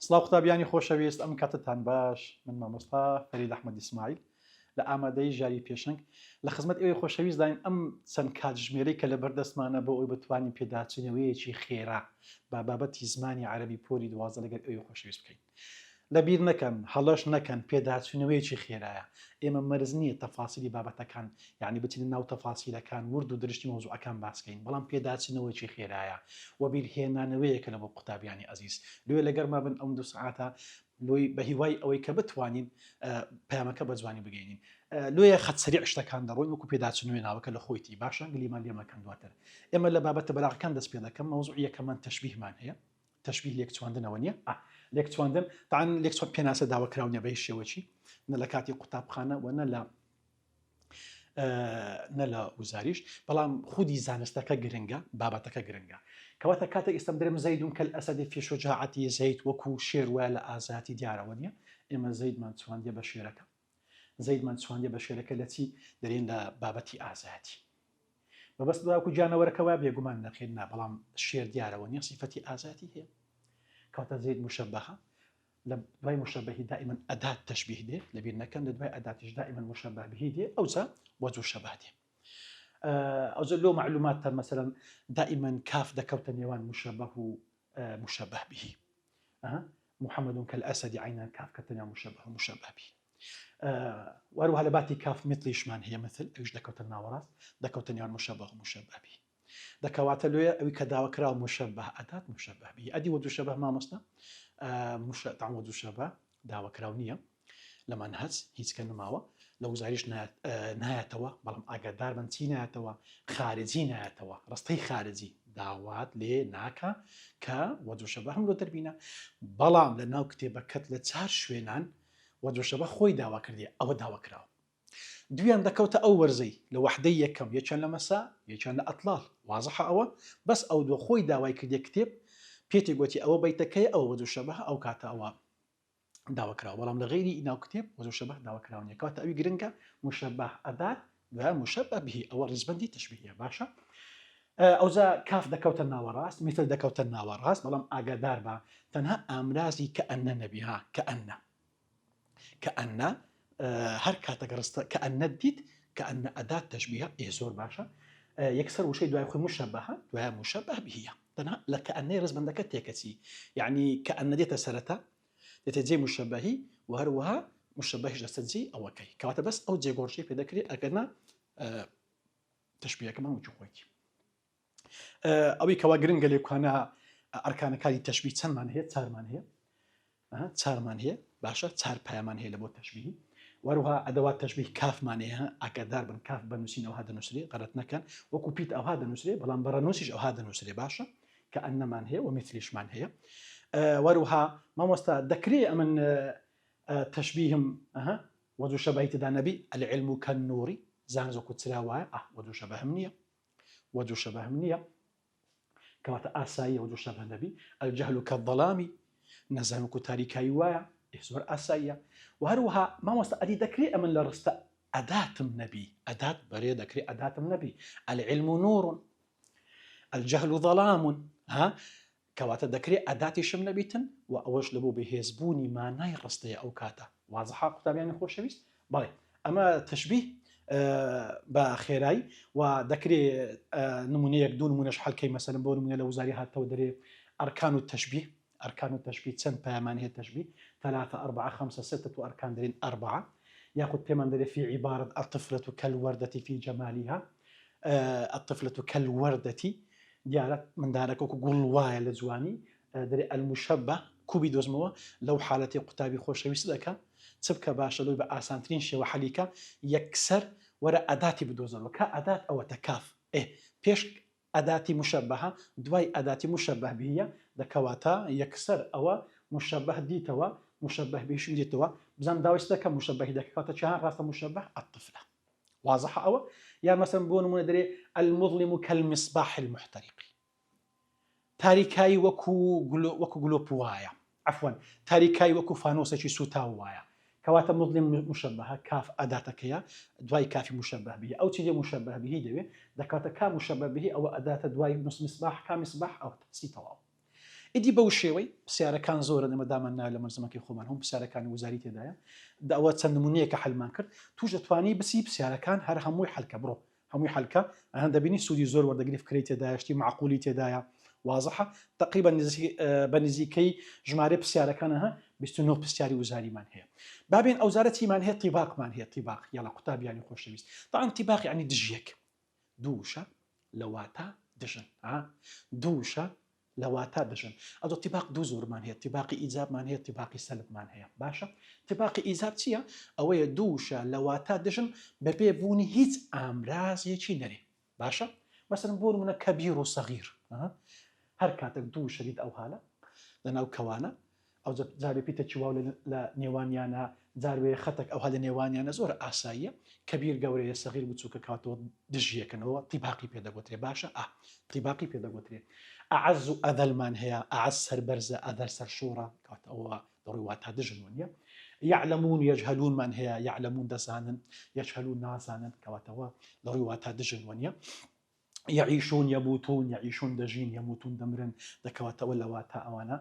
سڵاو قوتابیانی خۆشەویست ئەم کاتتان باش من مامۆستا فەرید ئەحمەد ئیسماعیل لە ئامادەی ژاری پێشنگ لە خزمەت ئێوەی خۆشەویست داین ئەم چەند کاتژمێرەی کە لە بەردەستمانە بۆ ئەوی بتوانین پێداچنەوەیەکی خێرا با بابەتی زمانی عەرەبی پۆلی دوازە لەگەر ئێوەی خۆشەویست بکەین لەبیر نەکەن هەڵەش نەکەن پێداچوونەوەیەکی خێرایە ئێمە مەرز نییە تەفاسیلی بابەتەکان یعنی بچین ناو تەفاسیلەکان ورد و درشتی مۆزوعەکان باسکەین بەڵام پێداچنەوەیەکی خێرایە و بیرهێنانەوەیەکە لە بۆ قوتابیانی عەزیز لێ لەگەرما بن ئەم 2 سعاتە لۆی بە هیوای ئەوەی کە بتوانین پەیامەکە بە جوانی بگەینین لۆیە خەتسەریع شتەکان دەڕۆین وەکو پێداچنەوەی ناوەکە لە خۆیتی باشە گلیمان لێمەکەن دواتر ئێمە لە بابەتە بەلاغەکان دەست پێ دەکەم مەوزوع یەکەمان تەشبیهمان هەیە تەشبیه لێک چواندنەوە نییە لێک چواندن تاان لێک پێناسە داواکراونیە بە شێوەچی نە لە کاتی قوتابخانە و نە لە وزاریش بەڵام خودی زانستەکە گرنگە بابەتەکە گرنگە کەواتە کاتێک ئێستا درێم زەیدون کە ئەسەدی فی شجاعەتی زەید وەکو شێر وایە لە ئازاتی دیارەوە نیە ئێمە زەیدمان چواندیە بە شێرەکە زەیدمان چواندیە بە شێرەکە لە چی دەرێن لە بابەتی ئازاتی بەبەست داوەکو جانەوەرەکەوە بێگومان نەخێننا بەڵام شێر دیارەوە نیە صفەتی ئازاتی هەیە کەواتە زەید مشەبەهە لە دوای مشەبەهی دائما ئەدات تەشبیه دێ لەبیر نەکەن لە دوای ئەداتیش دائما مشەبه بهی دێ ئەوجا وەجه شەبه دێ ئەوجا لۆ معلوماتە مثلا دائما کاف دەکەوتە نێوان مشەبه و مشەبه بهی محمد كالأسد عينا كاف كتنيا مشبه مشبه به وأروها لباتي كاف مثليشمان هي مثل أيش دكوت الناوراس دكوت نيان مشبه مشبه به دكوات لويا أو كدا وكرا مشبه أداة مشبه به أدي ودو شبه ما مصنع مش تعود شبه دا وكراونية لما نهز هيك كان ماوا لو زاريش نهاية توا بلام أقدار من تينا توا خارجي نهاية توا رستي خارجي داوات لي ناكا كا ودو شبه لو تربينا بلام لناو كتابة كتلة تار شوينان ودو شبه خوي داوا كردي أو داوا كراو دويان دكوتا أو ورزي لوحدي يكم يكان لمساء يكان لأطلال واضحة أو بس أو دو خوي داوا كردي كتاب بيتي قوتي أو بيتكي أو ودو شبه أو كاتا أو داوا كراو بلام لغيري إناو كتاب ودو شبه داوا كراو كاتا أوي جرينكا مشبه أداة مشبه به أو رزبندي تشبيهية باشا أوزا كاف دكوت الناوراس مثل دكوت الناوراس بلام أقدار با تنها أمرازي كأن نبيها كأن هر كاتقرست كأن نديت كأن أداة تشبيه زور باشا يكسر وشي دواء يخوي مشبهة دواء مشبه به تنها لكأن رزبندك تيكتي يعني كأن ديت سرتا ديت مشبهي وهروها مشبه جسدي أو كي كواتا بس أو جي غورشي في ذكري أكنا تشبيه كمان وجوهيتي أوي كوا جرينج اللي كنا أركان كاري تشبيه تسمان هي تسارمان هي باشا تسار بيامان هي لبو تشبيه وروها أدوات تشبيه كاف مانيها أكدار بن كاف بنوسين أو هذا نسري قرأتنا كان وكوبيت أو هذا نسري بلان برانوسيش أو هذا نسري باشا كأن مان هي ومثليش مان هي وروها ما مستا ذكري من تشبيهم وذو شبهيت دا نبي العلم كالنور زانزو كتسراواي وذو شبه منية وذو شبه منية كما تأسايا وذو شبه نبي الجهل كالظلام نزانو كتاريكاي وايا إحزور أسايا وهروها ما مستا أدي ذكري من لرستا أداة النبي أداة بري ذكري أداة النبي العلم نور الجهل ظلام كواتا ذكري أداتي شم نبيتن وأوش لبو بهزبوني ما ناي رستي أو كاتا واضحة قطابيان خوشويست بالي أما تشبيه بخيراي وذكري نمونية دون نمونيش حالكي مثلا بو نمونية لوزاري هاتو دري أركان التشبيه تسن بيمان هي التشبيه 3 4 5 6 وأركان درين 4 ياخذ تمن دري في عبارة الطفلة كالوردة في جمالها الطفلة كالوردة ديارت من دارك وكقول وايا لزواني دري المشبه كوبي دوزموا لو حالتي قتابي خوشويست دكا تبكى باشا لو بأسانترين شي وحليكا يكسر ورا أداتي بدوزن كأداة أو تكاف بيش أداتي مشبهة دواي أداتي مشبه بهي دكواتا يكسر أو مشبه ديتوا مشبه بيش ديتوا بزن داويست دكا مشبه دكواتا شهر راس مشبه الطفلة واضحة أو يعني مثلا بون مدري المظلم كالمصباح المحترق تاريكاي وكو غلوبوايا عفوا تاريكاي وكو فانوسشي سوتاوايا كواتا مظلم مشبهه كاف اداتك يا دواي كافي مشبه به او تيجي مشبه به دوي دكاتا كا مشبه به او اداه دواي نص مصباح كمصباح او تسيتوا ئیدی بەو شێوەی پرسیارەکان زۆرە ئەمەدامان ناوێت لە مەرزەمەکەی خۆمان هەم پرسیارەکانی وزاری تێدایە داوە چەند نمونەیەکە حلمان کرد توش دەتوانی بسی پرسیارەکان هەر هەمووی حلکە بڕۆ هەمووی حلکە ئەهەن دەبینی سوودی زۆر وەردەگری فکری تێدایە شتی معقولی تێدایە واضحە تقریبا بە نزیکەی ژمارە پرسیارەکانە 29 پرسیاری وزاریمان هەیە بابێن ئەو زارەتیمان هەیە طیباقمان هەیە طیباق یاڵە قوتابیانی خۆشەویست طبعاً طیباق یعنی دژیەک دووشە لەواتە دژن دووشە لەواتە دژن ئەو طیباق دوو زۆرمان هەیە طیباقی ئیجابمان هەیە طیباقی سەلبمان هەیە باشە طیباقی ئیجاب چییە ئەوەیە دووشە لەواتە دژن بەپێ بوونی هیچ ئامرازێکی نەرێ باشە مثلا بۆ نمونە کەبیر و سەغیر هەر کاتێک دوو شەریت ئەو حالە لەناو کەوانە ئەو جارێ پیتە چواو لە نێوانیانە جاروێ خەتێک ئەو هەلە نێوانیانە زۆر ئاساییە کەبیر گەورەیە سەغیر بچووکە کاتەوە دژیەکەنەوە طیباقی پێدەگوترێ باشە طیباقی پێدەگوترێ ئەعەز و ئەذەلمان هەیە ئەعەز سەربەرزە ئەذەل سەرشۆڕە کاتەوە دەڕووی واتە دژن وانە يعلمون يجهلونمان هەیە يعلمون دەزانن يجهلون نازانن کەواتەوە دەڕووی واتە دژن وانە يعيشون يموتون يعيشون دەژین يموتون دەمرن دەکەواتەوە لەواتە ئەوانە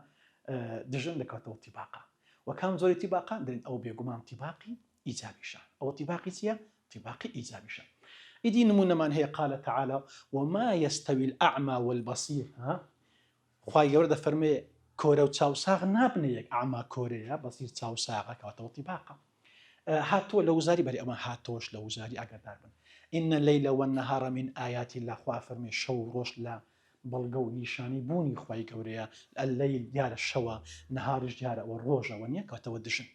دژن دەکاتەوە طیباقە وەکام زۆری طیباقان دەرین ئەو بێگومان طیباقی ئیجابیشە ئەوە طیباقی چییە طیباقی ئیجابیشە ئیدی نمونەمان هەیە قال تعالى وما يستوي الأعمى والبصير خوای گەورە دەفەرمێ کۆرە و چاوساغ نابنە یەک ئاما کۆرەیە بەسیر چاوساغە کەواتەوە طیباقە هاتووە لە وزاری بەری ئەمە هاتۆش لە وزاری ئاگادار بن إن الليل والنهار من آيات الله خوا فەرمێ شەو ڕۆژ لە بەڵگە و نیشانی بوونی خوای گەورەیە الليل دیارە شەوە نهارش دیارە ئەوە ڕۆژەوە نییە کەواتەوە دژن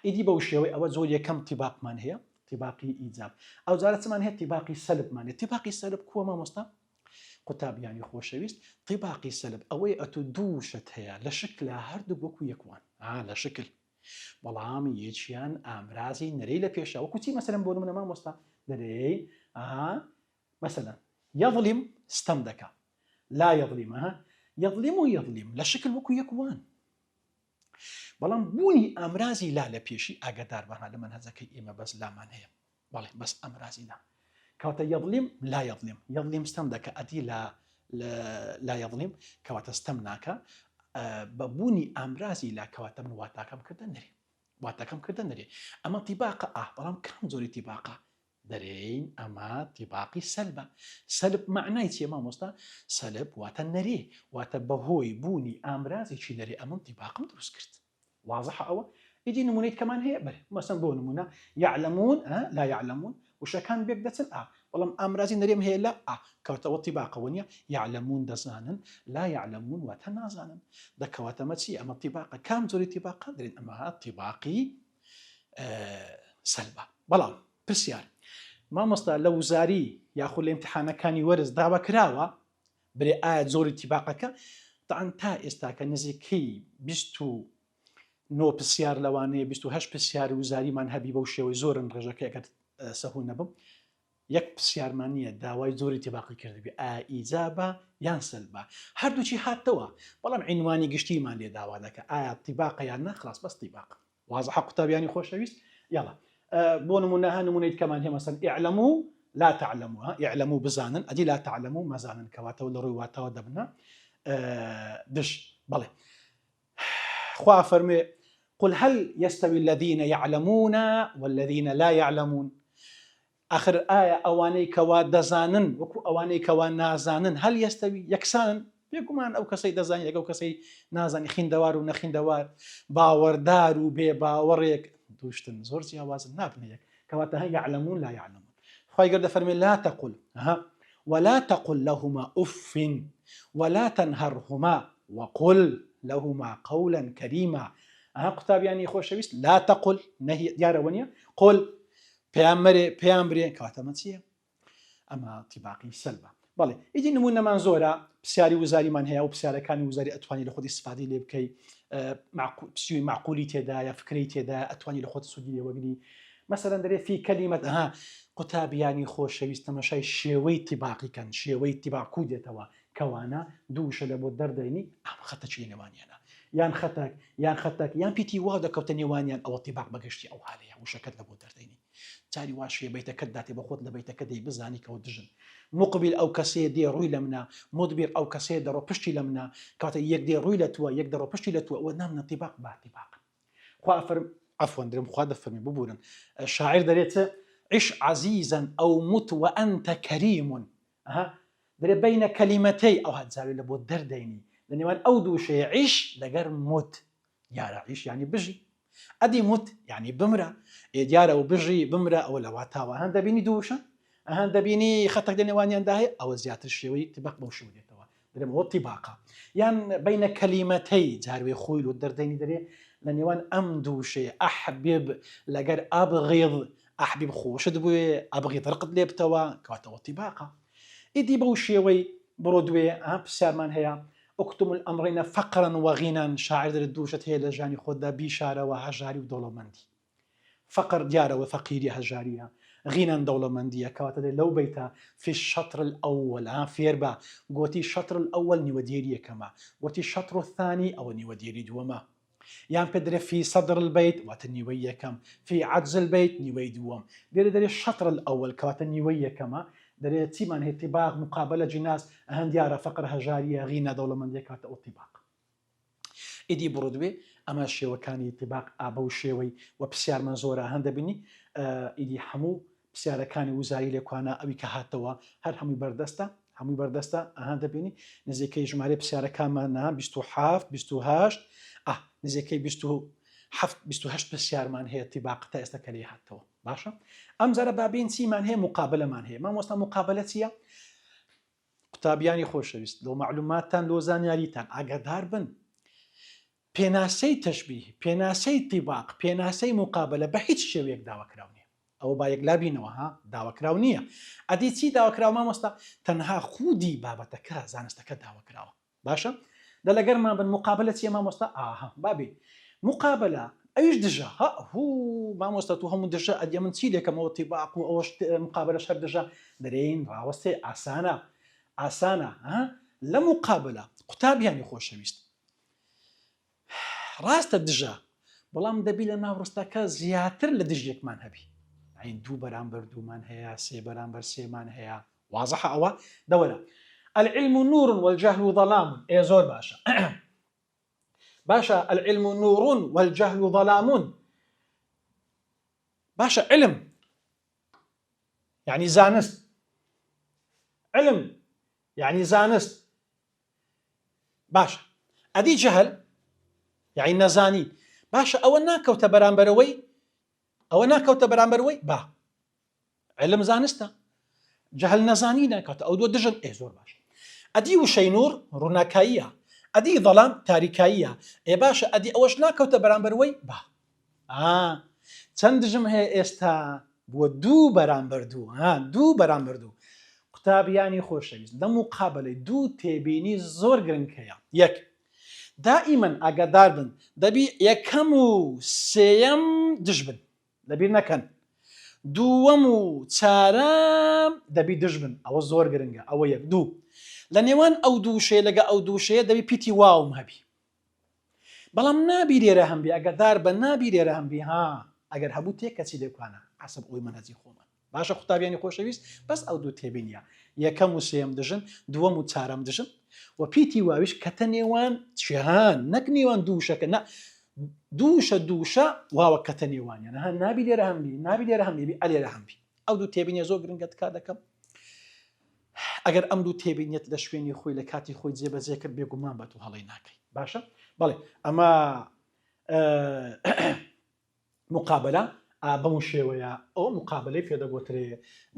ئیدی بەو شێوەی ئەوە زۆر یەکەم طیباقمان هەیە طیباقی ئیجاب ئەو جارە چمان هەیە طیباقی سەلبمان هەیە طیباقی سەلب کووە مامۆستا قوتابیانی خۆشەویست طیباقی سەلب ئەوەی ئەتو دوو شت هەیە لە شکلە هەردوو وەکو یەکوان لە شکل بەڵام یەکیان ئامرازی نەرەی لە پێشە وەکو چی مەسەلەن بۆ نمونە مامۆستا دەرێ مەسەلەن يظلم ستەم دەکا لا يظلم يظلم و يظلم لە شکل وەکو یەکوان بەڵام بوونی ئامرازی لا لە پێشی ئاگادار بەها لە منهەجەکەی ئێمە بەس لامان هەیە بەڵێ بەس ئامرازی لا کەواتە يظلم لا يظلم يظلم ستەم دەکە ئەدی لا يظلم کەواتە ستەم ناکە بەبوونی ئامرازی لا کەواتە من واتاکەم کردە نەرێ ئەمە طیباقە بەڵام کام زۆری طیباقە دەرێین ئەمە طیباقی سەلبە سەلب معنای چیە مامۆستا سەلب واتە نەرێ واتە بەهۆی بوونی ئامرازێکی نەرێ ئەمن طیباقم دروست کرد واضحە ئەوە ئیدی نمونەیت کەمان هەیە بەرێ مەسەن بۆ نمونە يعلمون لا يعلمون وشەکان بێک دەچن بەڵام ئامرازی نەرێم هەیە لە کەواتەوە طیباقەوە نیە يعلمون دەزانن لا يعلمون واتە نازانن دەکەواتەمە چی ئەمە طیباقە کام زۆری طیباقە دەرێن ئەمە طیباقی سەلبە بەڵام پرسیار مامۆستا لە وزاری یاخود لە ئیمتحانەکانی وەرز داوا کراوە برێ ئایا زۆری طیباقەکە تاعن تا ئێستاکە نزیکەی 29 پرسیار لەوانەیە 28 پرسیاری وزاریمان هەبی بەو شێوەی زۆرن ڕێژەکە ئەگەر سەهو نەبم یەک پرسیارمان نییە داوای زۆری طیباقی کردبێ ئایا ئیجابە یان سەلبە هەردووچی هاتەوە بەڵام عنوانی گشتیمان لێ داوا دەکە ئایا طیباقە یان نەخلاص بەس طیباق واضحە قوتابیانی خۆشەویست یاڵا بۆ نمونە نمونەیت کەمان هەیە مەسەن اعلموا لا تعلموا اعلموا بزانن ئەدی لا تعلموا مەزانن کەواتەوە لە ڕووی واتەوە دەبنە دش بەڵێ خوا فەرمێ قل هل يستوي الذين يعلمون والذين لا يعلمون آخر آية أواني كوا دزانن وكو أواني كوا نازانن هل يستوي يكسان بيقومان أو كسي دزان أو كسي نازان خندوار ونخندوار باوردار وبي باوريك دوشتن زور جواز نابنيك كواتها يعلمون لا يعلمون خواهي قرد فرمي لا تقل ولا تقل لهما أف ولا تنهرهما وقل لهما قولا كريما قطاب يعني خوشويست لا تقل نهي ديارة ونيا قل پیامبرێ کاتەمە چییە ئەمە طیباقی سەلبە بەڵێ ئیدی نمونەمان زۆرە پرسیاری وزاریمان هەیە و پرسیارەکانی وزاری ئەتوانی لە خۆی استفادەی لێ بکەی پرسیوی معقولی تێدایە فکری تێدایە ئەتوانی لە خۆت سوودی لێوەگری مەسەلەن دەرێ فی کەلیمەت قوتابیانی خۆشەویست تەماشای شێوەی طیباقیکەن شێوەی طیباق و دێتەوە کەوانە دووشە لە بۆ دەردەینی ئەم خەتە چی نێوانیانە یان خەتەک یان پیتی وا دەکەوتە نێوانیان ئەوە تیباق بەگشتی ئەو حالەیە وشەکەت لە بۆ دەردەینی جاری واشەیە بەیتەکەت داتێ بە خۆت لە بەیتەکە دەی بزانی کەەوە دژن مقبل ئەو کەسەیە دێ ڕووی لە منە مدبر ئەو کەسەیە دەڕۆ پشتی لە منە کاتە یەک دێ ڕووی لە تووە یەک دەڕۆ پشتی لە تووە ئەوە نامنە تیباق با تیباق خوا فەرم عفوا درم خوا دەفەرمی ببورن شاعر دەرێتە عش عزيزا أو مت وأنت كريم دەرێ بين كلمتي أو هاتزاوی لە بۆ دەردەینی لە نێوان ئەو دوو شەیە عیش لەگەر مت یارە عیش یعنی بژی ئەدی مت یعنی بمرە دیارە و بژی بمرە ئەوە لە واتاوە هەن دەبینی دووشە هەن دەبینی خەتەک لە نێوانیاندا هەیە ئەوە زیاتر شێوەی تباق بەو شێوە دێتەوە دەرێم ئەوە تیباقە یان بین كلمتي جاروێ خۆی و دەردەینی دەرێ لە نێوان ئەم دوو شەیە ئەحبب لەگەر ئابغیض ئەحبیب خۆشت بوێ ئەبغیض ڕقت لێ بتەوە کەواتەوە تیباقە ئیدی بەو شێوەی بڕۆ دوێ پرسیارمان هەیە ئوکتم الأمرین فقرا وغینا شاعر دەرێت دووشت هەیە لە ژانی خۆتدا بیشارەوە هەژاری و دەوڵەمەندی فقر دیارەوە فەقیری هەژاریە غینا دەوڵەمەندیە کەواتە لەو بەیتە في الشطر الأول فێر بە گوتی شطر الأول نیوەدێری یەکەمە گوتی شطر الثاني ئەوە نیوەدێری دووەمە یان پێدرێ في صدر البيت واتە نیوەی یەکەم في عجز البيت نیوەی دووەم دەرێ شطر الأول کەواتە نیوەی یەکەمە دەرێت چیمان هەیە تیباق مقابلە جناس ئەهەن دیارە فەقر هەژاریە غینە دەوڵەمەندیە کاتە ئەو تیباق ئیدی بڕۆ دوێ ئەمە شێوەکانی تیباق ئابە و شێوەی و پرسیارمان زۆرە هەن دەبینی ئیدی هەموو پرسیارەکانی وزاری لێکوانە ئەوی کە هاتەوە هەر هەمووی بەردەستە ئەهان دەبینی نزیکەی ژمارە پرسیارەکانمانە 27 28 نزیکەی 27 پرسیارمان هەیە تیباق تا ئێستا کە لێ هاتەوە باشە ئەم جارە بابین چیمان هەیە مقابلەمان هەیە مامۆستا مقابلە چییە قوتابیانی خۆشەویست لەو معلوماتتان لۆ زانیاریتان ئاگادار بن پێناسەی تەشبیه پێناسەی تیباق پێناسەی مقابلە بە هیچ شێوەیەک داواکراو نییە ئەوە با یەکلا بینەوە داواکراو نییە ئەدی چی داواکراوە مامۆستا تەنها خودی بابەتەکە زانستەکە داواکراوە باشە دە لەگەرمان بن مقابلە چیە مامۆستا بابێ مقابلە ئەویش دژە هەوو مامۆستا تو هەموو دژە ئەدی من چی لێکەمەوە تیباق و ئەوەش مقابلە شەر دژە دەرێن ڕاوەستێ ئاسانە لە مقابلە قوتابیانی خۆشەویست ڕاستە دژە بەڵام دەبی لە ناوڕستەکە زیاتر لە دژێکمان هەبی عین دوو بەرامبەر دوومان هەیە سێ بەرامبەر سێمان هەیە واضحە ئەوە دەوەرە العلم نور والجهل ظلام زۆر باشە باشە العلم نور والجهل ظلام باشە علم يعني زانست علم يعني زانست باشە ئەدی جهل يعني نەزانی باشە ئەوە ناکەوتە بەرامبەرەوەی با علم زانستە جهل نەزانی ناکەوتە ئەو دووە دژن زۆر باش ئەدی وشەی نور ڕووناکاییە ئەدی ظەلام تاریکاییە باشە ئەدی ئەوەش ناکەوتە بەرامبەرەوەی با چەند دژم هەیە ئێستا بۆ دوو بەرامبەر دوو قوتابیانی خۆشەویست لە مقابلەی دوو تێبینی زۆر گرنگ هەیە یەک دائما ئاگادار بن دەبی یەکەم و سێیەم دژ بن لەبیر نەکەن دووەم و چارەم دەبی دژ بن ئەوە زۆر گرنگە ئەوە یەک دوو لە نێوان ئەو دووشەیە لەگە ئەو دووشەیە دەبی پیتی واوم هەبی بەڵام نابی لێرە هەمبی ئەگەدار بە نابی لێرە هەمبی ئەگەر هەبوو تێک کەچی لێکوانە حەسب ئەوی منهەجی خۆمان باشە قوتابیانی خۆشەویست بەس ئەو دوو تێبینیە یەکەم و سێم دژن دووەم و چارەم دژن و پیتی واویش کەتە نێوان چیان نەک نێوان دووشەکە دووشە واوە کەتە نێوانیان نابی لێرە هەمبی بی ئەلێرە هەمبی ئەو دوو تێبینیە زۆر گرنگە تکا دەکەم ئەگەر ئەم دوو تێبینیت لە شوێنی خۆی لە کاتی خۆی جێبەجێ کرد بێگومان بە تو هەڵی ناکەی باشە بەڵێ ئەمە مقابلە بەم شێوەیە ئەو مقابلەی پێدەگوترێ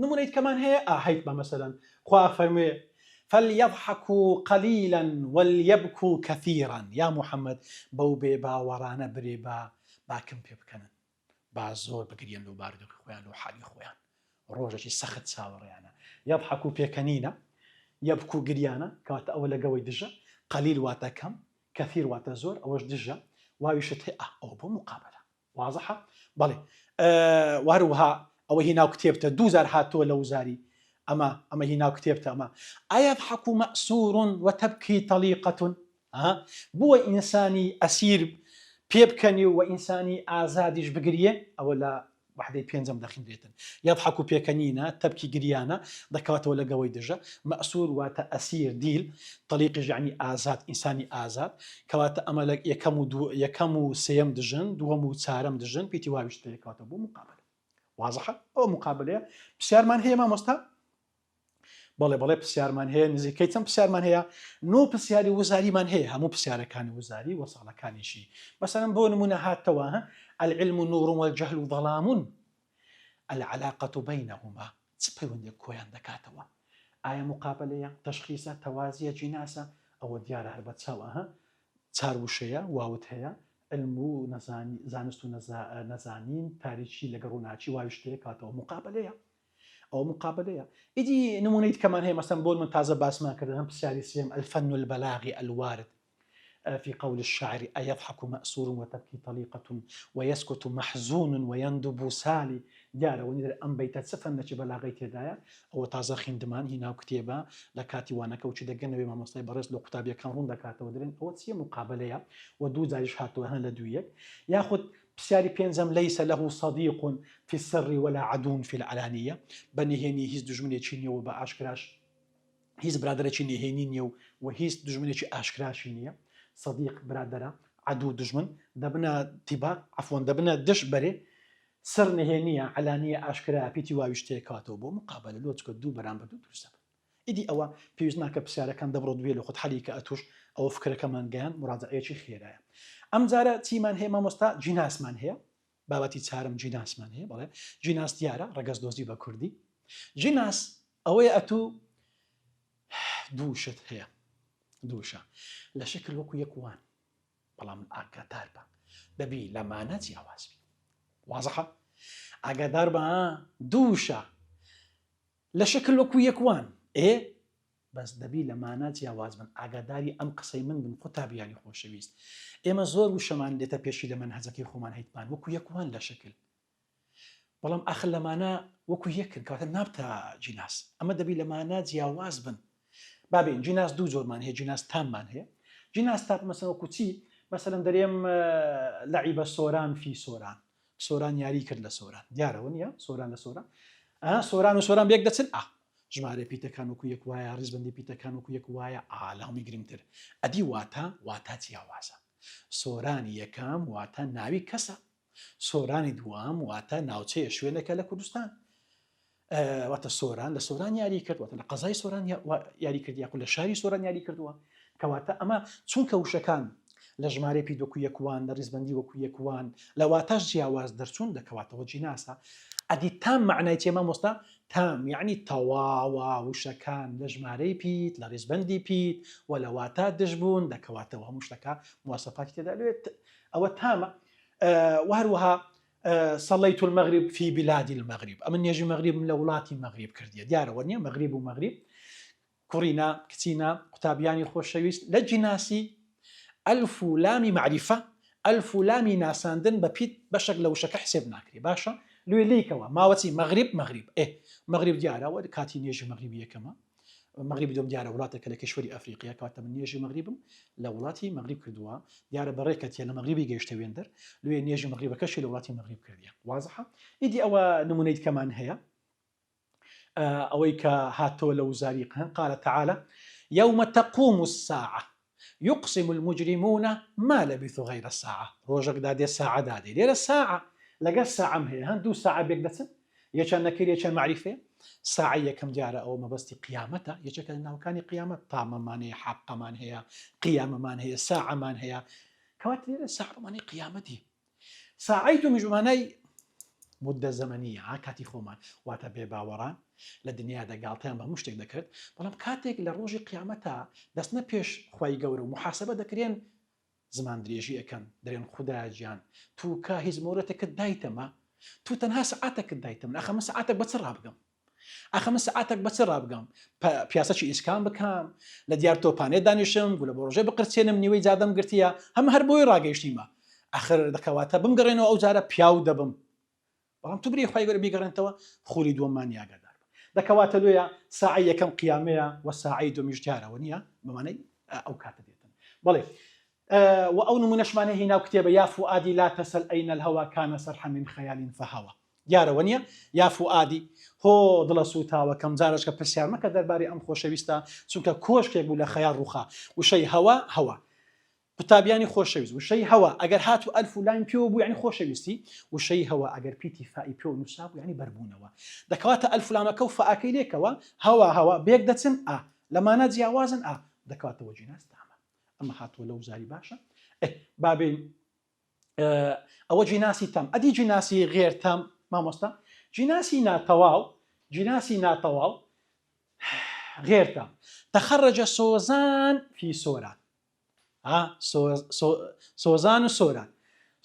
نمونەیت کەمان هەیە هەیت بە مەسەلەن خوا فەرموێ فليضحكوا قليلا وليبكوا كثيرا يا محمد بەو بێ باوەڕانە برێ باکەم پێ بکەن با زۆر بگرێن لەو باردۆکی خۆیان لەو حالی خۆیان ڕۆژێکی سەخت چاوەڕیانە يضحكوا پێکەنینە يبكوا گریانە کەواتە ئەوە لەگەوەی دژە قلیل واتە کەم کەثیر واتە زۆر ئەوەش دژە واویشت هەیە ئەوە بۆ مقابلە واضحە بەڵێ واروها ئەوە هی ناو کتێبتە 2000 هاتووە لە وزاری ئەمە هی ناو کتێبتە ئەمە ئەیضحك مەئسور وتبكي طليقة بووە ئینسانی ئەسیر پێ بکەنی و ئینسانی ئازادیش بگریە ئەوە لە وحدەی پێنجەم دەخیندرێتن یەضحەک و پێکەنینە تەبکی گریانە دەکەواتەوە لەگەوەی دژە مەئسور واتە ئەسیر دیل طەلیقیش یعنی ئازاد ئینسانی ئازاد کەواتە ئەمە لە یەکەم و سێەم دژن دووەم و چارەم دژن پێی واویشت پێکاتەوە بۆ مقابلە وازحە ئەو مقابلەیە پرسیارمان هەیە مامۆستا بەڵێ پرسیارمان هەیە نزیکەی چەند پرسیارمان هەیە نۆ پرسیاری وزاریمان هەیە هەموو پرسیارەکانی وزاری وەساڵەکانیشی مەسەڵەن بۆ نمونە هاتەوە العلم نور والجهل ظلام العلاقة بينهما چ پەیوەندێک کۆیان دەکاتەوە ئایا مقابلەیە تەشخیصە تەوازیە جیناسە ئەوە دیارە هەر بە چاوە چار وشەیە واوت هەیە علم و زانست و نەزانین تاریکی لەگە ڕووناچی واویشتەیە کاتەوە مقابلەیە ئەو مقابلەیە ئیدی نمونەی کەمان هەیە مەسەن بۆ من تازە باسمان کردن هەم پرسیاری سێم الفن البلاغي الوارد في قول الشاعر أيضحك مأسور وتبكي طليقة ويسكت محزون ويندب سالي دیارە ونیدر ئەم بەیتە چ فەنەکی بەلاغەی تێدایە ئەوە تازە خوێندمان هیناو کتێبە لە کاتی وانەکە و چی دەگەنەوەی مامۆستای بەڕێز لە قوتابیەکان ڕوون دەکاتەوە دەرێن ئەوە چیە مقابلەیە و دوو جاریش هاتووە هەن لە دوویەک یاخود پرسیاری پێنجەم ليس له صديق في السر ولا عدو في العلانية بەنهێنی هیچ دژمنێکی نییە بە ئاشکراش هیچ برادرێکی نهێنی نییە و هیچ دژمنێکی ئاشکراشی نییە صديق برادرە عدو دژمن دەبنە تیباق عفوان دەبنە دش بەرێ سەر نهێنیە علانیە ئاشکرا پێی واویشتەیەکاتەوە بۆ مقابلە لۆچکە دوو بەرامبەر دوو دروستە ئیدی ئەوە پێویست ناکە پرسیارەکان دەبڕۆ دوێ لە خۆت حەلی کە ئەتوش ئەوە فکرەکەمان گەیان مراجعەیەکی خێرایە ئەم جارە چیمان هەیە مامۆستا جیناسمان هەیە بابەتی چارم جیناسمان هەیە بەڵێ جیناس دیارە ڕەگەز دۆزی بە کوردی جیناس ئەوەیە ئەتوو دووشت هەیە دووشە لە شکل وەکو یەکوان بەڵام ئاگادار بە دەبی لەمانە جیاوازبی وازحە ئاگادار بە دووشە لە شکل وەکو یەکوان بەس دەبی لەمانە جیاواز بن ئاگاداری ئەم قسەی من بن قوتابیانی خۆشەویست ئێمە زۆر وشەمان لێتە پێشی لە منهەجەکەی خۆمان هەیتمان وەکو یەکوان لە شکل بەڵام ئاخر لەمانە وەکو یەکن کەواتە نابتە جیناس ئەمە دەبی لەمانە جیاواز بن بابین جیناس دوو جۆرمان هەیە جیناس تاممان هەیە جیناس تام مەسەڵەن وەکو چی مەسەڵەن دەرێم لەعیبە سۆران فی سۆران سۆران یاری کرد لە سۆران دیارەوە نییە سۆران لە سۆران سۆران و سۆران بێک دەچن ژمارە پیتەکان وەکو یەک وایە ڕیزبەندی پیتەکان وەکو یەک وایە لە هەمووی گرنگتر ئەدی واتە جیاوازە سۆرانی یەکەم واتە ناوی کەسە سۆرانی دووەم واتە ناوچەیە شوێنەکە لە کوردستان واتە سۆران لە سۆران یاری کرد واتە لە قەزای سۆران یاری کرد یاخود لە شاری سۆران یاری کردووە کەواتە ئەمە چونکە وشەکان لە ژمارە پی وەکو یەکوان لە ڕیزبەندی وەکو یەکوان لە واتەش جیاواز دەرچوون دەکەواتەوە جیناسە ئەدی تام معنای چێمە مۆستا تام یعنی تەواوە وشەکان لە ژمارەی پیت لە ڕیزبەندی پیت و لە واتە دژبوون دەکەواتەوە هەموو شتەکە مواسەفاتی تێدا لێت ئەوە تامە وهروەها صليت المغرب في بلاد المغرب ئەمە نێژی مەغریبم لە وڵاتی مەغریب کردیە دیارەوە نییە مەغریب و مەغریب کوڕینا کچینە قوتابیانی خۆشەویست لە جیناسی ئەلف و لامی معریفە ئەلف و لامی ناساندن بە پیت بەشێک لە وشەکە حسێب ناکری باشە لێ لیکەوە ماوەچی مەغریب مەغریب دیارەوە کاتی نێژی مەغریبی یەکەمە مەغریبی دۆم دیارە وڵاتێکە لە کشوەری ئەفریقیا کاتە من نێژی مەغریبم لە وڵاتی مەغریب کردووە دیارە بەڕێکەتیە لە مەغریبی گەیشتە وێندەر لێ نێژی مەغریبەکەشی لە وڵاتی مەغریب کردیە وازحە ئیدی ئەوە نمونەی کەمان هەیە ئەوەی کە هاتۆ لە وزاری قال تعالى يوم تقوم الساعة يقسم المجرمون ما لبثوا غير الساعة ڕۆژێک دادێ ساعە دادێ لێرە ساعە لەگەڵ ساعەم هەیە هەندوو ساعە بێک دەچن یەکیان نەکرد یەکیان معریفێ ساعە یەکەم دیارە ئەوە مەبەستی قیامەتە یەکێکە لە ناوەکانی قیامەت تامەمان هەیە حەقەمان هەیە قیامەمان هەیە ساعەمان هەیە کەواتە لێرە ساعەمانی قیامەتی ساعەی دومیش بمانای مدە زەمەنیە کاتی خۆمان واتە بێباوەڕان لە دنیا دەگاڵتیان بە هەموو شتێک دەکرد بەڵام کاتێک لە ڕۆژی قیامەتە دەستنە پێش خوای گەورە و محاسبە دەکرێن زمان درێژی ئەەکەن دەرێن خوددا گیان تو کا هیچ مۆرەتێکت دایتەمە تو تەنها سعاتێکت دایتم ئەخە من سعاتێک بەچ ڕابگەم ئەخە من سعاتێک بەچ ڕابگەم پیاسەی ئیسکان بکەم لە دیار تۆپانێ دانیشم بوو لە بۆ ڕۆژێ بقرچێنم نیوەی جادەم گرتیە هەم هەر بۆی ڕاگەیشتیمە ئەخر دەکەواتە بمگەڕێنەوە ئەو جارە پیاو دەبم بەڵام تو بری خوای گەورە بیگەڕێنەوە خوری دووەمانی ئاگادار دەکەواتە لێە ساعی یەکەم قیامەیە و ساعی دومیش دیارەوە نییە بمانەی ئەو کاتە دێتن بەڵێ وأو نمونەشمانە هی ناو کتێبە یا فؤادی لا تسل أين الهوى كان سرحا من خيال فهوى دیارەوە نیە یا فؤادی هۆ دڵە سوتاوە کەم جارش کە پرسیار مەکە دەربارەی ئەم خۆشەویستە چونکە کۆشکێک بوو لە خەیاڵ ڕووخا وشەی هەوا قوتابیانی خۆشەویست وشەی هەوا ئەگەر هات و ئەلف و لایم پێوە بوو یعنی خۆشەویستی وشەی هەوا ئەگەر پیتی فائی پێ و نووسا بوو یعنی بەربوونەوە دەکەواتە ئەلف لامەکە و فەئەکەی لێکەوە هەوا بێک دەچن لەمانە جیاوازن دەکەواتەوە جیناس تامە ئەمە هاتووە لە وزاری باشە بابێ ئەوە جیناسی تام ئەدی جیناسی غێر تام مامۆستا جیناسی ناتەواو غێر تام تەخەڕەجە سۆزان فی سۆران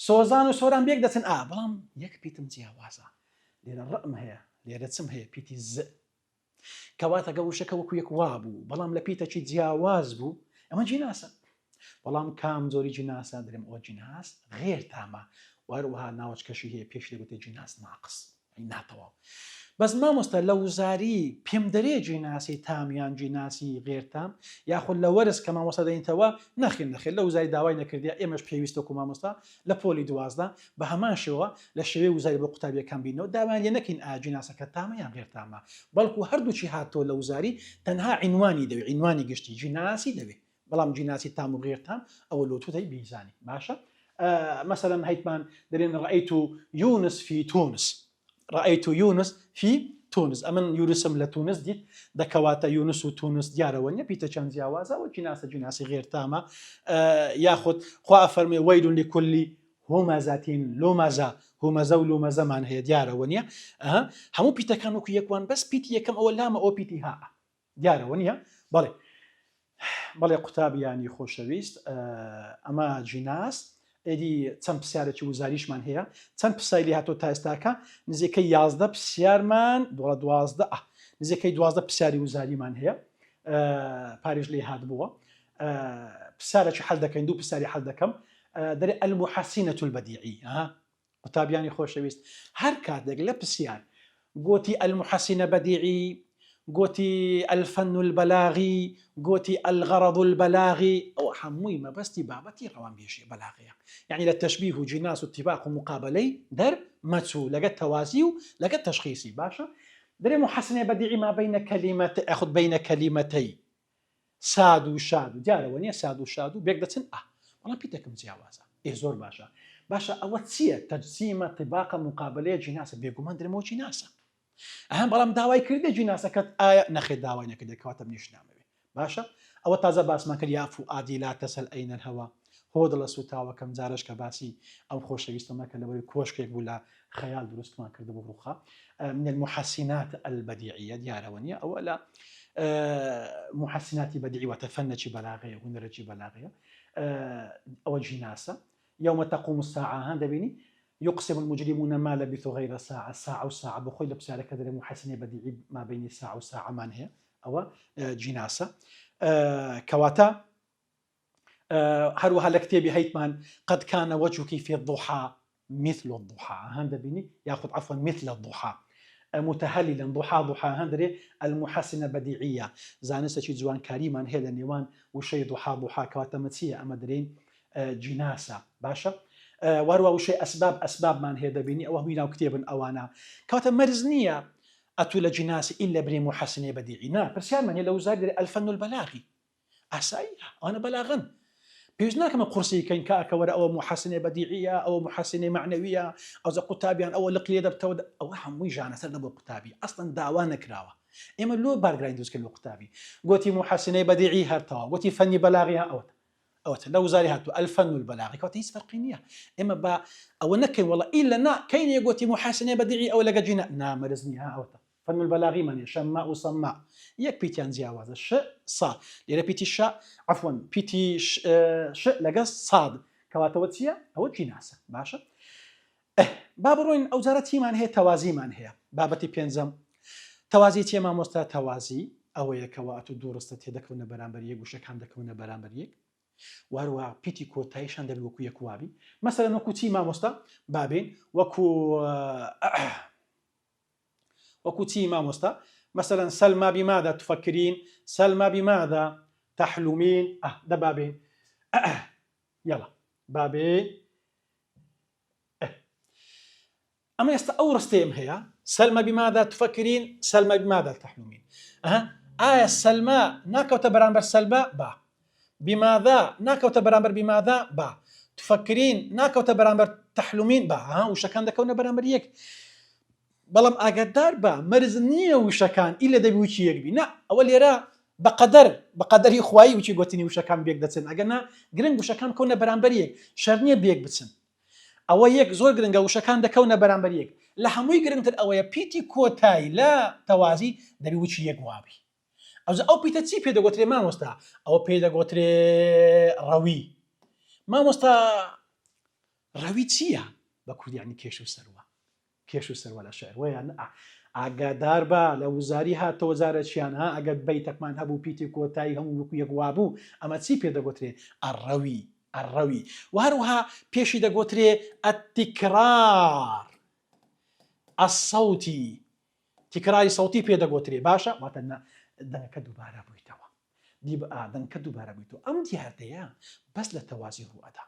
سۆزان و سۆران بێک دەچن بەڵام یەک پیتم جیاوازە لێرە ڕەم هەیە لێرە چم هەیە پیتی ز کەواتە گەوشەکە وەکو یەک وا بوو بەڵام لە پیتەکی جیاواز بوو ئەمە جیناسە بەڵام کام زۆری جیناسە دەرێم ئەوە جیناس غێر تامە وەروەها ناوچکەشی هەیە پێش لێ گوتێ جیناس ناقص ناتەواو بەس مامۆستا لە وزاری پێم دەرێ جیناسی تامیان جیناسی غێرتام یاخود لە وەرز کە مامۆستا دەینتەوە نەخێن لە وزاری داوای نەکردیا ئێمەش پێویستەکو مامۆستا لە پۆلی 12 بە هەمان شێوە لە شێوەی وزاری بە قوتابیەکان بینەوە داوایان لێ نەکەین جیناسەکە تامە یان غێرتامە بەڵکو هەردووچی هاتۆ لە وزاری تەنها عنوانی دەوێت عنوانی گشتی جیناسی دەوێت بەڵام جیناسی تام و غێرتام ئەوە لۆتوتەی بیزانی باشە مثلا هەیتمان دەرێن ڕأیت یونس في تونس ئەمن یونسم لە تونس دیت دەکەواتە یونس و تونس دیارەوە نیە پیتە چەند جیاوازەوە جیناسی غێرتامە یاخود خوا فەرمێ وەیل لكل هومەزة لومەزە هومەزە و لومەزەمان هەیە دیارەوە نیە هەموو پیتەکان وەکو یەکوان بەس پیتی یەکەم ئەوە لامە ئەو پیتی دیارەوە نیە بەڵێ قوتابیانی خۆشەویست ئەمە جیناس ئێدی چەند پرسیارێکی وزاریشمان هەیە چەند پرسیاری هاتۆ تا ئێستاکە نزیکەی 11 پرسیارمان 12 نزیکەی 12 پرسیاری وزاریمان هەیە پارێژ لێ هات بووە پرسیارێکی حەل دەکەین دوو پرسیاری حەل دەکەم دەرێ المحسنة البديعي قوتابیانی خۆشەویست هەر کاتێک لە پرسیار گوتی المحسنة بديعي گوتی الفن البلاغي گوتی الغرض البلاغي أو حموي ما بستي بابتي روان بيشي بلاغية يعني للتشبيه جناس اتباق مقابلي در متسو لقد توازي لقد تشخيصي باشا دري محسنة بديعي ما بين كلمة أخذ بين كلمتي ساد وشاد جارة ونيا ساد وشاد بيقدر والله بيتكم جوازة زور باشا أو تسية تجسيم طباق مقابلة جناس بيقومان دري مو جناسة ئەهم بەڵام داوای کردێ جیناسەکەت نەخێ داوای نەکردێت کەواتە نیشنامەوێ باشە ئەوە تازە باسمان کرد یا فؤادی لا تسل أين الهوى هۆ دڵە سوتاوە کەم جارش کە باسی ئەم خۆشەویستەمە کە لەبەری کۆشکێک بوو لە خەیاڵ دروستمان کرد بۆ ڕووخا من المحسنات البديعية دیارەوە نیە ئەوە لە محسناتی بديعي وتفنەی بەلاغەیە هونەرەی بەلاغەیە ئەوە جیناسە يوم تقوم الساعة دەبینی يقسم المجرمون ما لبثوا غير ساعة وساعة بخوي لبسالة كذا محسنة بديعي ما بين ساعة وساعة من هي أو جناسة كواتا هروها لكتابي هيتمان قد كان وجهك في الضحى مثل الضحى هذا بيني ياخذ عفوا مثل الضحى متهللا ضحى هندري المحسنة بديعية زانسة شي جوان كريما هي لنيوان وشي ضحى كواتا متسية أمدرين جناسة باشا واروا وشي أسباب من هي دبيني أو هنا كتاب أوانا كواتا مرزنية أتولى جناسي إلا بري محسنة بديعي برسيان من لو زاد الفن البلاغي أساي أنا بلاغن بيجنا كما قرصي كين كأكورة أو محسنة بديعية أو محسنة معنوية أو زي قتابيان أو لقليدة بتود أو حموي جانا سرنا بالقتابي أصلا دعوانا كراوة إما لو بارجرايندوس كلو قتابي قوتي محسنة بديعي هرتوا قوتي فني بلاغي أو لو زاري هاتو الفن البلاغي كوتي فرقينية إما با أو نكين والله إلا كين يقوتي محسنة بديعي أو لقى جينا مرزنيها أو فن البلاغي من شماء وصماء يك بيتيان زياوازة ش صا ليرا بيتي شا عفوا بيتي ش لقى صاد كواتوتيا أو جناسة باشا بابروين أو زارتي من هي توازي من هي بابتي بينزم توازي تيما مستا توازي أو يكواتو دورستي دكونا برامبريك وشكان دكونا برامبريك واروا بيتي كوتايشان دبي وكو يكوابي مثلا وكو تيما مستا بابين وكو تيما مستا مثلا سلمى بماذا تفكرين سلمى بماذا تحلمين ده بابين يلا بابي أما أورستيم هي سلمى بماذا تفكرين؟ سلمى بماذا تحلمين؟ سلمى ناكوت برامبر سلمى با بماذا ناكوت برامبر بماذا با تفكرين ناكوت برامبر تحلمين با وش كان دكونا برامبر يك بلام أقدر با مرزنية وش كان إلا دبي وش يكبي نا أول يرى بقدر يخواي وش يقولتني وش كان بيك دتسن أجنا جرين وش كان كونا برامبر يك شرنية بيك بتسن ئەوە یەک زۆر گرنگە وشەکان دەکەونە بەرامبەر یەک لە هەمووی گرنگتر ئەوەیە پیتی کۆتایی لە تەوازی دەبی وچی یەک وابی ئەو پیتە چی پێ دەگوترێ مامۆستا ئەوە پێ دەگوترێ ڕەوی مامۆستا ڕەوی چییە بە کوردیانی کێش و سەروە لە شێعر وەیان ئاگادار بە لە وزاری هاتەوە زارەچیان ئەگەر بەیتەکمان هەبوو پیتی کۆتایی هەموو وەکو یەک وابوو ئەمە چی پێ دەگوترێ الروي وهروها بيشي دقوتري التكرار الصوتي تكراري صوتي بي دقوتري باشا واتنا دنك دوباره بويتوا دي بقى دنك دوباره بويتوا ام دي هرديا بس لتوازي رؤدا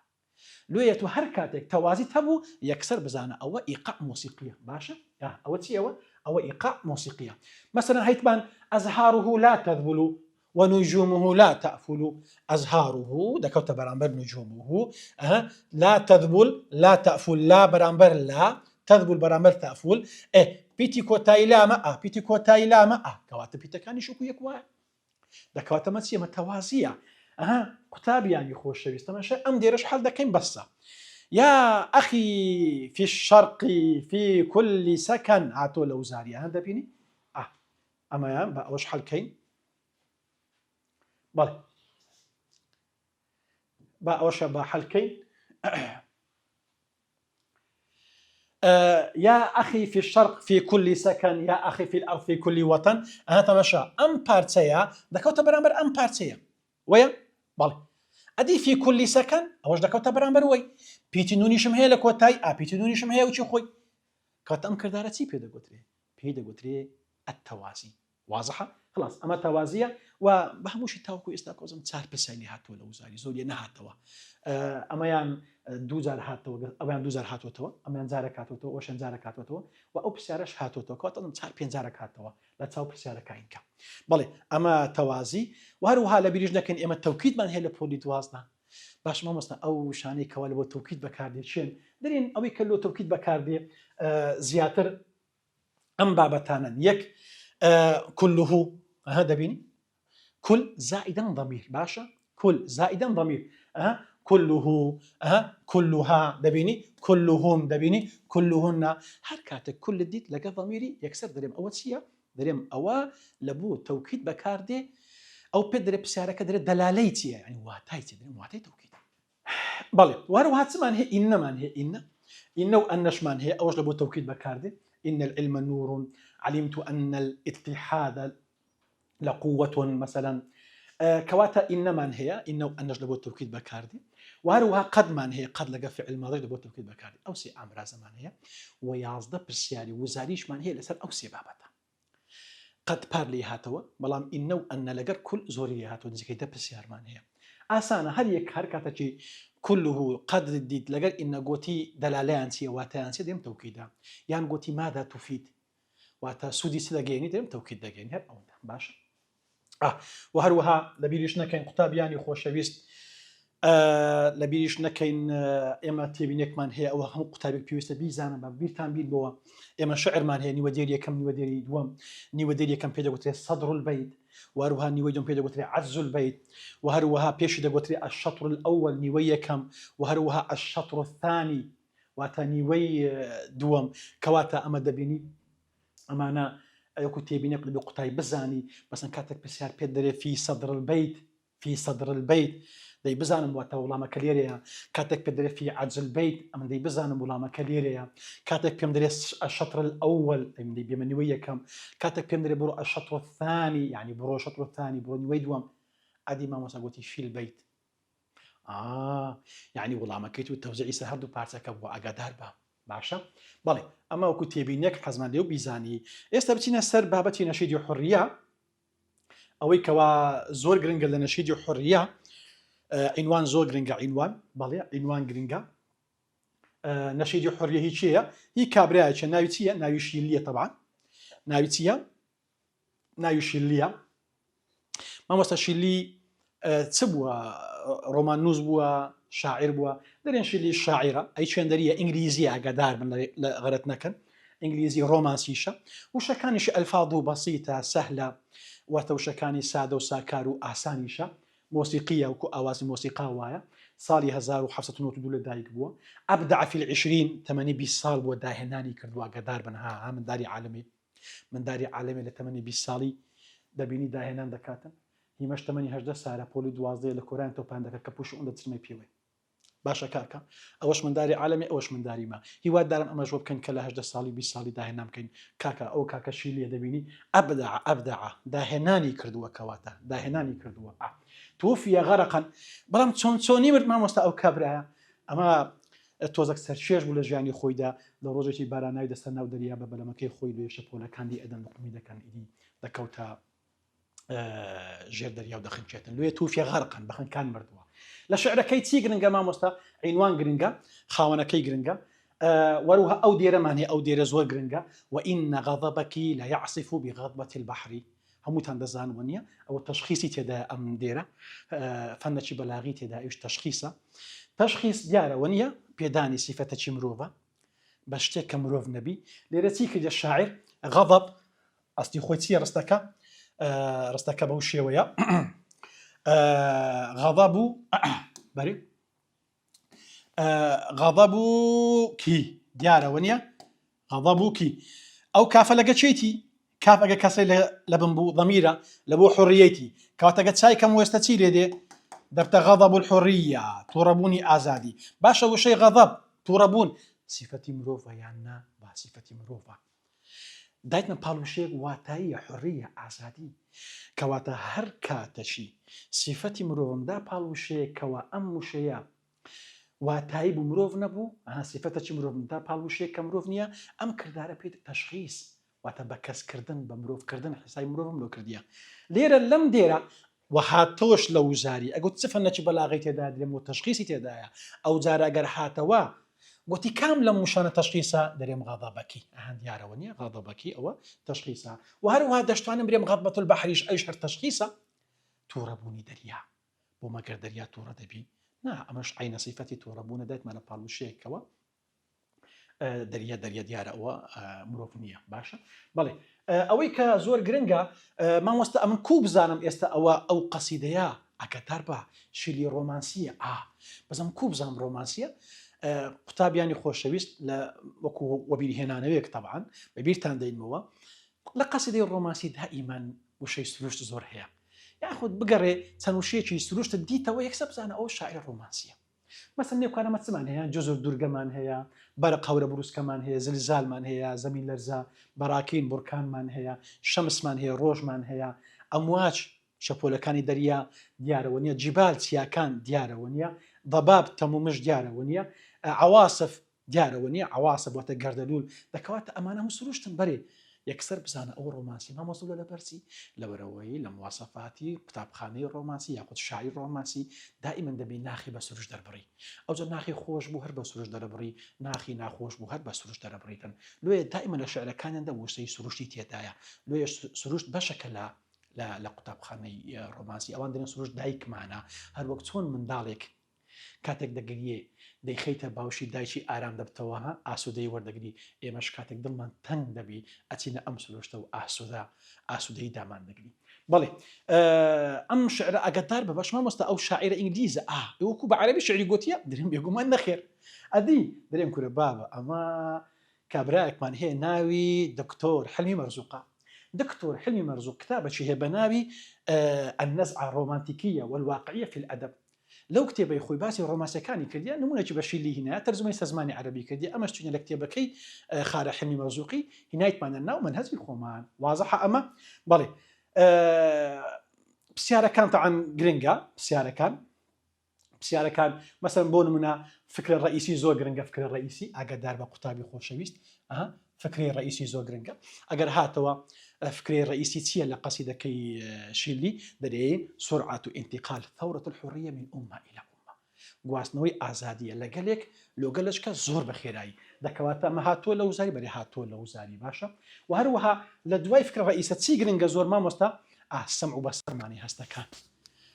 لويتو حركاتك توازي تبو يكسر بزانا او ايقاع موسيقيه باشا او تي او ايقاع موسيقيه مثلا هيتبان ازهاره لا تذبل ونجومه لا تأفل أزهاره دكوت برامبر نجومه لا تذبل لا تأفل لا برامبر لا تذبل برامبر تأفل بيتي كوتاي لا ما بيتي كوتاي لا ما كواتب بيتا كان يشوكو يكوا دكوات ماتسية متوازية كتاب يعني خوش شويست ماشي أم ديرش حال دكين بس يا أخي في الشرق في كل سكن عاتو لوزاري هذا بيني أما يا بقى حال كين بله باوش بحلكين يا أخي في الشرق في كل سكن يا أخي في الأرض في كل وطن تمشى أم بارتيا دكوت برامبر أم بارتيا ويا بله أدي في كل سكن أوش دكوت برامبر وي بيتنوني شمهي لك وتاي بيتنوني شمهي وشي خوي كوت أم كردارتي بيدا قطري التوازي واضحة خلاص أما توازية وبهموش التوكو استاكوزم تسار بسيني هاتوا لوزاري زولي نهاتوا أما يان دوزار هاتوا أما يان دوزار هاتوا توا أما يان زارك هاتوا توا وشان زارك هاتوا توا وأو بسيارش هاتوا توا كوتهم تسار بين زارك هاتوا لا تساو بسيارك عينك بلي أما توازي وهروها لبيرجنا كان إما التوكيد من هي لبولي توازنا باش ما مصنع أو شاني كوالي بو توكيد بكاردي شين درين أو يكلو توكيد بكاردي زياتر أم بابتانا يك كله هذا بيني كل زائدا ضمير باشا كل زائدا ضمير كله كلها دبيني كلهم دبيني كلهن حركاتك كل ديت لقى ضميري يكسر دريم اول شيء دريم او لبو توكيد بكاردي او بدري بسارك دري دلاليتي يعني واتايتي دريم واتاي توكيد بالي وهرو هاتسمان هي انما هي ان وانش مان هي اوش لبو توكيد بكاردي ان العلم نور علمت ان الاتحاد لقوة مثلا كواتا إنما هي إنه أنج لبو التوكيد بكاردي وهروها قد من هي قد لقى فعل الماضي لبو التوكيد بكاردي أو سي أمر زمان هي ويازده برسياري وزاريش من هي لسر أو سي بابتا قد بارلي هاتوا بلام إنه أن لقى كل زوري هاتوا نزكي ده برسيار من هي أسانا هل يك حركة شيء كله قد الديد لقى إن قوتي دلالان سي واتان سي ديم توكيدا يعني قوتي ماذا تفيد واتا سودي سلاجيني ديم توكيد داجيني هر أو باشا وهروها لبيريش نكين قطاب يعني خوشويست لبيريش نكين اما تيبينيك من هي او هم قطابك بيوست بيزانا بيرتان بير بوا اما شعر من هي نيوديري كم نيوديري دوم نيوديري كم بيدا قلت صدر البيت وهروها نيوديون بيدا قلت عز البيت وهروها بيش دا قلت الشطر الاول نيويه كم وهروها الشطر الثاني واتا نيوي دوم كواتا اما دبيني اما انا يكون تبيني قلبي قطعي بزاني مثلا كاتك بسيار بيدري في صدر البيت دي بزانم واتا ولا ما كليريا كاتك بيدري في عجز البيت ام دي بزانم ولا ما كليريا كاتك بيمدري الشطر الاول دي بيمنويه كم كاتك بيمدري برو الشطر الثاني يعني برو الشطر الثاني برو نويدوم ادي ما مسقوتي في البيت يعني والله ما كيتو التوزيع سهردو بارتك ابو اقدار با باشا بله اما وكو تيبينيك حزمان ليو بيزاني استبتينا سر بابتي نشيد حريه اوي كوا زور جرينجل نشيد حريه عنوان زۆر گرنگە عنوان بەڵێ عنوان گرنگە نەشیدی حڕیە هی چییە؟ هی کابرایەکە ناوی چییە؟ ناوی شیلیە طبعا ناوی چییە؟ ناوی شیلیە مامۆستا شیلی چ بووە؟ ڕۆمان نووس بووە شاعر بووە دەرێن شیلی شاعیرە ئەی چێندەریە ئینگلیزی ئاگادار بن لە غەرەت نەکەن ئینگلیزی ڕۆمانسیشە وشەکانیشی ئەلفاظ و بەسیتە سەهلە واتە وشەکانی سادە و ساکار و ئاسانیشە مۆسیقیە وکو ئاوازی مۆسیقا وایە ساڵی 1992 لە دایک بووە ئەبدع في العشرين تەمەنی 20 ساڵ بووە داهێنانی کردووە گەدار بن ها منداری عالەمی لە تەمەنی 20 ساڵی دەبینی داهێنان دەکاتن هیمەش تەمەنی 18 سارە پۆلی 12 لە کۆران تۆپان دەکە کە پوش ئەوەندە چرمەی پێوێ باشە کاکە ئەوەش منداری عالەمی ئەوەش منداری ما هیوادارم ئەمەش بۆ بکەن کە لە 18 ساڵی 20 ساڵی داهێنان بکەین کاکە ئەو کاکە شیلیە دەبینی ئەبدع داهێنانی کردووە کەواتە داهێنانی کردووە توفیە غەرقەن بەڵام چۆنی مرد مامۆستا ئەو کابرایە ئەمە تۆزەک سەرچێش بوو لە ژیانی خۆیدا لە ڕۆژێکی باراناوی دەستە ناو دەریا بە بەلەمەکەی خۆی لێ شەپۆلەکانی ئەدەن بقمی دەکەن ئیدی دەکەوتە ژێر دەریا و دەخنچێتن لێ توفیە غەرقەن بەخنکان مردووە لە شعرەکەی چی گرنگە مامۆستا عنوان گرنگە خاوەنەکەی گرنگە وەروها ئەو دێرەمان هەیە ئەو دێرە زۆر گرنگە وئین غەضەبەک لەیعصف بغەضبة البحر هەمووتان دەزانوە نییە ئەوە تەشخیصی تێدا ئەم دێرە فەنەکی بەلاغی تێدا ئەوش تەشخیصە تەشخیص دیارەوە نییە پێدانی سیفەتەکی مرۆڤە بە شتێک کە مرۆڤ نەبی لێرە چی کردە شاعر غەضەب ئەستی خۆی چییە ڕستەکە بەو شێوەیە غەضەب بەری غەضەب کی دیارەوە نییە غەضەب کی ئەو کافە لەگە چێتی کاف ئەگە کەسەی لە بن بوو ضەمیرە لە بۆ حڕیەتی کەواتەگە چای کەم وێستە چی لێ دێ دەبتە غەضەب الحڕیە تووڕەبوونی ئازادی باشە وشەی غەضەب تووڕەبوون سیفەتی مرۆڤە یان نا با سیفەتی مرۆڤە دایتمە پاڵوشەیەک واتاییە حڕیە ئازادی کەواتە هەر کاتەشی سیفەتی مرۆڤمدا پاڵوشەیە کەوە ئەم وشەیە واتایی بوو مرۆڤ نەبوو سیفەتەکی مرۆڤمدا پاڵوشەیە کە مرۆڤ نییە ئەم کردارە پێ تەشخیص واتە بە کەسکردن بە مرۆڤکردن حسای مرۆڤم لۆ کردیە لێرە لەم دێرە وهاتۆش لە وزاری ئەگوت چ فەنەکی بەلاغی تێدا درێم و تەشخیصی تێدایە ئەو جارە ئەگەر هاتەوە گوتی کام لەم موشانە تەشخیصە دەرێم غەضەبەکی دیارەوە نییە غەضەبەکی ئەوە تەشخیصە و هەروەها دەشتوانم برێم غەضبەت البەحریش ئەویش هەر تەشخیصە تووڕەبوونی دەریا بۆ مەگەر دەریا تووڕە دەبی نا ئەمەش عینە سیفەتی تووڕەبوونە دایتمە لە پاڵوشەیەکەوە دەریا دیارە ئەوە مرۆڤ نییە باشە بەڵێ ئەوەی کە زۆر گرنگە مامۆستا ئەمن کوو بزانم ئێستا ئەوە ئەو قەسیدەیە ئەگەدار بە شیلی ڕۆمانسیە بەزەم کوو بزانم ڕۆمانسیە قوتابیانی خۆشەویست لە وەکو وەبیرهێنانەوەیەک تەبعاً بەبیرتان دەینەوە لە قەسیدەی ڕۆمانسی دائیمەن وشەی سروشت زۆر هەیە یاخود بگەڕێ چەند وشەیەکی سروشتت دیتەوە یەکسە بزانە ئەو شاعیر ڕۆمانسیە مەسەن نێوکانەمە چمان هەیە جۆزر دوورگەمان هەیە بەرە قەورە بروسکەمان هەیە زلزالمان هەیە زەمین لەرزە بەراکین بورکانمان هەیە شەمسمان هەیە ڕۆژمان هەیە ئەمواج شەپۆلەکانی دەریا دیارەوە نییە جیبال چیاکان دیارەوە نییە ضەباب تەمومش دیارەوە نییە عەواسف دیارەوە نییە عەواسف واتە گەردەلوول دەکەواتە ئەمانە هەموو سروشتن بەرێ یەکسەر بزانە ئەو ڕۆمانسی مامۆستا لە بەرچی لەبەرەوەی لە مواسەفاتی قوتابخانەی ڕۆمانسی یاخود شاعیر ڕۆمانسی دائیمەن دەبی ناخی بە سروش دەربڕی ئەوجا ناخی خۆش بوو هەر بە سروش دەرەبڕی ناخی ناخۆش بوو هەر بە سروش دەرەبڕیتن لێ دائیمە لە شعرەکانیاندا وشەی سروشتی تێدایە لێ سروشت بەشەکە لە قوتابخانەی ڕۆمانسی ئەوان دەڵێن سروشت دایکمانە هەر وەک چۆن منداڵێک کاتێک دەگریێ دەیخەیتە باوشی دایکی ئارام دەبتەوە ئاسوودەی وەردەگری ئێمەش کاتێک دڵمان تەنگ دەبی ئەچینە ئەم سروشتە و ئاسوودەی دامان دەگری بەڵێ ئەم شعرە ئەگەدار بە بەش مامۆستا ئەو شاعیرە ئینگلیزە وەکو بە عەرەبی شعری گوتیە درێم بێگومان نەخێر ئەدی درێم کورە بابە ئەمە کابرایەکمان هەیە ناوی دکتۆر حلمی مەرزوقە دكتور حلمي مرزوق كتابة شيء بناوي النزعة الرومانتيكية والواقعية في الأدب لو كتابة يخوي باسي رومانسي كاني كرديا نمونة بشي اللي هنا ترجمة سزماني عربي كرديا أما شتوني لكتابة كي خارع حلمي مرزوقي هنا يتمنى الناو من هزي خومان واضحة أما بالي بسيارة كانت عن جرينجا بسيارة كان مثلا بون منا فكر الرئيسي زو جرينجا فكر الرئيسي أقدر بقطابي خوشويست فكري الرئيسي زو جرينجا أجر هاتوا فكري الرئيسي تسيا لقصيدة كي شيلي دري سرعة انتقال ثورة الحرية من أمة إلى أمة گواستنەوەی ئازادیە لەگەلێک لۆگەلشکە زۆر بەخێرایی دەکەواتە ئەمە هاتووە لە وزاری بەری هاتووە لە وزاری باشە و هەروەها لە دوای فکرە ڕئیسە چی گرنگە زۆر مامۆستا سەمع و بەسەرمانی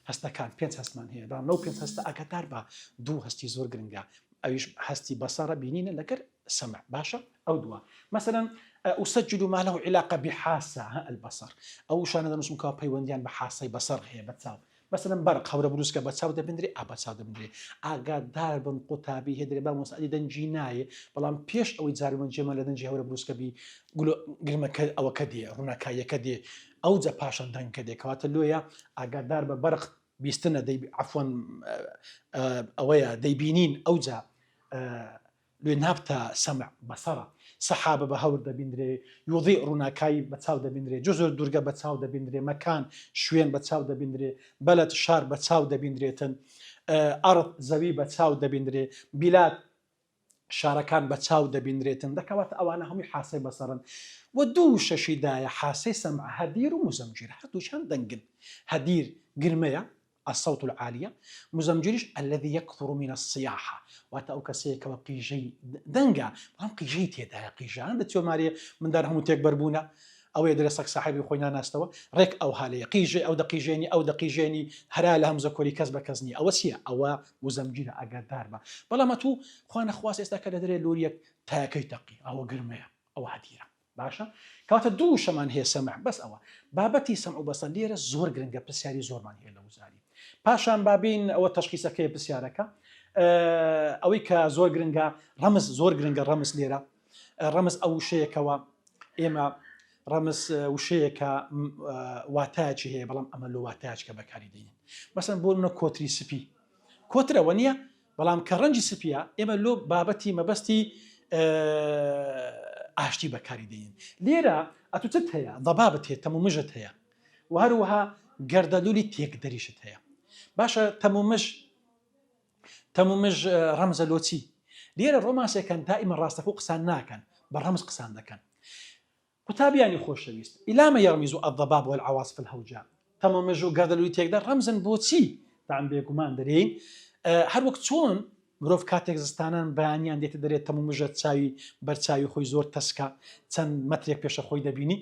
هەستەکان پێنج هەستمان هەیە بەڵام لەو پێنج هەستە ئاگادار بە دوو هەستی زۆر گرنگە ئەویش هەستی بەسەرە بینینە لەگەر سەمع باشە ئەو دووە مثلا أسجل ما له علاقة بحاسة البصر أو شان هذا نسمى كابيونديان بحاسة بصر هي بتساو مثلا برق هورا بروسكا بتساو ده بندري بتساو ده بندري أقدر بن قطابي هدري بمسألة دنجيناي بلام بيش أو يزار من جمال دنجي هورا بروسكا بي قولوا قرما كد أو كدي هنا كايا كدي أو ذا باشن دن كدي كواتلويا أقدر ببرق بيستنى دي عفوا أويا دي بينين أو ذا لنهبتا سمع بصرة سحابة بهور دبندري يضيء روناكاي بتساو دبندري جزر درجة بتساو دبندري مكان شوين بتساو دبندري بلد شار بتساو دبندري تن أرض زوي بتساو دبندري بلاد شاركان بتساو دبندري تن دكوات أوانا هم حاسي بصرا ودوش شداية حاسي سمع هدير ومزمجر هدوشان دنقن هدير قرمية الصوت العالية مزمجرش الذي يكثر من الصياحة واتأوكسيك وقيجي دنجا هم قيجي تيدا قيجي عند تيو ماري من دارهم تكبربونا أو يدرسك صاحبي خوينا ناستوا ريك أو هالي قيجي أو دقيجيني هرا لهم زكوري كذب كزني أو سيا أو مزمجرة أقدار با بلا ما تو خوانا خواس استكاد دري لوريك تاكي تقي أو قرمية أو هديرة باشا كواتا دوش من هي سمع بس أو بابتي سمع بس ليرة زور جرنجا بسياري زور من هي لوزاري پاشان بابین ئەوە تەشخیصەکەی پرسیارەکە ئەوەی کە زۆر گرنگە ڕەمز زۆر گرنگە ڕەمز لێرە ڕەمز ئەو وشەیەکەوە ئێمە ڕەمز وشەیەکە واتایەکی هەیە بەڵام ئەمە لە واتایەکە بەکاری دێنین مەسەن بۆ منە کۆتری سپی کۆترەوە نییە بەڵام کە ڕەنجی سپیە ئێمە لۆ بابەتی مەبەستی ئاشتی بەکاری دێنین لێرە ئەتوچت هەیە ضەبابت هەیە تەمومژت هەیە و هەروەها گەردەلوولی تێکدەریشت هەیە باشە تەمومژ ڕەمزە لۆچی لێرە ڕۆمانسێکەن دائیمە ڕاستەخۆ قسان ناکەن بە ڕەمز قسان دەکەن قوتابیانی خۆشەویست ئیلامە یەڕمیز و الضباب والعواصف الهەوجاء تەمومژ و گەردەلوولی تێکدا ڕەمزن بۆچی تاان بێگومان دەرێن هەر وەک چۆن مرۆڤ کاتێک زستانان بەیانیان دێتە دەرێت تەمومژە چاوی بەرچاوی خۆی زۆر تەسکە چەند مەترێک پێشە خۆی دەبینی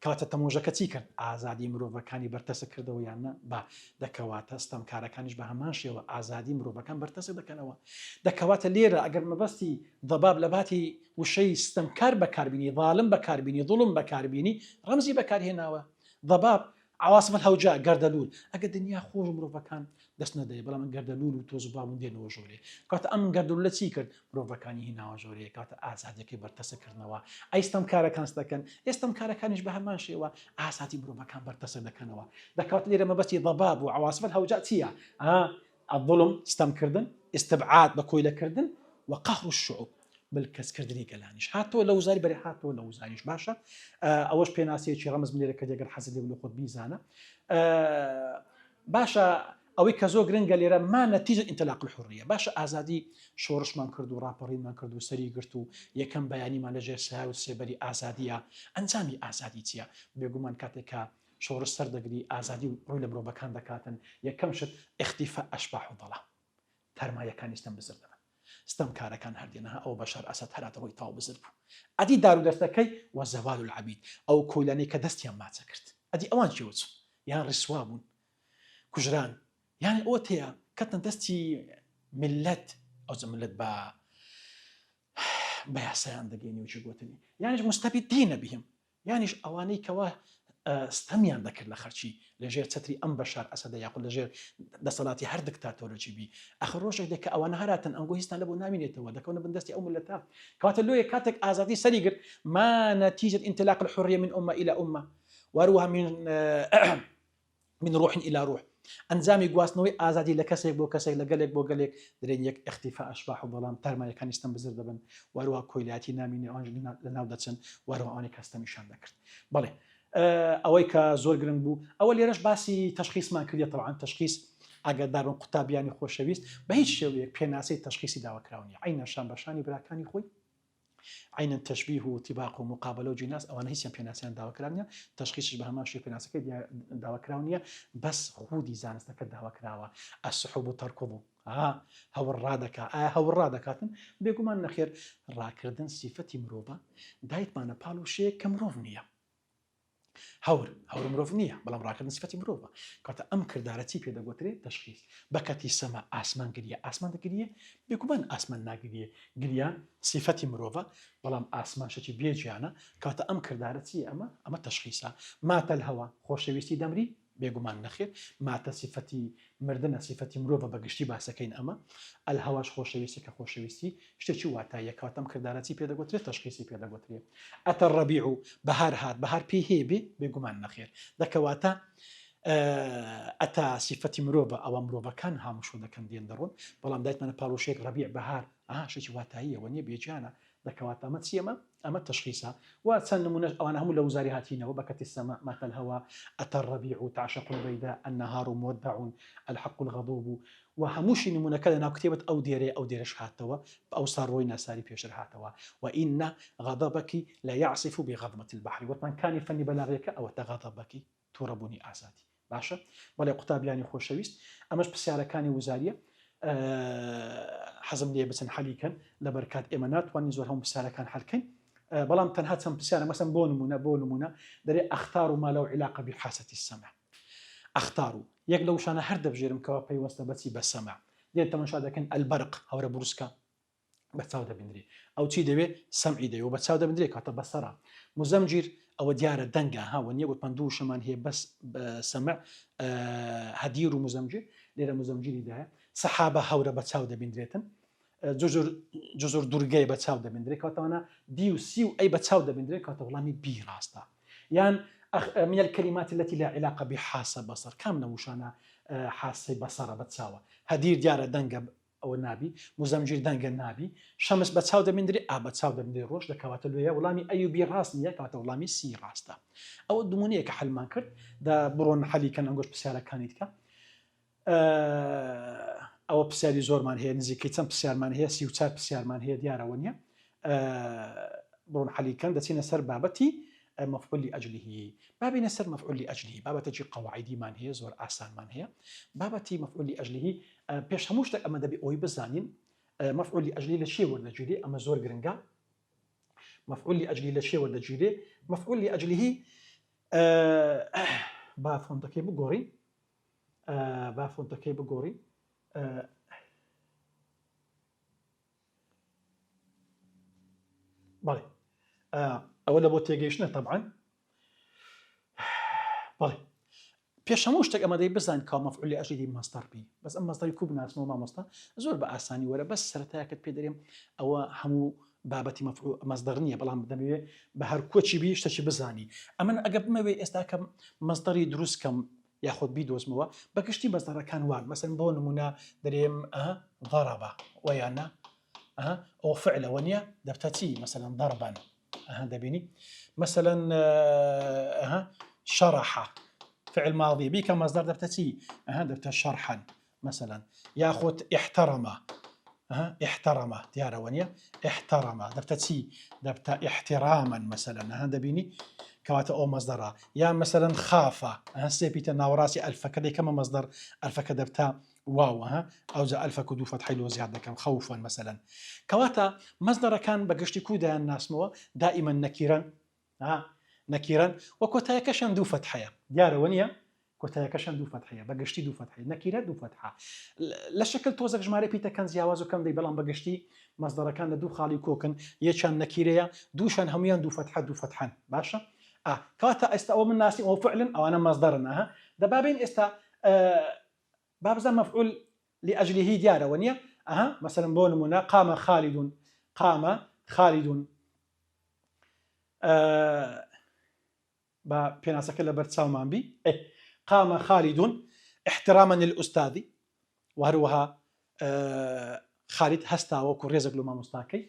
کەواتە تەمۆژەکە چی کرد ئازادی مرۆڤەکانی بەرتەسە کردەوە یانە با دەکەواتە ستەمکارەکانیش بە هەمان شێوە ئازادی مرۆڤەکان بەرتەسە دەکەنەوە دەکەواتە لێرە ئەگەر مەبەستی ضەباب لە باتی وشەی ستەمکار بەکاربینی ظالم بەکاربینی ظڵم بەکاربینی ڕەمزی بەکارهێناوە ضەباب عواصف الهەوجاء گەردەلوول ئەگەر دنیا خۆش مرۆڤەکان دەست نەدەیە بەڵام من گەردەلوول و تۆز و بابوون دێنەوە ژۆرێ کاتە ئەم گەردەلوول لە چی کرد مرۆڤەکانی هیناوە ژۆرەیە کاتە ئازادیەکەی بەرتەسەکردنەوە ئەیستەمکارەکان دەکەن ئێستەمکارەکانیش بە هەمان شێوە ئازادی مرۆڤەکان بەرتەسە دەکەنەوە دەکات لێرە مەبەستی ضەباب و عواصف الهەوجاء چییە الظلم ستەمکردن استبعاد بە کۆیلەکردن وقهر الشعوب بالکەسکردنی گەلانیش هاتۆ لە وزاری بەرێ هاتۆ لە وزاریش باشە ئەوەش پێناسەیەکی ڕەمز من لێرە کە دەگەر حەزت لێ خۆت بیزانە باشە ئەوەی کە زۆر گرنگە لێرە ما نەتیجە ئینتلاق الحرية باشە ئازادی شۆڕشمان کرد و ڕاپەڕینمان کرد و سەری گرت و یەکەم بەیانیمان لەژێر سایە و سێبەری ئازادیە ئەنجامی ئازادی چییە بێگومان کاتێکە شۆڕش سەردەگری ئازادی و ڕووی لە مرۆڤەکان دەکاتن یەکەم شت اختیفاء ئەشباح و دەڵام تەرمایەکانی ستەم بزر دەبن ستەمکارەکان هەردێنەها ئەو بەشەر ئەسەد هەراتە ڕۆی تاو بزر بوو ئەدی دار و دەستەکەی وەزەوال العەبید ئەو کۆیلانەی کە دەستیان ماچە کرد ئەدی ئەوان چێوە یان ڕیسوا بوون کوژران يعني أوتيا كتن دستي ملت أو زملت بياسان دقيني وشو قوتني يعني مستبدين بهم يعني أواني كوا استميان ذكر لخرشي لجير تتري أم بشار أسد يقول لجير دصلاتي هر دكتاتور جيبي آخر روش دك أوانا هراتن أنقوهستان لبو نامين يتوا دكونا بندستي أم ملتها كواتلوية كاتك آزادي سريقر ما نتيجة انطلاق الحرية من أمة إلى أمة وروها من روح إلى روح ئەنجامی گواستنەوەی ئازادی لە کەسێک بۆ کەسێک لە گەلێک بۆ گەلێک دەرێن یەک اختیفاء ئەشباح و بەڵام تەرمایەکانی ستەم بزر دەبن وەروە کۆیلاتی نامینی ئەوانش لەناو دەچن وەروە ئەوانەی کەستەمیشان دەکرد بەڵێ ئەوەی کە زۆر گرنگ بوو ئەوە لێرەش باسی تەشخیصمان کردێت طبعاً تەشخیص ئاگادارن قوتابیانی خۆشەویست بە هیچ شێوەیەک پێناسەی تەشخیصی داواکراونی عینەشان بەشانی براکانی خۆی عين التشبيه وطباق ومقابله وجناس او انا هيسيان بيناسيان داوكرانيا تشخيص بهما شي بيناسك داوكراونيا بس خودي زانستك داوكراوا السحب تركض هو الرادك هو الرادكاتن بيقوم نخير راكردن صفتي مروبه دايت معنا بالو شي كمروفنيا هور مرۆڤ نییە بەڵام ڕاکردن سفەتی مرۆڤە کاتە ئەم کردارەتی پێدەگوترێت تەشخیص بەکەتی سەما ئاسمان گریە ئاسمان دەگریە بێگومان ئاسمان ناگریە گریان سفەتی مرۆڤە بەڵام ئاسمان شەکی بێجیانە کاتە ئەم کردارەتی ئەمە تەشخیصە ماتە الهەوا خۆشەویستی دەمری بێگومان نەخێر ماتە سفەتی مردنە سفەتی مرۆڤە بەگشتی باسەکەین ئەمە الهەواش خۆشەویستی کە خۆشەویستی شتێکی واتایە کاتەم کردارەتی پێدەگوترێت تەشخیصی پێدەگوترێت ئەتە ڕەبیع و بەهار هات بەهار پێی هەیە بێ بێگومان نەخێر دەکەواتە ئەتا سفەتی مرۆڤە ئەوە مرۆڤەکان هەموو دەکەن دێن دەڕۆن بەڵام دایتمانە پاڵۆشێک ڕەبیع بەهار شتێکی واتاییەوە نیە بێجیانە دەکەواتە ئەمە چیەمە ئەمە تەشخیصە و چەند نمونەش ئەوانە هەموو لە وزاری هاتینەوە بەکەتی السەما مات الهەوا ئەتە الرەبیع تعشق البەیدا النهار مودع الحق الغضوب و هەمووشی نمونەکە لە ناو کتێبت ئەو دێرەش هاتەوە ئەو ساڕۆی ناساری پێشتر هاتەوە وئین غضبك لا يعصف بغضبة البحر وتمان کانی فەنی بەلاغیەکە ئەوەتە غضبك تووڕەبوونی ئازادی باشە بەڵێ قوتابیانی خۆشەویست ئەمەش پرسیارەکانی وزاریە حەزم لێ بچن حەلیکەن لە بەرکات ئێمە ناتوانین زۆر هەموو پرسیارەکان حەلکەین بەڵام تەنها چەند پرسیارە مەسەن بۆ نمونە دەرێ ئەختار ما له علاقة بحاسة السمع ئەختار یەک لەو شانە هەر دەبژێرم کەوا پەیوەستە بەچی بە سەمع دێت تەماشا دەکەن البەرق هەورە بروسکە بە چاو دەبینرێ ئەو چی دەوێ سەمعی دەوێ بە چاو دەبینرێ کاتە بەسەرا مزەمجیر ئەوە دیارە دەنگە هاوە نییە گوتمان دوو شەمان هەیە بەس سەمع هەدیر و مزەمجیر لێرە مزەمجیری دایە سەحابە هەورە بە چاو دەبینرێتن جزر دوورگەی بە چاو دەبینرێت کاتەوانە دی و سی و ئەی بە چاو دەبینرێت کاتە وڵامی بی ڕاستە یان من الكلمات التي لا علاقة بحاسة بصر كم نوشانا حاسة بصر بتساوى هدير ديارة دنجب أو النبي مزمجير دنج النبي شمس بتساوى مندري بتساوى مندري روش دكوات اللي ولامي أيوبي راسني كوات ولامي سي راستا أو الدمونية كحل ما كرت ده برون حلي كان أنقش بسيارة كانت كا أو بسيارة زور مان هي نزيكي تم بسيارة مان هي سيوتات بسيارة مان هي ديارة ونيا برون حلي كان دتينا سر بابتي مفعول لأجله بابي نسر مفعول لأجله بابا تجي قواعدي من هي زور آسان من هي بابا تي مفعول لأجله بيش هموش تك أما دبي أوي بزانين مفعول لأجله لشي ورد جيري أما زور جرنجا مفعول لأجله لشي ورد جيري مفعول لأجله بافون تكي بقوري بافون تكي بقوري بالي أولا بۆ تێگەیشتنە طبعا بەڵێ پێش هەموو شتێک ئەمە دەی بزانین کا مەفعول لأجله ماستەر بی بەس ئەم ماستەری کوو بناسمەوە مامۆستا زۆر بە ئاسانی وەرە بەس سەرەتایەکەت پێ دەرێم ئەوە هەموو بابەتی مەصدەر نییە بەڵام دەمەوێت بە هەر کۆچی بی شتێکی بزانی ئەمن ئەگە بمەوێ ئێستا کەم مەصدەری دروستکەم یاخۆت بیدۆزمەوە بەگشتی مەصدەرەکان وان مەسەن بۆ نمونە دەرێم ضربە وەیانە ئەو فعلەوە نییە دەبتە چی مەسەلەن ضربا دەبینی مثلا شرح فعل ماضي بك مصدر دبتتي دبت شرحا مثلا ياخذ احترم ديارة ونيا احترم دبتتي دبت احتراما مثلا دبيني كواتا او مصدر يا مثلا خاف سيبيت ناوراسي الف كذا كما مصدر الف كدبتا واو او جاء الف كدو فتح له زياده كم خوفا مثلا كواتا مصدر كان بقشتي كودا الناس مو دائما نكيرا نكيرا وكوتا كشن دو فتحيه ديار ونيا كوتا كشن دو فتحيه بقشتي دو فتحيه نكيرا دو فتحه لا شكل توزك جماري بيتا كان زياوازو كم دي بلان بقشتي مصدر كان دو خالي كوكن يشان نكيريا دوشان هميان دو فتحه دو فتحان باشا كواتا استوى من الناس او فعلا او انا مصدرنا دبابين استا باب زم مفعول لأجله ديارة ونيا مثلا بونمنا قام خالد با بيناسك لبرتساو مانبي قام خالد احتراما للأستاذ وهروها خالد هستا وكوريزك لما مستاكي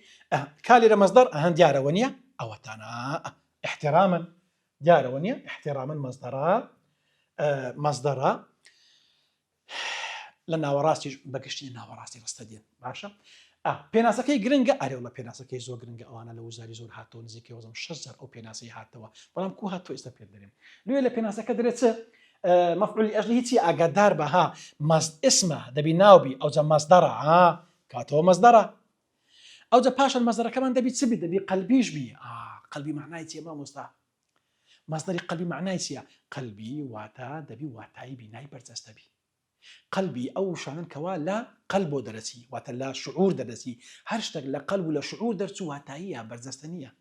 كالي مصدر ديارة ونيا او تانا احتراما ديارة ونيا احتراما مصدرا لنا وراسي بقشتي لنا وراسي رستدين باشا پێناسەکەی گرنگە ئەرێ وڵە پێناسەکەی زۆر گرنگە ئەوانە لە وزاری زۆر هاتەوە نزیکەی وەزم 6,000 ئەو پێناسی هاتەوە بەڵام کو هاتۆ ئێستا پێ دەرێم لێ لە پێناسەکە دەرێت چ مەفعولی ئەجلی هیچی ئاگادار بەها ئسمە دەبی ناوبی ئەوجا مەصدەرە کاتەوە مەصدەرە ئەوجا پاشان مەصدەرەکەمان دەبی چ بی دەبی قەلبیش بی قەلبی معنای چیە مامۆستا مەصدەری قەلبی معنای چیە قەلبی واتە دەبی واتایی بینای بەرجەستە بی قەلبی ئەو شانن کەوا لە قەلب بۆ دەرەچی واتە لە شعور دەرەچی هەر شتێک لە قەلب و لە شعور دەرچوو واتاییە بەرجەستە نییە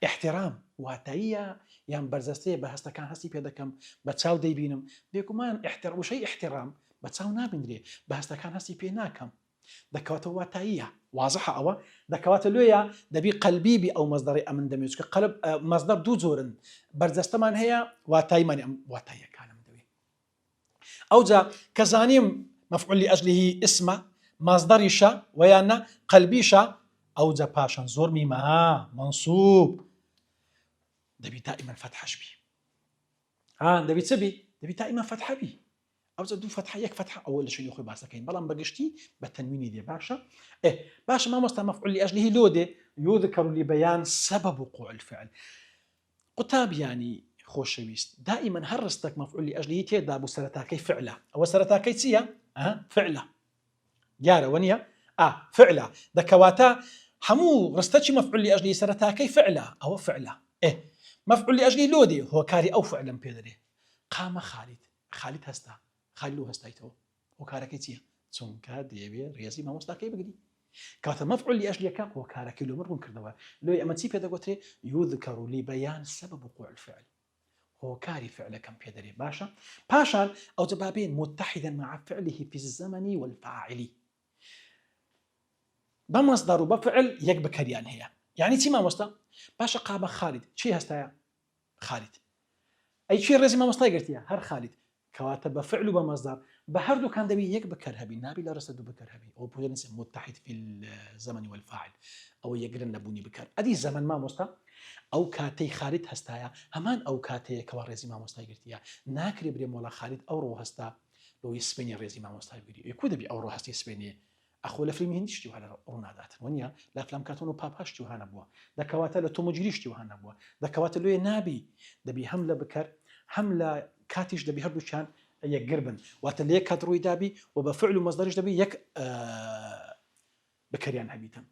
احترام واتاییە یان بەرجەستەیە بە هەستەکان هەستی پێ دەکەم بە چاو دەیبینم بێگومان وشەی احترام بە چاو نابینرێ بە هەستەکان هەستی پێ ناکەم دەکەواتە واتاییە وازحە ئەوە دەکەواتە لێیە دەبی قەلبیبی ئەو مەصدەری ئەمن دەمێت کە قەلب مەصدەر دوو جۆرن بەرجەستەمان هەیە واتاییمانی ئەم واتاییەکانم دەوێت ئەوجا کە زانیم مەفعول لأجله اسمە مەصدەریشە ویانە قەلبیشە ئەوجا پاشان زۆر میمە منصوب دەبی دائما فتحش بی دەبی چ بی دەبی دائما فتح بی ئەوجا دوو فتح یەک فتح ئەوە لە شوێنی خۆی باسەکەین بەڵام بەگشتی بە تەنوینی دێ باشە باشە مامۆستا مەفعول لأجله لۆ دێ يذكر لبيان سبب وقوع الفعل قوتابیانی خۆشەویست دائما هەر ڕستێک مەفعول لأجله تێدا بوو سەرەتاکەی فعلە ئەوە سەرەتاکەی چییە فعلە دیارەوە نییە فعلە دەکەواتە هەموو ڕستەکی مەفعول لأجله سەرەتاکەی فعلە ئەوە فعلە مەفعول لأجله لۆ دێ هۆکاری ئەو فعلم پێ دەرێ قامە خالد هەستا خالد و هەستایتەوە هۆکارەکەی چییە چونکە دەیەوێ ڕێزی مامۆستاکەی بگری کاتە مەفعول لأجلەکە هۆکارەکەی لۆ مەڕوون کردەوە لۆی ئەمە چی پێ دەگوترێ يذكر لبيان سبب وقوع الفعل هۆکاری فعلەکەم پێ دەرێ باشە پاشان ئەو جەبابێن متحدا مع فعله في الزمن والفاعل بمصدر وبفعل يك بكريان هي يعني چی مامۆستا باشە قامە خالد چی هەستایە خالد ئەی چی ڕێزی مامۆستای گرتیە هەر خالد کەواتە بە فعل و بە مەصدر بە هەردووکان دەبی یەک بەکار هەبی نابی لە ڕستە دوو بەکار هەبی ئەو بۆ متحد في الزمن والفاعل ئەو یەکگرن نەبوونی بکار ئەدی زەمن مامۆستا ئەو کاتەی خالد هەستایە هەمان ئەو کاتەیە کەوا ڕێزی مامۆستای گرتیە ناکرێ برێ مۆڵە خالد ئەوڕۆ هەستا لۆی سبێنی ڕێزی مامۆستای گری کو دەبی ئەوڕۆ هەستی سبێنێ ئەخۆ لە فیلمی هندی شتی وهانە ڕووناداتن وەنیە لە فلام کاتۆن و پاپاشتی وهانە بووە دەکەواتە لە تۆمۆجیریشتی وهانە بووە دەکەواتە لێ نابی دەبی هەم لە بکەر هەم لە کاتیش دەبی هەردووچیان یەکگر بن واتە لە یەک کات ڕووی دابی و بە فعل و مەصدەریش دەبی یەک بەکەریان هەبیتن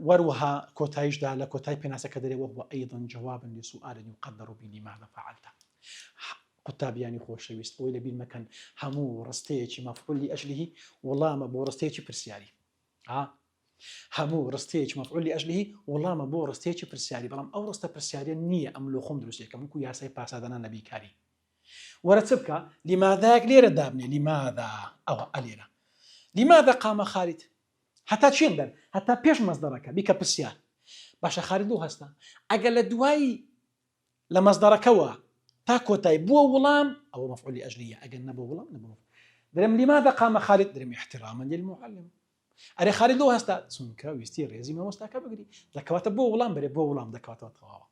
وەروەها کۆتاییشدا لە کۆتای پێناسەکە دەرێ وهو أيضا جوابا لسؤال يقدر بلماذا فعلت قوتابیانی خۆشەویست ئەوەی لەبیر مەکەن هەموو ڕستەیەکی مەفعول لأجله وەڵامە بۆ ڕستەیەکی پرسیاری هەموو ڕستەیەکی مەفعول لأجله وەڵامە بۆ ڕستەیەکی پرسیاری بەڵام ئەو ڕستە پرسیاریە نییە ئەم لۆ خۆم دروستێکەم وەکو یاسای پاسادانە نەبیکاری وەرە چ بکە لماذاک لێرە دابنێ لماذا ئەوە ئەلێرە لماذا قام خالد هەتا چێن دەر هەتا پێش مەصدەرەکە بیکە پرسیار باشە خالد و هەستا ئەگەر لە دوایی لە مەصدەرەکەوە تا کۆتای بووە وەڵام ئەوە مەفعول لأجله ئەگەر نەبووە وەڵام نەبووە دەرێم لماذا قام خالد دەرێم احتراما للمعلم ئەرێ خالد و هەستا چونکە ویستی ڕێزی مامۆستاکە بگری دەکەواتە بۆ وەڵام بەرێ بۆ وەڵام دەکەواتەوە تەواوە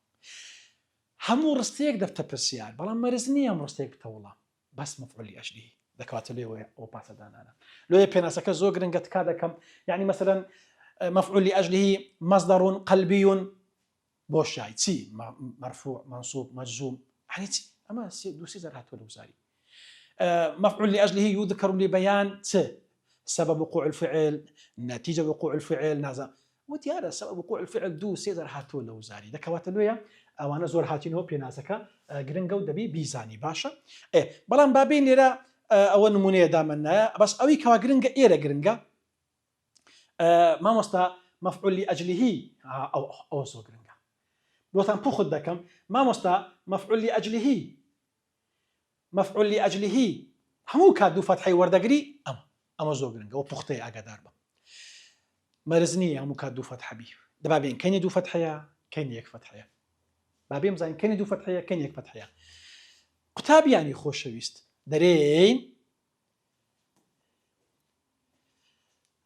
هەموو ڕستەیەک دەفتە پرسیار بەڵام مەرز نییە ئەم ڕستەیەک بتە وەڵام بەس مەفعول لأجله دەکەواتە لێوەیە ئەو پاسەدانانە لێ پێناسەکە زۆر گرنگە تکا دەکەم یعنی مثلا مفعول لأجله مصدر قلبي بۆ شای چی مرفوع منصوب مجزوم يعني چی ئەمە دو سێ هاتووە لە وزاری مفعول لأجله يذكر لبيان سبب وقوع الفعل نتيجة وقوع الفعل نازا وتيارە سبب وقوع الفعل دو سێ هاتووە لە وزاری دەکەواتە لێیە ئەوانە زۆر هاتینەوە پێناسەکە گرنگە و دەبی بیزانی باشە بەڵام بابین لێرە ئەوە نمونەیە دامەنایە بەس ئەوی کەوا گرنگە ئێرە گرنگە مامۆستا مەفعول لأجله ئەوە زۆر گرنگە بۆتان پوخت دەکەم مامۆستا مەفعول لأجله هەموو کات دوو فەتحەی وەردەگری ئەمە زۆر گرنگە و پوختەیە ئاگادار بە مەرز نییە هەموو کات دوو فەتحە بی دەبابێن کەینی دوو فەتحەیە کەینی یەک فەتحەیە بابێ بزانین کەینی دوو فەتحەیە کەینی یەک فەتحەیە قوتابیانی خۆشەویست دەرێن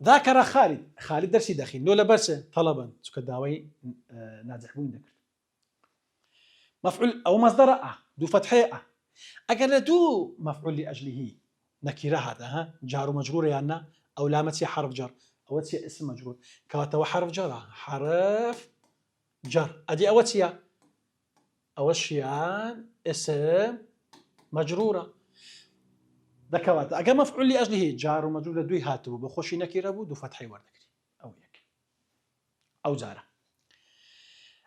ذاكر خالد درسي داخل لولا برسه طلبا چکە داوای ناجحبوون دەکرد مفعول او مصدر دو فتحه اگر دو مفعول لاجله نكره هذا جار ومجرور يعني او لامتي حرف جر أو تسي اسم مجرور كواتو حرف جر حرف جر أدي أو تسي أوشيان اسم مجرورة ذكوات أجا مفعول لأجله جار ومجرور دوي هاتو بخوشي نكير أبو دو فتحي وردكري أو يك أو زارة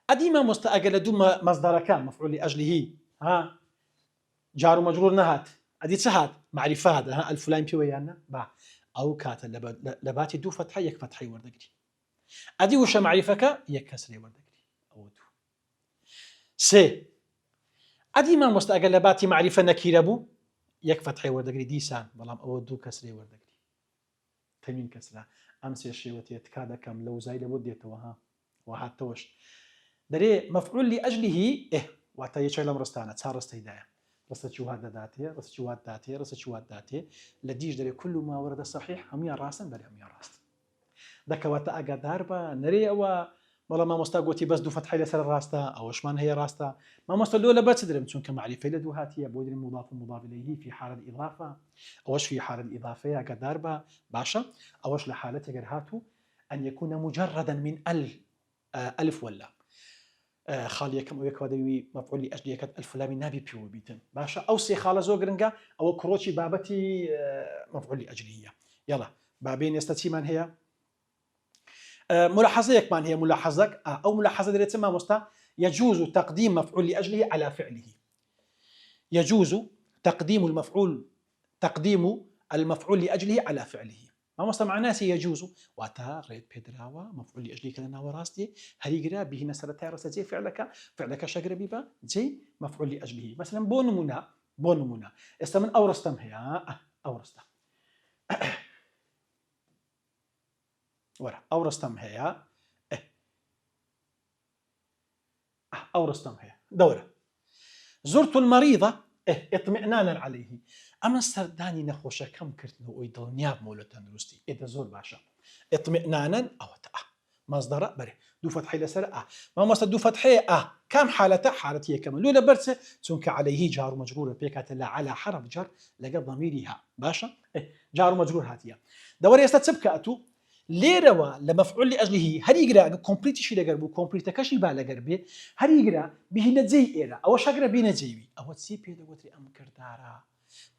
أدي ما مستأجل دو مصدر كان مفعول لأجله ها جار ومجرور نهات أدي سهات معرفة هذا ها الفلان بيويانا با أو كات لباتي دو فتحي يك فتحي وردكري أدي وش معرفك يك كسري وردكري أو دو سي أدي ما مستأجل لباتي معرفة نكير أبو يك فتحي وردقري ديسان بلام أو دو كسري وردقري تمين كسرة أمس الشيوتي تكاد كم لو زايد وديته وها توش دري مفعول لأجله واتي شيء لم رستانة صار استهداء رست شو هذا ذاته رست شو هذا ذاته رست شو هذا ذاته لديش دري كل ما ورد صحيح هم يا راسا بري هم يا راس ذاك واتا أجا داربا نري أو والله ما مستقوتي بس دو فتحي لسر راستا أو إشمان هي راستا ما مستلو لا بتدري چون كمعرفة لدو هاتية بودري مضاف ومضاف إليه في حالة الإضافة أوش في حالة الإضافة كداربة باشا أوش لحالة جرهاتو أن يكون مجردا من ألف ولا خالية كم ويكادوي مفعول لأجل كت ألف لا من نبي بيو بيتن باشا أو سي خالة زوجرنجا أو كروتشي بابتي مفعول لأجلية يلا بابين يستتيمان هي ملاحظة كمان هي ملاحظة أو ملاحظة اللي تسمى مستا يجوز تقديم مفعول لأجله على فعله يجوز تقديم المفعول لأجله على فعله ما مستا معناه يجوز واتا ريت بيدراوا مفعول لأجله كلنا وراستي هريجرا به نسرتها رسجي فعلك شجر بيبا زي مفعول لأجله مثلا بونمونا استمن أورستم هي أورستم ورا أورستم هي أورستم هي دورة زرت المريضة اطمئنانا عليه أما سرداني نخوشة كم كرتنه ويدل نياب مولة تندرستي إذا زور باشا اطمئنانا أو مصدر بري دو فتحي لسر ما مصدر دو فتحي كم حالتي كمان لولا برسه تنك عليه جار مجرور بيكات لا على حرف جر لقى ضميرها باشا جار مجرور هاتيا دوري يستتسبكأتو ليروا لمفعول لأجله هريجرا كومبليت شيء لجربو كومبليت كشي بالجربه هريجرا بهنا زي إيرا أو شجرة بينا زيوي أو تسي بيدا قطري أم كردارا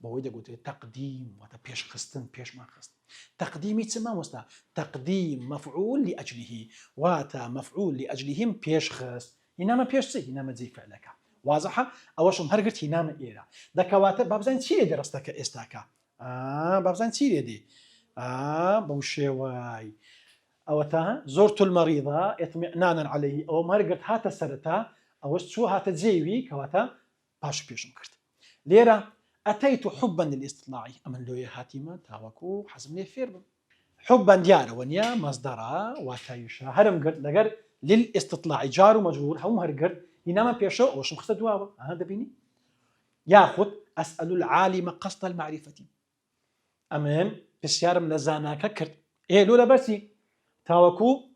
بويدا قطري تقديم وتا بيش خستن بيش ما خستن تقديمي تسمى مستا تقديم مفعول لأجله واتا مفعول لأجلهم بيش خست ينام بيش زي ينام زي فعلك واضحة أوشم هرجرت ينام إيرا دكواتا بابزين تيري درستك استاكا بابزين تيري دي بوشيواي أو تا زرت المريضة اطمئنانا عليه أو مرقت هاتا سرتا أو شو هاتا زيوي كواتا باش بيشم كرت ليرة أتيت حبا للاستطلاع أمن لويا هاتيما تاوكو حزمني فيربا حبا ديارة ونيا مصدرا واتايشا هرم قرد لقر للاستطلاع جار ومجرور هم هرقر ينام بيشو أو شمخت دوابا هذا بيني ياخذ أسأل العالم قصد المعرفة أمام بسيارم لزاناك كرت لولا بسي تاوكو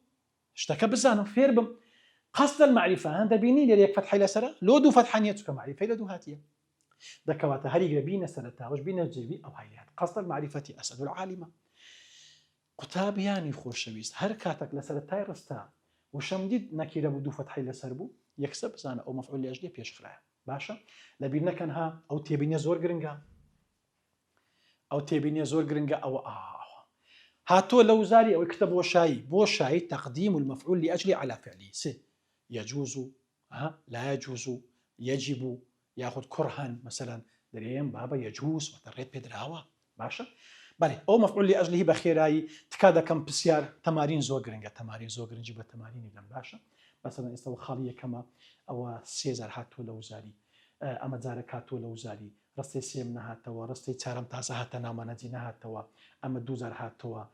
اشتكى بزانو فيربم قصد المعرفة هذا بيني ليك فتحي لسرة لو دو فتحانيتك معرفة لدو هاتية دكواتا هريق بينا سرتا وش بينا جيبي أو هايلات قصد المعرفة أسد العالمة قطابياني خوش شويس هركاتك لسرتاي رستا وشمديد نكيرا بدو فتحي لسربو يكسب زانا أو مفعول لأجلي بيش خلاه باشا لبينا كانها أو تيبينيا زور جرنجا أو تيبينيا زور جرنجا أو هاتو لو زاري أو يكتب بوشاي تقديم المفعول لأجل على فعله يجوز لا يجوز يجب ياخذ كرها مثلا دريم بابا يجوز وتريت بدراوا باشا بالي أو مفعول لأجله بخيراي تكادا كم بسيار تمارين زوجرنج جيب التمارين إذا باشا مثلا استوى خالية كما أو سيزار هاتو لو زاري أما زارك هاتو لو زاري رستي سيمنا هاتوا رستي تارم تاسا هاتنا منادينا هاتوا أما دوزار هاتوا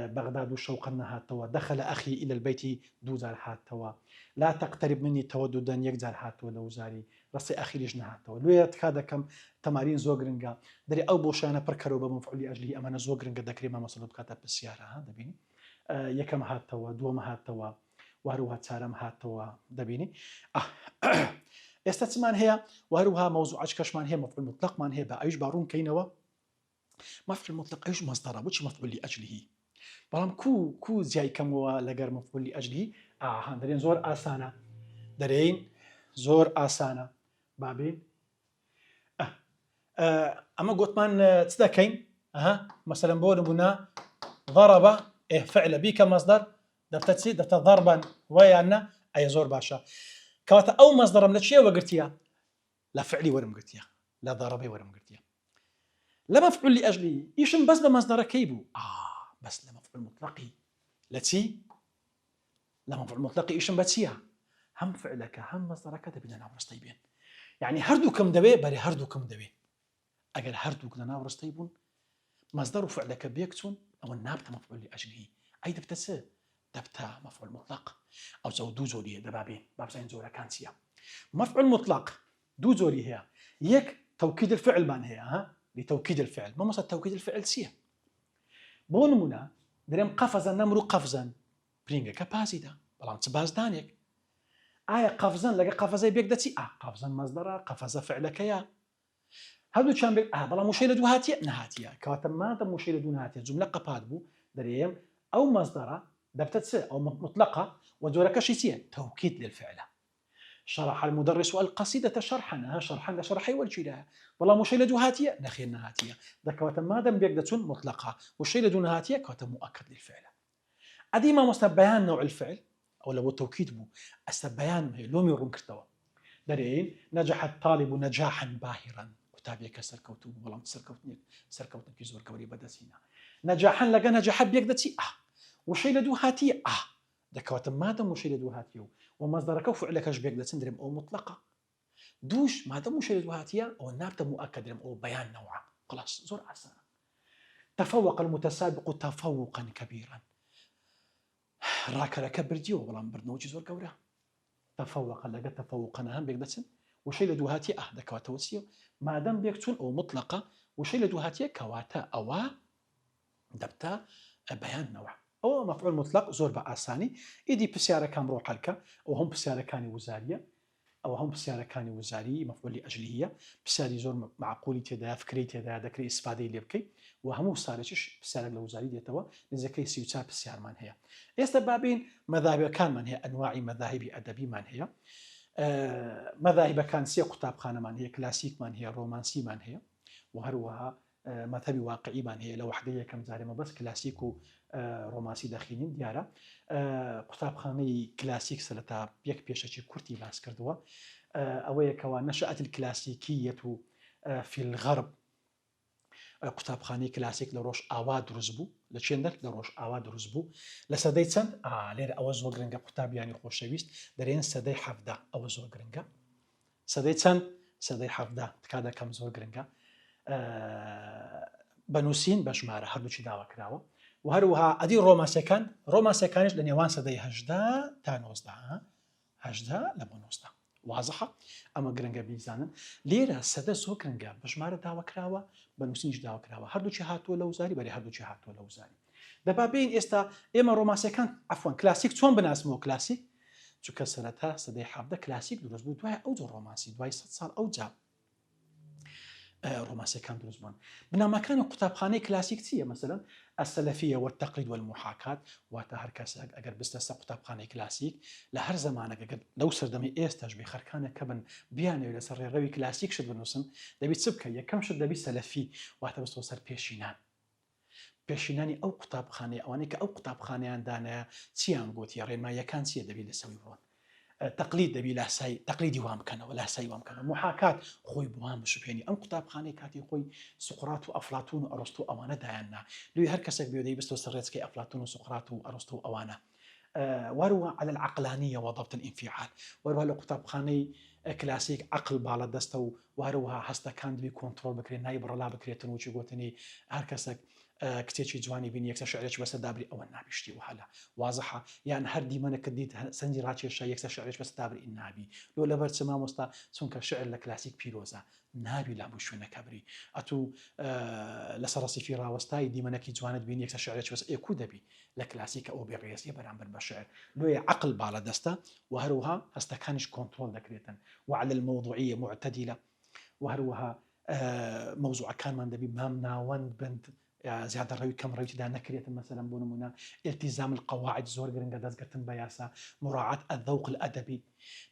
بغداد شوقنا هاتوا دخل أخي إلى البيت دوزار هاتوا لا تقترب مني توددا يكزار هاتوا لو زاري رستي أخي لجنا هاتوا لويت هذا كم تمارين زوجرنجا دري أو بوشانا بركروا بمفعول أجله أما زوجرنجا ذكري ما مسلوب كاتب بالسيارة هذا بيني يكم هاتوا دوما هاتوا وهروها تارم هاتوا دبيني استثمان هي وهروها موضوع كشمان هي مفعول مطلق مان هي بأيش بارون كينوا مفعول مطلق أيش مصدره وش مفعول لأجله بەڵام کو جیای کەمەوە لەگەر مەفعولی ئەجلی دەرێن زۆر ئاسانە دەرێن زۆر ئاسانە بابێ ئەمە گوتمان چ دەکەین مثلا بۆ نمونە ضرب فعل بیکە مەصدەر دەفتە چی دەفتە ضربا ویانە ئەیە زۆر باشە کەواتە ئەو مەصدەرم لە چیە وەرگرتیە لە فعلی وەرمگرتیە لە ضربەی وەرمگرتیە لە مەفعول ئەجلی ئیشم بەس بە مەصدەرەکەی بوو بەس لە مەفعول مطلقی لە چی لە مەفعول مطلقی ئیشم بە چییە هەم فعلەکە هەم مەصدەرەکە دەبینە ناوڕستەی بێن یعنی هەردووکم دەوێ بەرێ هەردووکم دەوێ ئەگەر هەردووک لە ناوڕستەی بوون مەصدەر و فعلەکە بێکچوون ئەوە نابتە مەفعولی ئەجلی ئەی دەبتە چ دەبتە مەفعول مطلق ئەو چەو دوو جۆریە دەبابێن بابزانین جۆرەکان چییە مفعول مطلق دوو جۆری هەیە یەک توكيد الفعل هەیە لتوكيد الفعل ما مثلا توكيد الفعل چییە بۆ نمونە دەرێم قەفەزە نەمرو قەفزەن پرینگەکە پازیدا بەڵام چ بازدانێک ئایا قەفزەن لەگە قەفەزەی بێک دەچی قەفزەن مەصدەرە قەفەزە فعلەکەیە هەردووچیان بێت بەڵام وشەی لە دوو هاتیە نەهاتیە کەواتە مادەم وشەی لە دوو نهاتیە جوملە قەپات بوو دەرێم ئەو مەصدەرە دەبتە چ ئەو مطلقە وجۆرەکەشی چییە توكيد للفعل شرح المدرس القصيدة شرحا شرحا لشرحي والجيلة والله مش لدو هاتية نخير هاتية ذكوات مادام بيقدتون مطلقة والشيء لدون هاتية كوات مؤكد للفعل أدي ما مستبيان بيان نوع الفعل أو لو التوكيد بو أستبيان لوم يرون كرتوا درين نجح الطالب نجاحا باهرا كتابي كسر كوتو والله سر كوتني كي زور كوري بدسينا نجاحا لقى نجاح بيقدتي والشيء لدو هاتية ذكوات مادام وشيء لدو هاتيو ومصدرك وفعلكش بيقدر تندرم أو مطلقة دوش ما دام مشير وهاتية أو نابت مؤكد أو بيان نوعه خلاص زور عسى تفوق المتسابق تفوقا كبيرا راك ركب برديو والله برنوجي زور كورا تفوق لقى تفوقا هم بيقدر تن وشيء لدوهاتية ذكوة توسيو ما دام بيكتون أو مطلقة وشيء لدوهاتية كواتا أو دبتا بيان نوع أو مفعول مطلق زور بأساني إدي بسيارة كان روح هلكا وهم بسيارة كاني وزارية أو هم بسيارة كاني وزاري مفعول لأجلية بسيارة زور معقولي تدا فكري تدا ذكري استفادة اللي بكي وهم بسيارة بسيارة لوزاري ديتوا لذكري سيوتا بسيارة من هي استبابين مذاهب كان من هي أنواع مذاهب أدبي من هي مذاهب كان سي قطاب خانة من هي كلاسيك من هي رومانسي من هي وهروها مذهبي واقعي من هي لو وحدية كم زارمة بس كلاسيكو رومانسي داخلين ديارة قطابخانەی كلاسيك سلتا يك بيشتي كورتي باس كردوا أويا كوا نشأت الكلاسيكية في الغرب قطابخانەی كلاسيك لروش آواد رزبو لچندر لروش آواد رزبو لسدي چند لير أوز وغرنجا قطاب يعني خوشويست درين سدي حفظة أوز وغرنجا سدي چند سدي حفظة تكادا كم زور غرنجا بنوسين بشمارة هردوشي داوا كراوا وهروها أدي رومانسيكانش لنيوان سدي هجدا تا 19 هجدا لبو 19 واضحة أما غرنجا بيزانن ليرة سدي زور غرنجا بشمارة داوا كراوا بنوسينش داوا كراوا هردوشي هاتو لوزاري بري هردوشي هاتو لوزاري دابا بين استا اما رومانسيكان عفوا كلاسيك چون بناسمو كلاسيك چونکە سەرەتا سەدەی حەڤدە کلاسیک دروست بوو دوای ئەو جۆر ڕۆمانسی دوای 100 ساڵ ئەو جا ڕۆمانسیەکان دروست بوون بنامەکانی قوتابخانەی کلاسیک چییە مەسەلەن السەلەفیە والتەقلید والمحاکات واتە هەر کەسێک ئەگەر بستە قوتابخانەی کلاسیک لە هەر زەمانێک ئەگەر لەو سەردەمی ئێستاش بێ خەرکانێک کە بن بیانەوێت لەسەر ڕێڕەوی کلاسیک شت بنووسن دەبێت چ بکە یەکەم شت دەبی سەلەفی واتە بستەوە سەر پێشینانی ئەو قوتابخانەی ئەوانەی کە ئەو قوتابخانەیان دانایە چیان گوتی ڕێنماییەکان چیە دەبێت لەسەوی بڕۆن تقليد دبي لاساي تقليدي وام كان ولا ساي وام كان محاكاة خوي بوام شبيني ام كتاب خاني كاتي خوي سقراط وافلاطون وارسطو اوانا دايانا لو هركسك بيودي بستو سريتسكي افلاطون وسقراط وارسطو اوانا وروى على العقلانيه وضبط الانفعال وروى لكتاب خاني كلاسيك عقل بالا دستو وروها هستا كان بي كنترول بكري نايب رلا بكري تنوجي قوتني هركسك كتيشي جواني بين يكسر شعريش بس دابري أو النابشتي وهلا واضحة يعني هردي من كديت سنجي راتشي الشيء يكسر شعريش بس دابري النابي لو لبرت سما مستا سونك شعر لكلاسيك بيروزا نابي لعبو شو نكبري أتو لسرسي في راوستاي دي من كي جوانت بين يكسر شعريش بس يكو دبي لكلاسيك أو بيريس يبرع بالبشعر لو عقل بالا دستا وهروها هستا كانش كنترول ذكريتا وعلى الموضوعية معتدلة وهروها موضوع كان من دبي مام ناوند بنت زیادە ڕەوی کەم ڕەویدا نەکرێتن مەسەلەن بۆ نمونە التزام القواعد زۆر گرنگە دەستگرتن بە یاسا مراعات الذوق الأدبي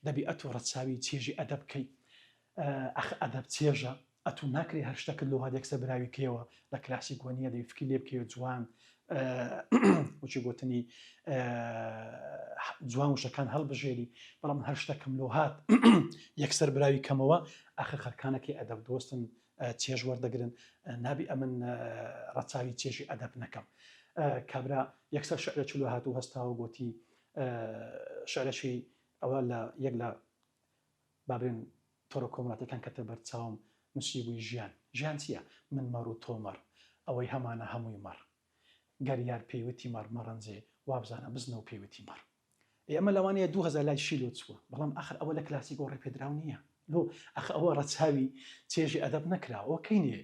دەبی ئەتو ڕەچاوی چێژی ئەدەب بکەی ئەخ ئەدەب چێژە ئەتو ناکرێ هەر شتەکە لۆ هەدێکسە براوی کێوە لە کلاسیک وەنیە دەی فکری لێ بکەوە جوان وچی گوتنی جوان وشەکان هەڵبژێری بەڵام هەر شتەکەم لۆ هات یەکسەر براوی کەمەوە ئەخ خەرکانەکەی ئەدەب دۆستن چێژ وەردەگرن نابی ئەمن ڕەچاوی چێژی ئەدەب نەکەم کابرا یەکسەر شعرە چلو هاتوو هەستاوە گوتی شعرەشی ئەوە لە یەک لە بابرێن تۆڕە کۆمەڵاتەکان کەتە بەرچاوم نووسی بووی ژیان چییە من مەڕ و تۆمەڕ ئەوەی هەمانە هەمووی مەڕ گەریار پێیوتی مەڕ مەڕەنجێ وابزانە بزنە و پێیوتی مەڕ ئێمە لەوانەیە 2000 لای شیلۆ چووە بەڵام ئەخر ئەوە لە کلاسیک و ڕێپێدراو نییە لۆ ئەخ ئەوە ڕەچاوی چێژی ئەدەب نەکراوە کەینێ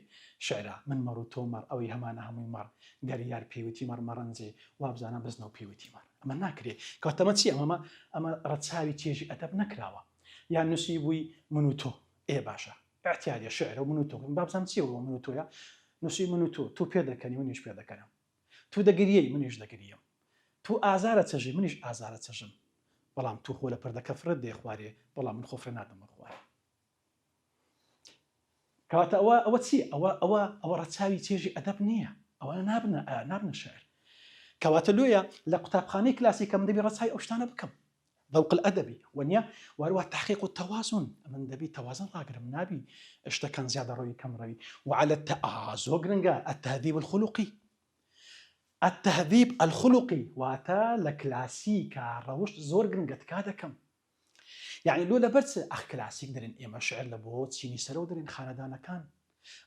شعرا من مەڕ و تۆمەڕ ئەوەی هەمانە هەمووی مەڕ گەریار پێیوتی مەڕ مەڕەنجێ وابزانە بزنە و پێیوتی مەڕ ئەمە ناکرێت کەواتەمە چی ئەمە ڕەچاوی چێژی ئەدەب نەکراوە یان نووسی بووی من و تۆ ئێ باشە اعتیادە شعرە و من و تۆ بابزانم چیەوە من و تۆیە نووسی من و تۆ پێ دەکەنی منیش پێ دەکەنم تو دەگریەی منیش دەگریم تو ئازارە چەژی منیش ئازارە چەژم بەڵام تو خۆ لە پردەکە فرت دێ خوارێ بەڵام من خۆفرە نادەمە خوارێ کەواتە ئەوە چی ئەوە ڕەچاوی چێژی ئەدەب نییە ئەوە نابنە شعر کەواتە لۆیە لە قوتابخانەی کلاسیکە من دەبی ڕەچاوی ئەو شتانە بکەم ذوق الأدبي ونيا وروى تحقيق التوازن من دبي توازن راقرم نابي اشتكن زيادة روي كم روي وعلى التهذيب الخلقي التهذيب الخلقي واتا لكلاسيكا روش زور قرنقت كادا كم يعني لولا برس أخ كلاسيك درين إما شعر لبوت سيني سرو درين خاندانا كان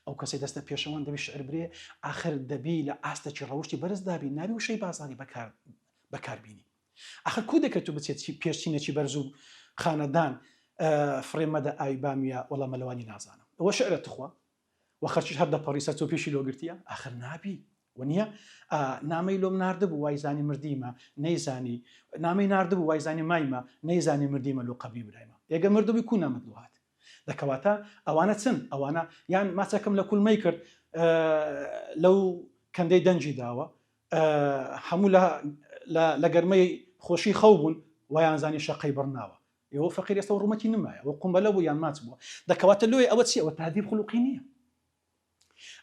أو كسي دستا بيشوان دبي شعر بري آخر دبي لعاستا روشتي برز دابي نابي وشي بازاري بكار بيني آخر کودێکە تو بچێت پێشچینەی بەرز و خانەدان فرێمەدە ئای بامیە وەڵا مەلەوانی نازانم ئەوە شعرە تخوا و خەرچیش هەر دەپەڕیسە تۆ پێشی لۆگرتیە آخر نابی وەنیە نامەی لۆم ناردبوو وایزانی مردیمە نەیزانی نامەی ناردبوو وایزانی مایمە نەیزانی مردیمە لۆ قەبری برایمە ئێگە مردبووی کو نامەدلوهات دەکەواتە ئەوانە چن ئەوانە یان ماچەکەم لە کولمەی کرد لەو کەندەی دەنجی داوە هەموو لە گەرمەی خۆشی خەو بوون وایانزانی شەقەی بڕناوە ئێوە فەقیر ئێستا و ڕوومەتی نمایە وە قومبەلە بوو یان ماچ بووە دەکەواتە لۆی ئەوە چی ئەوە تهذیب خولوقی نییە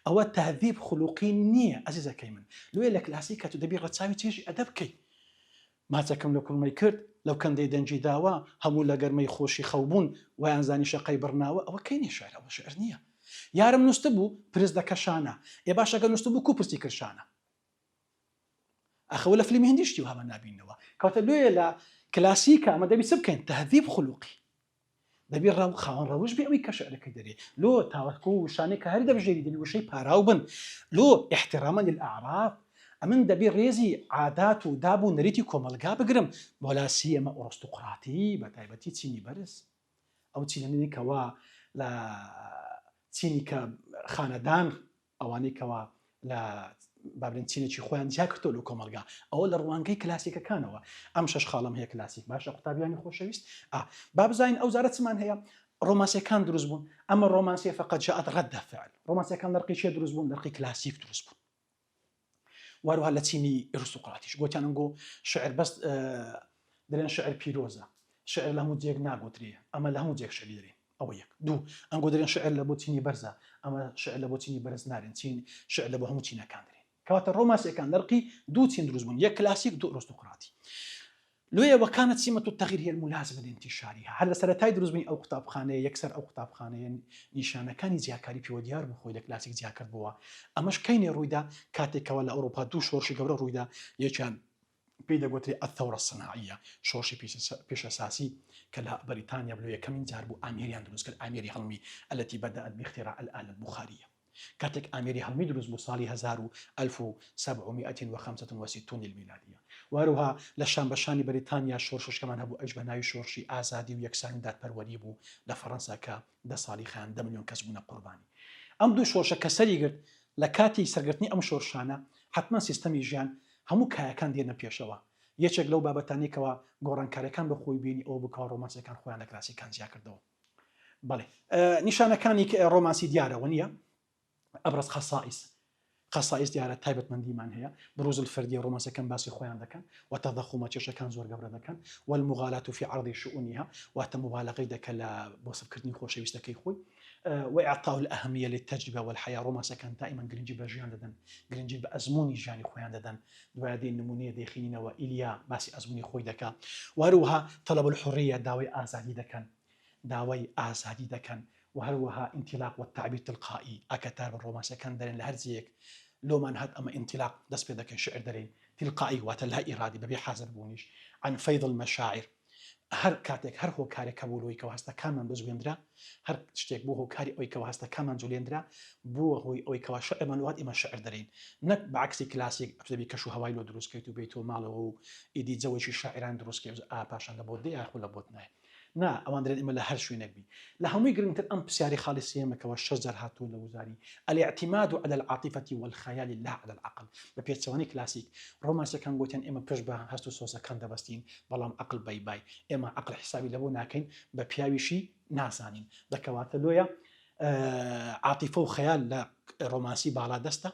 ئەوە تهذیب خولوقی نییە ئەزیزەکەی من لۆیە لە کلاسیکە تو دەبی ڕەچاوی چێژی ئەدەب بکەی ماچەکەم لە کوڵمەی کرد لەو کەندەی دەنجی داوە هەموو لە گەرمەی خۆشی خەو بوون وایانزانی شەقەی بڕناوە ئەوە کەینی شعر ئەوە شعر نییە یارم نووسە بوو پرس دەکەشانە ێ باشەکە نووسە بوو کو پرسی کرشانە أخو ولا فيلم هنديشتي وهذا نابينوا كاتلوية لا كلاسيكا ما دبي سبكين تهذيب خلقي دبي الرو خان روج بيوي كشعر كدري لو تاوكو شانك هردا بجري دلي وشي باراوبن لو احتراما للأعراف أمن دبي ريزي عادات ودابو نريتي كومالغا بقرم ولا سيما أرستقراطي بتايبتي تيني برس أو تيني كوا لا تيني كخاندان أواني كوا لا بابلين چینێکی خۆیان جیاکردۆ لە کۆمەلگا ئەوە لە ڕوانگەی کلاسیکەکانەوە ئەم شەش خاڵم هەیە کلاسیک باشە قوتابیانی خۆشەویست بابزین ئەو زارە چمان هەیە ڕۆمانسیەکان دروست بوون ئەمە ڕۆمانسیە فقط جاءت رد فعل ڕۆمانسیەکان لەرقی چێ دروست بوون لەرقی کلاسیک دروست بوون واروها لە چینی ئێرستوقراطیش گوتیان ئەنگۆ شعر بەس دەڵێن شعر پیرۆزە شعر لە هەموو جێک ناگوترێ ئەمە لە هەموو جێک شعری دەرێن ئەوە یەک دوو ئەنگۆ دەڵێن شعر لە بۆ چینی بەرزە ئەمە شعر لە بۆ چینی بەرز نارێن چین شعر لە بۆ هەموو چینەکان دەرێن كواتر رومانسي كان لرقي دو تين دروزبون يا كلاسيك دو أرستقراطي لويا وكانت سمة التغيير هي الملازمة لانتشارها هل سرتاي دروزبني أو كتاب خانة يكسر أو كتاب خانة نشانة كان زياكاري في وديار بخوي لكلاسيك زياكر بوا أماش كاين رويدا كاتيكا ولا أوروبا دو شورشي قبل رويدا يجان بيدا قلت الثورة الصناعية شورشي بيش أساسي كلا بريطانيا بلويا كمين جاربو أميريان دروز كالأميري هلمي التي بدأت باختراع الآلة البخارية كاتك أميري هلمي دروز بصالي 1765 الميلادية واروها لشان بشاني بريطانيا شورشش كمان هبو أجبناوي شورشي آزادي ويكسان داد بروري بو لفرنسا كا دا صالي خان 10 مليون كسبونا قرباني أم دو شورشة كسري قرد لكاتي سرقرتني أم شورشانا حتما سيستمي جيان همو كايا كان دينا بيشوا یەکێک لەو بابەتانێکەوە گۆڕانکاریەکان بەخۆی بینی ئەو بکە ڕۆمانسیەکان خۆیان لە کلاسیکان زیاد کردەوە. بەڵێ نیشانەکانی ڕۆمانسی دیارەوە نییە ئەبرز قەسایس دیارە تایبەتمەندیمان هەیە بروز الفردی ڕۆمانسەکان باسی خۆیان دەکەن وتەضەخومە کێشەکان زۆر گەورە دەکەن والمغالات في عرض شؤونها واتە مبالغەی دەکە لە بۆ سەبکردنی خۆشەویستەکەی خۆی وإعطاء الأهمية للتجربة والحياة ڕۆمانسەکان دائما گرنگی بە ژیان دەدەن گرنگی بە ئەزموونی ژیانی خۆیان دەدەن دوای دێن نمونەیە دەیخینەوە ئیلیا باسی ئەزموونی خۆی دەکات وهروەها طلب الحرية داوای ئازادی دەکەن داوای ئازادی دەکەن وهروەها انطلاق والتعبير تلقائي ئاکەتار بە ڕۆمانسەکان دەرێن لە هەرجەیەک لۆمان هات ئەمە انطلاق دەست پێ دەکەن شعر دەرێن تلقائي واتە لا ئیرادی بەبێ حازر بوونیش عن فيض المشاعر هەر کاتێک هەر هۆکارێکە بۆ لۆیکەوە هەستەکانمان بزوێنرا هەر شتێک بۆ هۆکاری ئەویکەوە هەستەکانمان جوڵێنرا بووە هۆی ئەویکەوە شعرمان وات ئێمە شعر دەرین نەک بەعکسی کلاسیک ئەتوبی کەش و هەوای لۆ دروستکەیت و بێتەوە ماڵەوە و ئیدی جەوەی شاعران دروستکەوت پاشان لە بۆ دێ یاخۆ لە بۆت نایە نا ئەوان دەرێن ئێمە لە هەر شوێنێک بی لە هەمووی گرنگتر ئەم پرسیاری خاڵی سێمەکەوە 6 هاتووە لە وزاری الاعتماد على العاطفة والخيال لا على العقل بە پێچەوانی کلاسیک ڕۆمانسەکان گوتیان ئێمە پێش بە هەست و سۆسەکان دەبەستین بەڵام عقل بای ئێمە عقل حسابی لەبۆ ناکەین بە پیاویشی نازانین دەکەواتە لۆیە عاطفە و خەیال لە ڕۆمانسی باڵا دەستە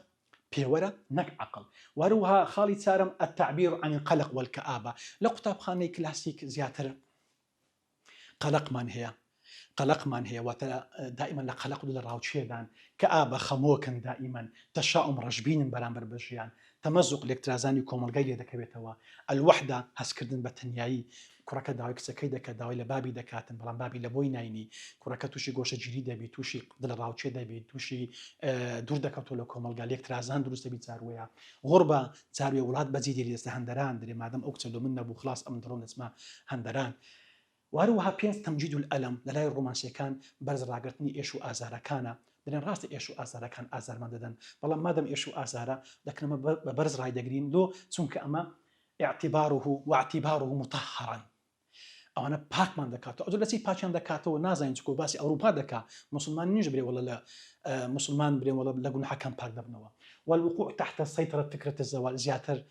پێوەرە نەک عقل وهروها خاڵی چارەم التعبير عن القلق والكآبة لە قوتابخانەی کلاسیک زیاتر قلقمان هەیە واتە دائما لە قەلق و لە ڕاوچێدان کەئابە خەمۆکن دائما تەشاؤم ڕەشبینن بەرامبەر بە ژیان تەمەزوق لێکترازانی کۆمەلگای لێ دەکەوێتەوە الوحدە هەستکردن بە تەنیایی کوڕەکە داوای کچەکەی دەکات داوای لە بابی دەکاتن بەڵام بابی لە بۆی ناینی کوڕەکە تووشی گۆشەگیری دەبی تووشی لە ڕاوچێ دەبێت تووشی دوور دەکەوتەوە لە کۆمەلگا لێکترازان دروست دەبی جاروەیە غوربە جاروێ وڵات بەجێ دێری دەستە هەندەران دەرێ مادەم ئەو کچە من نەبوو خلاص ئەم دڕۆن دەچمە هەندەران وهروەها پێنج تەمجید الئەلەم لە لای ڕۆمانسیەکان بەرز ڕاگررتنی ئێش و ئازارەکانە دەڵێن ڕاستی ئێش و ئازارەکان ئازارمان دەدەن بەڵام مادەم ئێش و ئازارە دەکەمە بە بەرز ڕای دەگرین لۆ چونکە ئەمە اعتباره واعتباره مطهرا ئەوانە پاکمان دەکاتەوە ئەو لەچی پاچیان دەکاتەوە نازانین چکۆ باسی ئەوروپا دەکا مسلمان نیش برێ وڵە لە مسلمان برێن وڵە لە گوناحەکان پاک دەبنەوە والوقوع تحت سيطرة فكرة الزوال زیاتر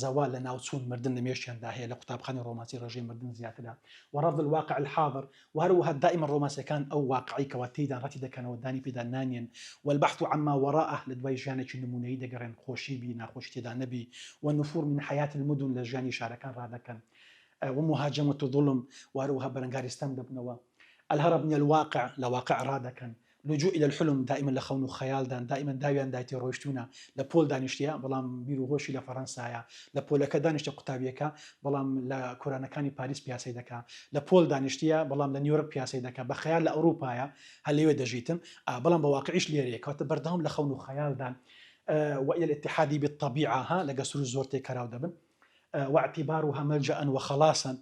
زوال لە ناوچوون مردن لە مێشتیاندا هەیە لە قوتابخانەی ڕۆمانسی ڕێژەی مردن زیاترە ورفض الواقع الحاضر وهروها دائما ڕۆمانسیەکان ئەو واقعی کەوا تێیدا ڕەتی دەکەنەوە دانی پێدا نانێن والبحث عما وراءه لە دوای ژیانێکی نمونەیی دەگەڕێن خۆشی بی ناخۆشی تێدا نەبی والنفور من حياة المدن لە ژیانی شارەکان ڕادەکەن ومهاجمة الظلم وهروها بەرەنگاریستان دەبنەوە الهرب من الواقع لواقع ڕادەکەن لجوء إلى الحلم دائما لخون وخيال دائما داویان دایتی ڕۆیشتوونە لە پۆل دانیشتە بەڵام بیر و هۆشی لە فەڕەنسایە لە پۆلەکە دانیشتە قوتابیەکە بەڵام لە کۆرانەکانی پاریس پیاسی دەکا لە پۆل دانیشتە بەڵام لە نیویۆرک پیاسی دەکا بە خەیال لە ئەوروپایە هەل لێوێ دەژیتم بەڵام بە واقعیش لێرەیە کەواتە بەردەوام لە خەون و خەیالدان وإلى الاتحاد بالطبيعة لەگە سروش زۆر تێکەراو دەبن واعتبارها ملجأ وخلاصا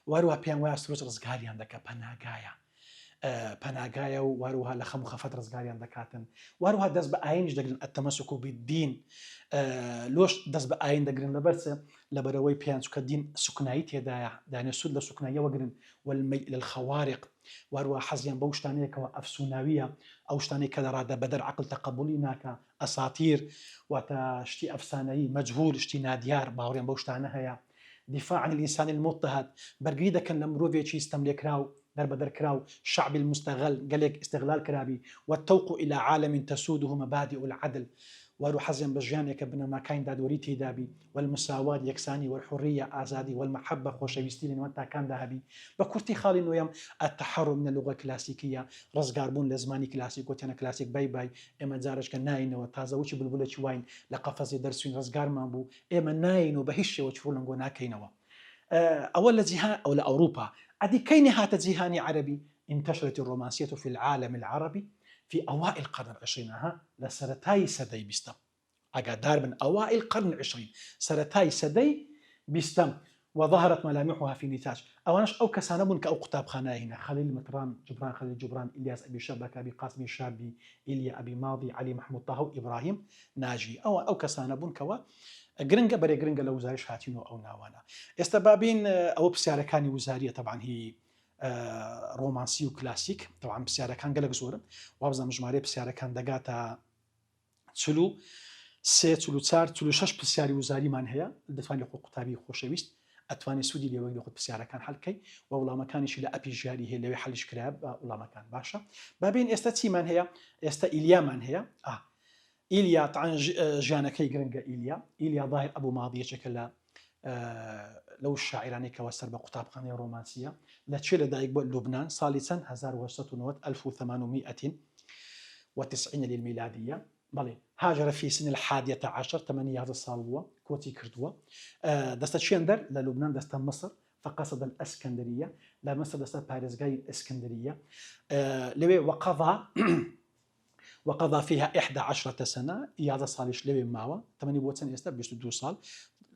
وهروها پێیان وایە سروش ڕزگاریان دەکە پەناگایە و وهروها لە خەم و خەفەت ڕزگاریان دەکاتن وهروها دەست بە ئاینش دەگرن التمسك بالدين لۆش دەست بە ئاین دەگرن لەبەرچە لەبەرەوەی پێیان چکە دین سوکنایی تێدایە دانێ سود لە سوکناییەوە گرن والميل إلى الخوارق وهروها حەزیان بەو شتانەیەکەوە ئەفسوناویە ئەو شتانەی کە دەڕادە بەدەر عقل تەقبولی ناکە ئەساتیر واتە شتی ئەفسانەیی مەجهول شتی نادیار باوەڕیان بەو شتانە هەیە دفاع عن الإنسان المضطهد بەرگری دەکەن لە مرۆڤێکی ستەملێکراو دربدركراو شعب المستغل قالك استغلال كرابي والتوق إلى عالم تسوده مبادئ العدل وارو حزم بجيانك بنا ما كاين دادوري تيدابي والمساواة يكساني والحرية آزادي والمحبة خوشويستي وانتا كان ذهبي بكورتي خالي انه التحرر من اللغة الكلاسيكية رزقاربون لزماني كلاسيك وتانا كلاسيك باي باي اما زارج كان ناين وتازا وشي بلبلة وين لقفز درسوين رزقار مابو اما ناين وبهش وشفولنغو ناكينوا أول جهة أو لأوروبا أدي كين هات جهاني عربي انتشرت الرومانسية في العالم العربي في أوائل القرن العشرين لسرتاي سدي بستم أقدار من أوائل القرن العشرين سرتاي سدي بستم وظهرت ملامحها في نتاج أو كسانبون كأو كتاب خانة هنا خليل مطران جبران خليل جبران إلياس أبي شبكة أبي قاسم الشابي إليا أبي ماضي علي محمود طه إبراهيم ناجي أو كسانبون كوا گرنگە بەرێ گرنگە لە وزارش هاتینەوە ئەو ناوانە ئێستا بابین ئەوە پرسیارەکانی وزاریە طبعاً هی ڕۆمانسی و کلاسیک طبعاً پرسیارەکان گەلک زۆرن وابزانم ژمارەی پرسیارەکان دەگاتە 43 44 46 پرسیاری وزاریمان هەیە دەتوانێت خۆ قوتابی خۆشەویست ئەتوانێت سوودی لێوەی لە خۆت پرسیارەکان هەڵکەی و وڵامەکانیشی لە ئەپی ژیاری هەیە لەوێ حەلیش کرا بە وڵامەکان باشە بابین ئێستا چیمان هەیە ئێستا ئیلیامان هەیە ئیلیا طبعاً ژیانەکەی گرنگە ئیلیا ظاهر ئەبوو ماضیەکێکە لە لەو شاعرانەی کەەوە سەر بە قوتابخانەی ڕۆمانسیە لە چێ لەدایک بۆ لوبناان ساڵی چەند 1890 للميلادية بەڵێ هاجر في سن 11 تمني هذا الصال بووە کۆچی کردووە دەستە چێن دەر لە لوبناان دەستە مصر فقصد الإسكندرية لا مصر دەستە پارێزگای ئسکندریە لەوێ وقضى فيها 11 سنة ياذا صالش لوي ماوا 8 بوتسن يستا 22 سال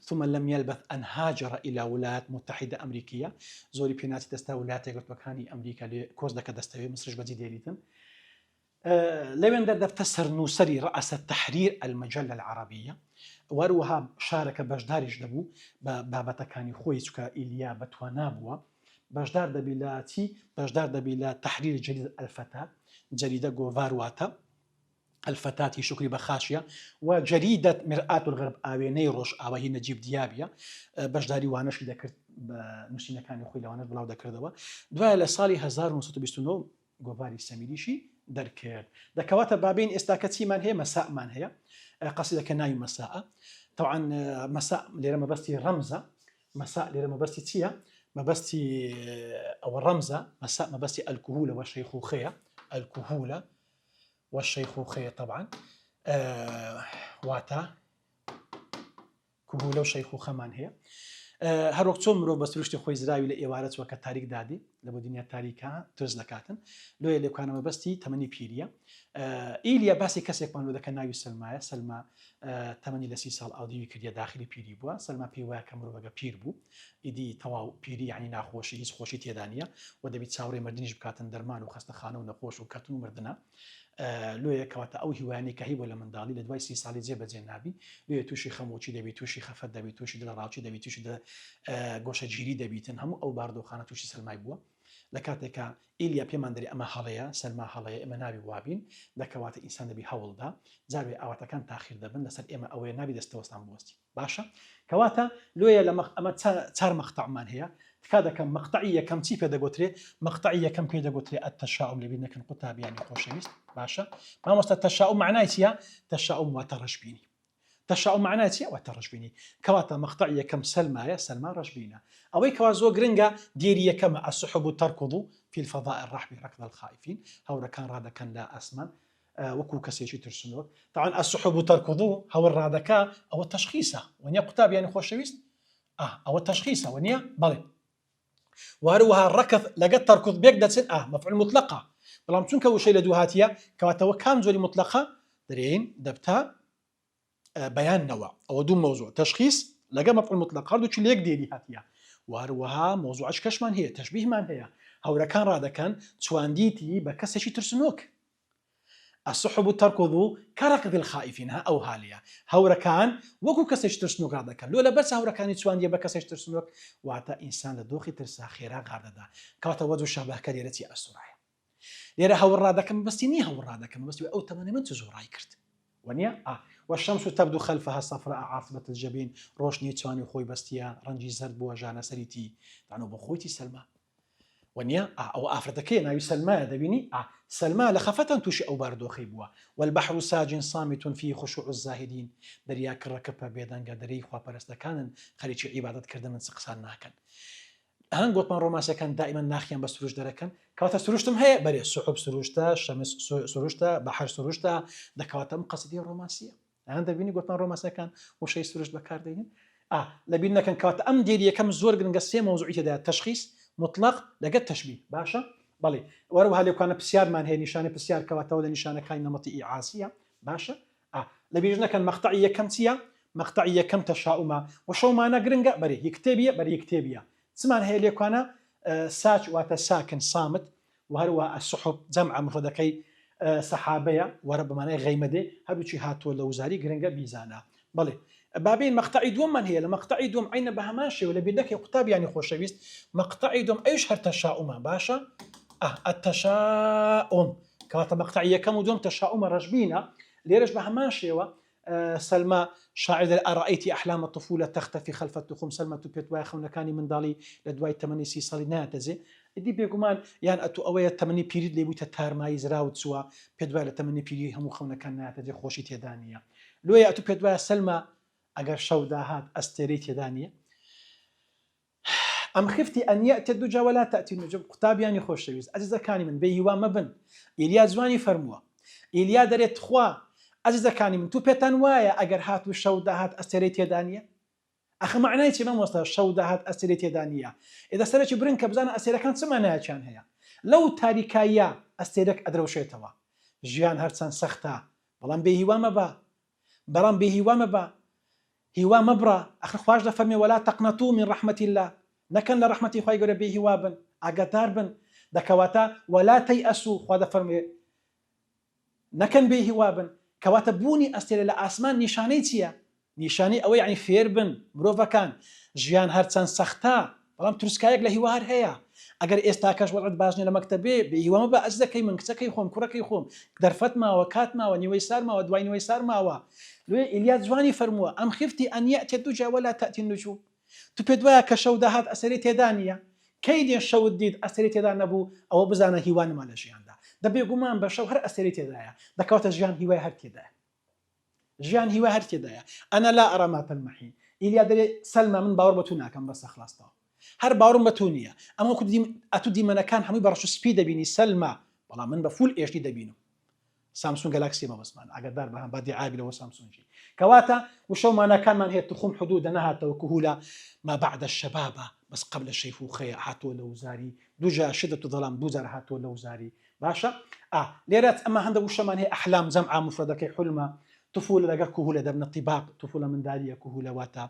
ثم لم يلبث أن هاجر إلى الولايات المتحدة الأمريكية زوري بيناتي دستا ولايات مكاني أمريكا لكوز دكا دستوي مصرش بدي ديريتن لوين دفتسر نوسري رأس التحرير المجلة العربية وروها شارك بجدارج دبو بابتا كاني خوي سكا إليا بتوانابوا بجدار دبيلاتي بجدار دبيلا تحرير جريدة الفتاة جريدة جوفارواتا الفتاة شكري بخاشية وجريدة مرآة الغرب آويني روش آوهي نجيب ديابيا بجداري وانش ذكرت نسينا كان يخوي لوانش بلاو ذكر دوا دوا لصالي 1929 جوفاري سميريشي دركر دكوات بابين استاكتي من هي مساء من هي قصيدة كناي مساء طبعا مساء لما بستي رمزة مساء لما بستي تيا ما بستي او الرمزة مساء ما بستي الكهولة والشيخوخية الكهولة والشيخوخية طبعا واتا كهولة وشيخوخة من هي هر وقت مرۆ بە سروشتی خۆی زراوی لە ئێوارە چوە کە تاریک دادی لە بۆ دنیا تاریکە ترس دەکاتن لۆیە لێکوانەوە بەستی تەمەنی پیریە ئیلیا باسی کەسێکمان لۆ دەکە ناوی سلمایە سلما تەمەنی لە 30 ساڵ ئاودیوی کردە داخلی پیری بووە سلما پێی وایە کە مرۆڤەکە پیر بوو ئیدی تەواو پیری یعنی ناخۆشی هیچ خۆشی تێدا نیە و دەبێت چاوەڕێی مردنیش بکاتن دەرمان و خەستەخانە و نەخۆش و کەتن و مردنە لۆیە کەواتە ئەو هیوایانی کە هی بۆ لە منداڵی لە دوای 30 ساڵی جێبەجێ نابی لێ تووشی خەمۆکی دەبی تووشی خەفەت دەبی تووشی دڵڕاوچی دەبی تووشی گۆشەگیری دەبیتن هەموو ئەو باردۆخانە تووشی سلمای بووە لە کاتێکە ئیلیا پێمان دەری ئەمە هەڵەیە سلما هەڵەیە ئێمە ناوی وابین دەکەواتە ئینسان دەبی هەوڵدا جاروێ ئاواتەکان تاخیر دەبن لەسەر ئێمە ئەوەیە نابی دەستەوەستان بوەستی باشە کەواتە لۆیە لە ئەمە چار مەقطعمان هەیە تکا دەکەم مەقطعی یەکەم چی پێ دەگوترێ مەقطعی یەکەم پێ دەگوترێ التشاؤم لێبیر نەکەن قوتابیانی خۆشەویست باشە مامۆستا تەشاؤم معنای چییە تەشاؤم واتە ڕەشبینی تشاؤم معناه چیە واتە ڕەشبینی کەواتە مەقطع یەکەم سلمایە سلما ڕەشبینە ئەوەی کەوا زۆر گرنگە دیێری یەکەمە السحب تركض في الفضاء الرحب ركض الخائفين هەورەکان ڕادەکەن لە ئاسمان وەکو کەسێکی ترسنەوە طبعا السحب تركض هەور ڕادەکە ئەوە تەشخیصە وەنیە قوتابیانی خۆشەویست ئەوە تەشخیصە وەنیە بەڵێ وهروها ركض لەگەڵ تركض بێک دەچن مفعول مطلقة بەڵام چونکە وشەی لە دوو هاتیە کەواتەوە کام زۆری مطلقە دەرێن دەبتە بيان نوع أو دون موضوع تشخيص لقى مفعول مطلق هردو شي ليك ديري هاتيا وهروها موضوع كش من هي تشبيه من هي هورا كان رادا كان توانديتي بكسي شي ترسنوك السحب تركض كركض الخائفين أو هاليا هورا كان وكو كسي ترسنوك رادا كان لولا بس هورا كان تواندي بكسي ترسنوك واتا إنسان لدوخي ترسا خيرا غاردا كواتا ودو شابه كديرتي السرعة ليرا هورا رادا كان بستيني هورا رادا كان بستي أو تماني من تزوراي كرت ونيا والشمس تبدو خلفها صفراء عاصبة الجبين روشني تواني خوي بستيا رنجي زرد بو جانا سريتي تعنو بخويتي سلمى ونيا او افرتكي ناوي سلمى دبيني سلمى لخفتن توشي او باردو خيبوا والبحر ساجن صامت فيه خشوع الزاهدين دريا كركبه بيدان قدري خوا برستكان خليتي عبادت كردن سقسان ناكن هان قلت من رومانسيا كان دائما ناخيا بس سروج دركن كواتا سروجتم هي بري السحب سروجتا الشمس سروجتا بحر سروجتا دكواتا مقصدية رومانسية هذا بيني قلت من رومانسيا كان وشي سروج بكار دين لبينا كان كواتا ام ديري كم زور نقسم موضوعية ده تشخيص مطلق لقد تشبيه باشا بلي وروها لو كان بسيار مان هي نشانه بسيار كواتا ولا نشانه كاين نمطي اعاسيه باشا لبيجنا كان مقطعيه كم تيا مقطعيه كم تشاؤما وشو ما نقرنقا بري يكتبيه سمان هي اللي كان ساج واتساكن صامت وهروها السحب جمع مفردكي سحابية وربما غيمدة هذا شيء هاتو لوزاري جرينجا بيزانا بله بابين مقطعي دوم من هي لمقطعي دوم عين بهماشي ولا بدك يقطاب يعني خوشويست مقطعي دوم ايش هالتشاؤم باشا التشاؤم كواتا مقطعية كم دوم تشاؤم رجبينا اللي رج بهماشي سلمى شاعر أرأيت أحلام الطفولة تختفي خلف التخوم سلمى تو بيت واي خونەکانی منداڵی لە دوای تەمەنی 30 ساڵی ناتەزێ ئیدی بێگومان یان ئەتو ئەوەیە تەمەنی پیرت لێ بوویتە تارمایی زراوت چووە پێت وایە لە تەمەنی پیری هەموو خەونەکان ناتەجێ خۆشی تێدا نیە لۆیە ئەتو پێت وایە سلمى ئەگەر شەو داهات ئەستێرەی تێدا نیە ئەم خفتی ئەن یەأتي الدجى ولا تأتي النجوم قوتابیانی خۆشەویست ئەزیزەکانی من بێهیوا مەبن ئیلیا جوانی فەرمووە ئیلیا دەرێت خوا ئەزیزەکانی من تو پێتان وایە ئەگەر هات و شەو داهات ئەستێرەی تێدا نیە ئەخە معنای چی مەمۆستا شەو داهات ئەستێرەی تێدا نیە ئێدە سەرەکی برن کە بزانە ئەستێرەکان چ مانایەکیان هەیە لەو تاریکاییە ئەستێرەک ئەدرەوشێتەوە ژیان هەرچەند سەختە بەڵام بێهیوا مەبە بەڵام بێهیوا مەبە هیوا مەبڕە ئەخر خوش دەفەرمێ ولا تقنطوا من رحمة الله نەکەن لە ڕەحمەتی خوای گەورە بێهیوا بن ئاگادار بن دەکەواتە ولا تەیئەسوا خوا دەفەرمێ نەکەن بێهیوا بن کەواتە بوونی ئەستێرە لە ئاسمان نیشانەی چییە؟ نیشانەی ئەوەی یعنی فێر بن مرۆڤەکان ژیان هەرچەند سەختە بەڵام تروسکایەک لە هیوا هەر هەیە ئەگەر ئێستاکەش وەڵعت باش نیە لە مەکتەبێ بێهیوا مەبە ئەزیزەکەی من کچەکەی خۆم کوڕەکەی خۆم دەرفەت ماوە کات ماوە نیوەی سار ماوە دوای نیوەی سار ماوە لێ ئیلیا جوانی فەرمووە ئەم خفتی ئەن یەأتي الدجى ولا تأتي النجوم تو پێت وایە کە شەو داهات ئەسەری تێدا نیە کەی دێ شەوت دیت ئەسەری تێدا نەبوو ئەوە بزانە هیوانما لە ژیاندا دەبێگومان بە شەو هەر ئەسەری تێدایە دەکەوتە ژیان هیوای هەر تێدایە ژیان هیوا هەر تێدایە ئەنا لا ئەرا ما تەلمەحین ئیلیا دەرێ سەلمە من باوەڕ بە تو ناکەم بەسە خلاصتەوە هەر باوەڕم بە تو نییە ئەمە ئەتو دیمەنەکان هەمووی بە ڕەش و سپی دەبینی سەلمە بەڵام من بە فول ئێشتی دەبینم سامسونگ گەلاکسی مەبەسمان ئاگادار بە هەم بادی عابلەوە سامسونجی کەواتە وشەومانەکانمان هەیە تخوم حدودە نەهاتەوە کهولە ما بعد الشبابە بەس قبل الشيخوخەیە هاتۆ لە وزاری دووجا شدة الظلام دووجار هاتۆ لە وزاری باشە لێرات ئەمە هەندە وشەمان هەیە ئەحلام جەمع مفردەکەی حلمە طفولة لەگەر كهولة دەبنە طیباق طفولة منداریە كهولة واتە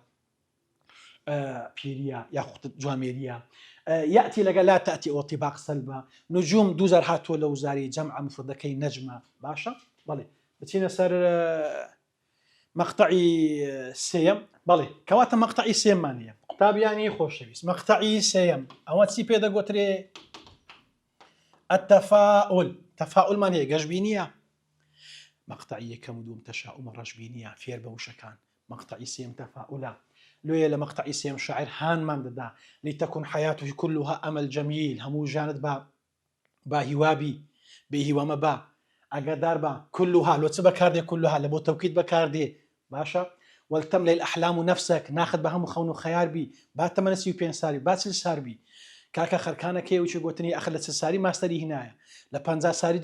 پیریە یاخود جوامێریە يأتي لەگە لا تأتي ئەوە طیباق سەلبە نجوم دووجار هاتۆ لە وزاری جەمع مفردەکەی نەجمە باشە بەڵێ بچینە سەر مەقطعی سێیەم بەڵێ کەواتە مەقطعی سێممان هەیە قوتابیانی خۆشەویست مەقطعی سێیەم ئەوە چی پێدەگوترێ التفاؤل تفاؤلمان هەیە گەشببینیە مقطعي كمدوم تشاؤم الرجبينية فير بوشكان مقطعي سيم تفاؤلا لويا لمقطعي سيم شاعر هان مامددا لتكن حياته كلها أمل جميل همو جاند با هوابي بهوا مبا أقدار با كلها لو تبكاردي كلها لبو توكيد بكاردي باشا ولتملي الأحلام نفسك ناخذ بهم خون خيار بي با تمنسي بين ساري با سار بي کاکە خەرکانەکەی وچی گوتنی ئەخ لە ساری ماستەری هینایە لە 50 ساری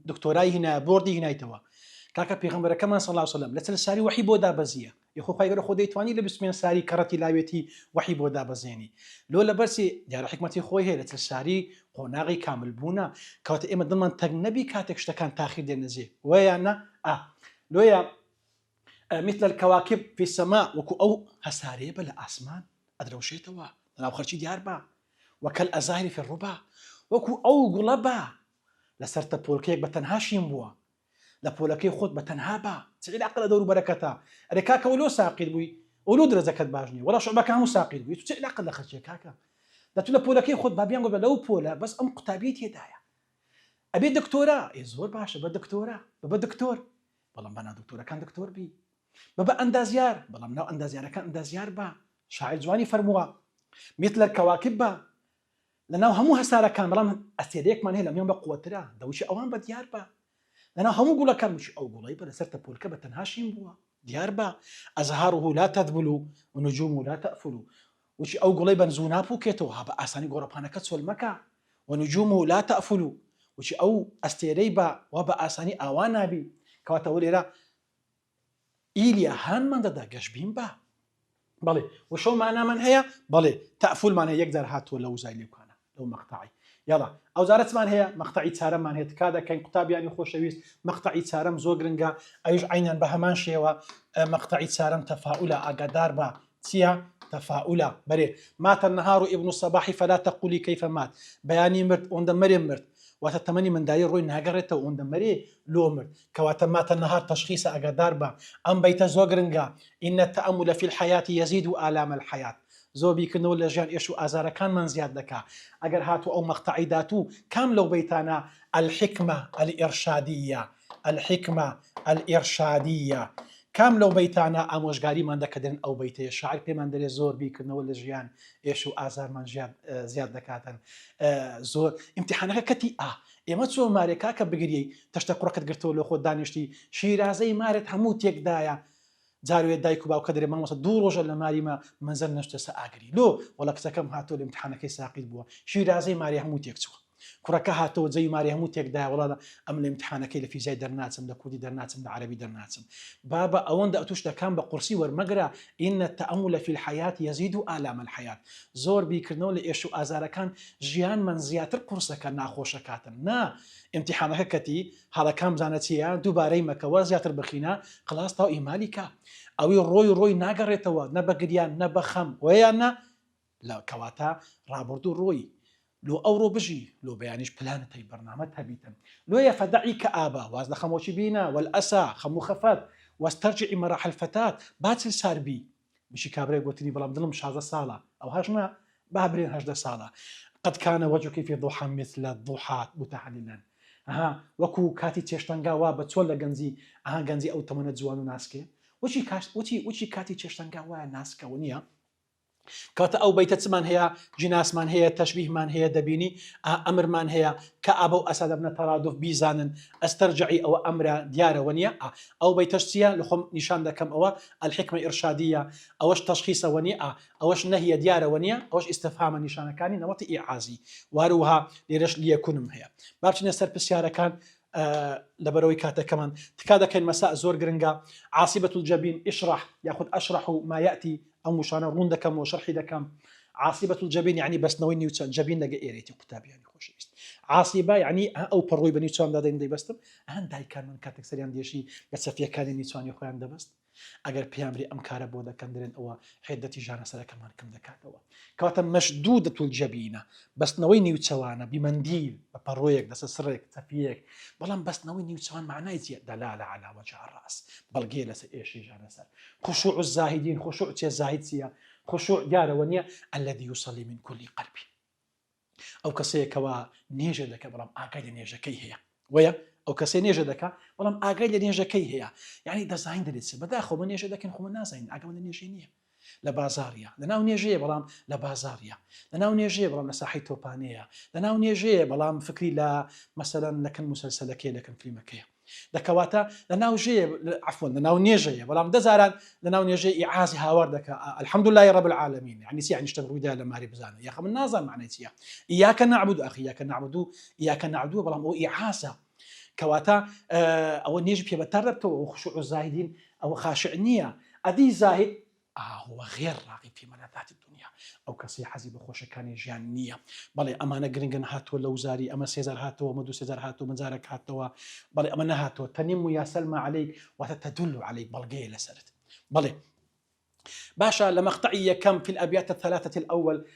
دکتۆرای هینایە بۆردی هینایتەوە کاکە پێغەمبەرەکەمان صلی الله علیه و سلم لە ساری وحی بۆ دابەزیە یخۆ خوای گەورە خۆ دەیتوانی لە 20 ساری کەڕەتی لاوێتی وحی بۆ دابەزێنی لۆ لە بەرسی دیارە حکمەتی خۆی هەیە لە ساری قۆناغی کامل بوونە کەواتە ئێمە دڵمان تەنگ نەبی کاتێک شتەکان تاخیر دێنەجێ وەیانە لۆیە مثل الكواكب في السماء وكو أو هسارية بلا أسمان أدروشيتوا أنا بخرجي ديار با وكل أزاهر في الربا وكو أو قلبا لسرت بولكيك بتنهاشين بوا لبولكي خود بتنها با تعيل عقل دور بركتا ركاكا ولو ساقيد بوي ولو درزكت باجني ولا شعبك هم ساقيد بوي تعيل عقل خرجي كاكا لا تقول بولكي خود بابيان قبل لو بولا بس أم قتابيتي دايا أبي دكتورة يزور باشا بدكتورة بدكتور والله بنا دكتورة كان دكتور بي بابا أندازيار والله منو أندازيار كان أندازيار با شاعر جواني فرموا مثل الكواكب با لأنه همو هسارة كان بلام أستيريك من هي لم يوم بقوة ترى دوشي أوان بديار با لأنه همو قولا كان مش أو قولا يبقى لسرت بولكا بتنهاشين بوا ديار با أزهاره لا تذبلوا ونجومه لا تأفلوا وشي أو قولا يبقى زونابو كيتو هابا أساني قربانا كتسو المكا ونجومه لا تأفلوا وشي أو أستيريبا وابا أساني أوانا بي كواتا وليرا إيليا هان من دا قشبين با بلي وشو معنا من هي بلي تأفل من هي يقدر هاتو لو زي اللي كان لو مقطعي يلا او زارت من هي مقطعي تسارم من هي تكادا كان كتاب يعني خوشويست مقطعي تسارم زوغرنجا ايش عينا بهمان شيوا مقطعي تسارم تفاؤلا اقدار با تيا تفاؤلا بري مات النهار ابن الصباح فلا تقولي كيف مات بياني مرت وندم مريم مرت وتتمني من داير روي نهاجرته وندم مري لومر كواتا مات النهار تشخيص اقدار با ام بيت زوغرنجا ان التأمل في الحياة يزيد آلام الحياة زوبي كنو لجان إيشو أزار كان من زياد لك أجر هاتو أو مقطعي داتو كام لو بيتانا الحكمة الإرشادية الحكمة الإرشادية. كام لو بيتانا ئامۆژگاری من دەکەدن ئەو بەیتەیە شاعر پێمان دەرێ زۆر بیکردنەوە لە ژیان ئێش و ئازارمان زیاد دەکاتن زۆر ئیمتیحانەکە کەتی ئێمە چۆ مارێکا کە بگریەی تەشتە قوڕەکەت گرتەوە لە خۆ دانیشتی شیرازەی مارێت هەموو تێکدایە جاروێت دایک و باوکە دەرێ مامۆستا 2 ڕۆژە لە ماریمە منزل نەشتە سە ئاگری لۆ وەڵە کچەکەم هاتۆ لە ئیمتیحانەکەی ساقیت بووە شیرازەی ماری هەموو تێک چووە کوڕەکە هاتەوە جەی ماری هەموو تێکدایە وڵا ئەم لە ئیمتیحانەکەی لە فیزیای دەرناچم لە کوردی دەرناچم لە عەرەبی دەرناچم بابە ئەوەندە ئەتوش دەکەم بە قورسی وەرمەگرە ئینە التەئەمل فی الحیاة یەزید آلام الحیاة زۆر بیکردنەوە لە ئێش و ئازارەکان ژیانمان زیاتر قورسەکە ناخۆشەکاتن نا ئیمتیحانەکە کەتی هەڵەکان بزانە چیە دووبارەی مەکەوە زیاتر بخینە خلاص تاو ئیمالی کە ئەوەی ڕۆی ناگەڕێتەوە نە بە گریان نە بە خەم وەیانە لە کەواتە ڕابردوو ڕۆی لو ئەوڕۆ بژی لۆ بەیانیش پلانەتەی بەرنامە هەبیتن لۆیە فەدەعی کە ئابا واز لە خەمۆکی بینە والئەسا خەموو خەفەت واسترجعی مەراحل الفتات باچل ساربی بشی کابرای گوتنی بەڵام دڵم 16 ساڵە ئەو هەژنە با برێن 18 ساڵە قد كان وجهك في ضحى مثل الضحى متحللا وەکو کاتی چێشتەنگا وا بە چۆن لە گەنجی گەنجی ئەو تەمەنە جوان و ناسکێ وچی کاتی چێشتەنگا وایە ناسکەوە نییە کەواتە ئەو بەیتە چمان هەیە جیناسمان هەیە تەشبیهمان هەیە دەبینی ئەمرمان هەیە کە ئابە و ئەسا دەبنە تەرادف بیزانن ئەستەرجعی ئەوە ئەمرە دیارەوە نییە ئەو بەیتەش چیە لە خۆم نیشان دەکەم ئەوە الحکمە ئیرشادیە ئەوەش تەشخیصەوە نییە ئەوەش نەهیە دیارەوە نییە ئەوەش ئیستفهامە نیشانەکانی نەوەتی ئیعازی واروها لێرەش لیەکونم هەیە با بچینە سەر پرسیارەکان لەبەرەوەی کاتەکەمان تکا دەکەین مەسا زۆر گرنگە عاصبة الجبين اشرح ياخذ اشرح ما ياتي او مشانە ڕوون دەکەم و شەرحی دەکەم عاصبة الجبين يعني بەستنەوەی نیوچەند جەبین لەگە ئێرەی قوتابی يعني خۆشەویست عاصبة يعني ئەو پەڕۆی بە نیوچەواندا دەیبەستم دایکان من کاتێک سەریان دێشی بە چەفیەکانی نیوچوانی خۆیان دەبەست ئەگەر پێیانبرێ ئەم کارە بۆ دەکەن دەرێن ئەوە حێدەتی ژانەسەرەکەمان کەم دەکاتەوە کەواتە مەشدودة الجەبینە بەستنەوەی نیوچەوانە بیمەندیل بە پەڕۆیەک دەسە سڕێک چەفیەک بەڵام بەستنەوەی نیوچەوان معنای چییە دەلالە على وجه الرأس بەڵگێ لەسەر ئێشی ژانەسەر خشوع الزاهدين خشوع چێ زاهد چییە خشوع دیارەوە نییە الذي يصلي من كل قلبي ئەو کەسەیەکەوە نێژە دەکە بەڵام ئاگای لە نێژەکەی هەیە وەیە ئەو کەسێ نێژە دەکا بەڵام ئاگای لە نێژەکەی هەیە یعنی دەزانین دەرێت بەداخۆ من نێژە دەکەن خۆمە نازانین ئاگەم لە نێژەی نییە لە بازاریە لەناو نێژەیە بەڵام لە بازاریە لەناو نێژەیە بەڵام لە ساحەی تۆپانەیە لەناو نێژەیە بەڵام فکری لە مەسەلەن لەکەن موسەلسەلەکەی لەکەن فیلمەکەیە دەکەواتە لەناو ژەیە عفوان لەناو نێژەیە بەڵام دەزاران لەناو نێژەی ئیعازی هاوار دەکە الحەمدولله رب العالمین يعني چی يعني شتە ڕوویدا لە ماری بزانە یاخە من نازان معنی چییە ئیاکە نعبد ئەخی ئیاکە نعبد بەڵام ئەو ئیعازە کەواتە ئەوە نێژ پێبەتار دەبتەوە ئەو خشوع الزاهدین ئەوە خاشع نییە ئەدی زاهد هو غير راغب في ملذات الدنيا او كسي حزي بخوشكاني ژیان نییە بەڵێ ئەمانە گرنگن هاتووە لە وزاری ئەمە سێزار هاتووە مە 2000 هاتووە مەجارێک هاتەوە بەڵێ ئەمە نەهاتووە تەنیم یا سەلمە عليك وتتدل عليك بەڵگەیە لەسەرت بەڵێ باشا لمقطعي كم في الأبيات الثلاثة الأول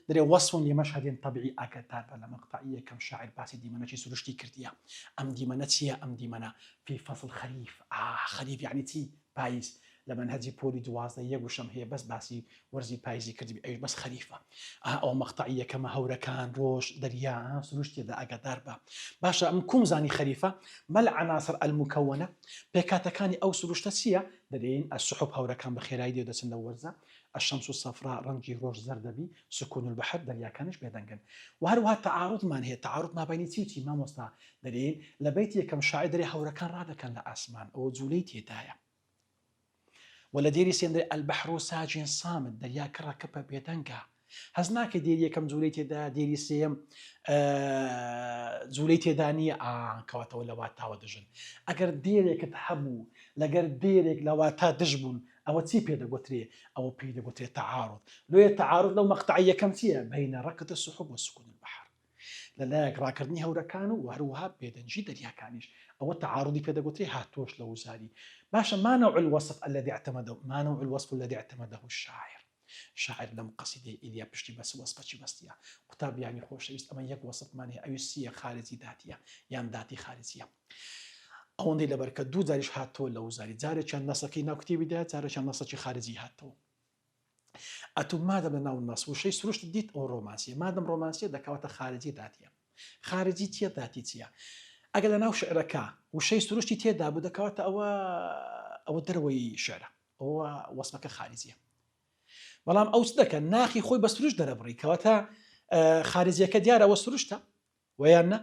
دري وصف لمشهد طبيعي أكتاب لمقطعي كم شاعر باسي ديمنا شي سرشتي كرديا أم ديمنا تيا أم ديمنا في فصل خريف خريف يعني تي بايس لمنهجي بولي دوازده يقوشم هي بس باسي ورزي بايزي كردي أي بس خريفة أو مقطعية كما هوركان روش دريا سرشتي ذا أقدار با باشا أم كم زاني خريفة ما العناصر المكونة بكاتكاني أو سرشتسية درين السحب هوركان بخيراي دي ودسن لورزة الشمس الصفراء رنجي روش زردبي سكون البحر دريا كانش بيدنقن وهروها تعارض من هي تعارض ما بين تيوتي ما مصطع درين لبيتي كم شاعر دري هوركان رادا كان لأسمان أو زوليتي دايا ولا ديري سيندري البحر ساجن صامت دريا كرا كبا بيدنقا هزناك ديري كم زوليتي دا ديري سيم زوليتي دانية كواتا ولا واتا ودجن اگر ديريك تحبو لگر ديريك لواتا دجبون او تي بيدا قوتري او بيدا قوتري تعارض لو يتعارض لو مقطعية كمتية بين ركض السحب وسكون البحر للاك راكرني هوركانو وهروها بيدنجي دريا كانيش او تعارضي بيدا قوتري هاتوش لو زاري باشا ما نوع الوصف الذي اعتمده ما نوع الوصف الذي اعتمده الشاعر لم قصيدة إليا بشتي بس وصفتي بستيا كتاب يعني خوش يست أما يك وصف مانه أيسية خارجي ذاتية يعني ذاتي خارجية أوندي لبركة دو زارش هاتو لو زاري زاري كان نصكي ناكتي بداية زاري كان نصكي خارجي هاتو أتو مادام ناو النص وشي سروش ديت أو رومانسية مادام رومانسية دكوات خارجي ذاتية خارجي تيا ذاتي تيا ئەگە لە ناو شعرەکە وشەی سروشتی تێدا بوو دەکەواتە ئەوە دەرەوەی شعرە، ئەوە وەسفەکە خارجیە. بەڵام ئەو دەکە ناخی خۆی بە سروش دەرەبڕی کەواتە خارجیەکە دیارە ئەوە سروشتە ویان نە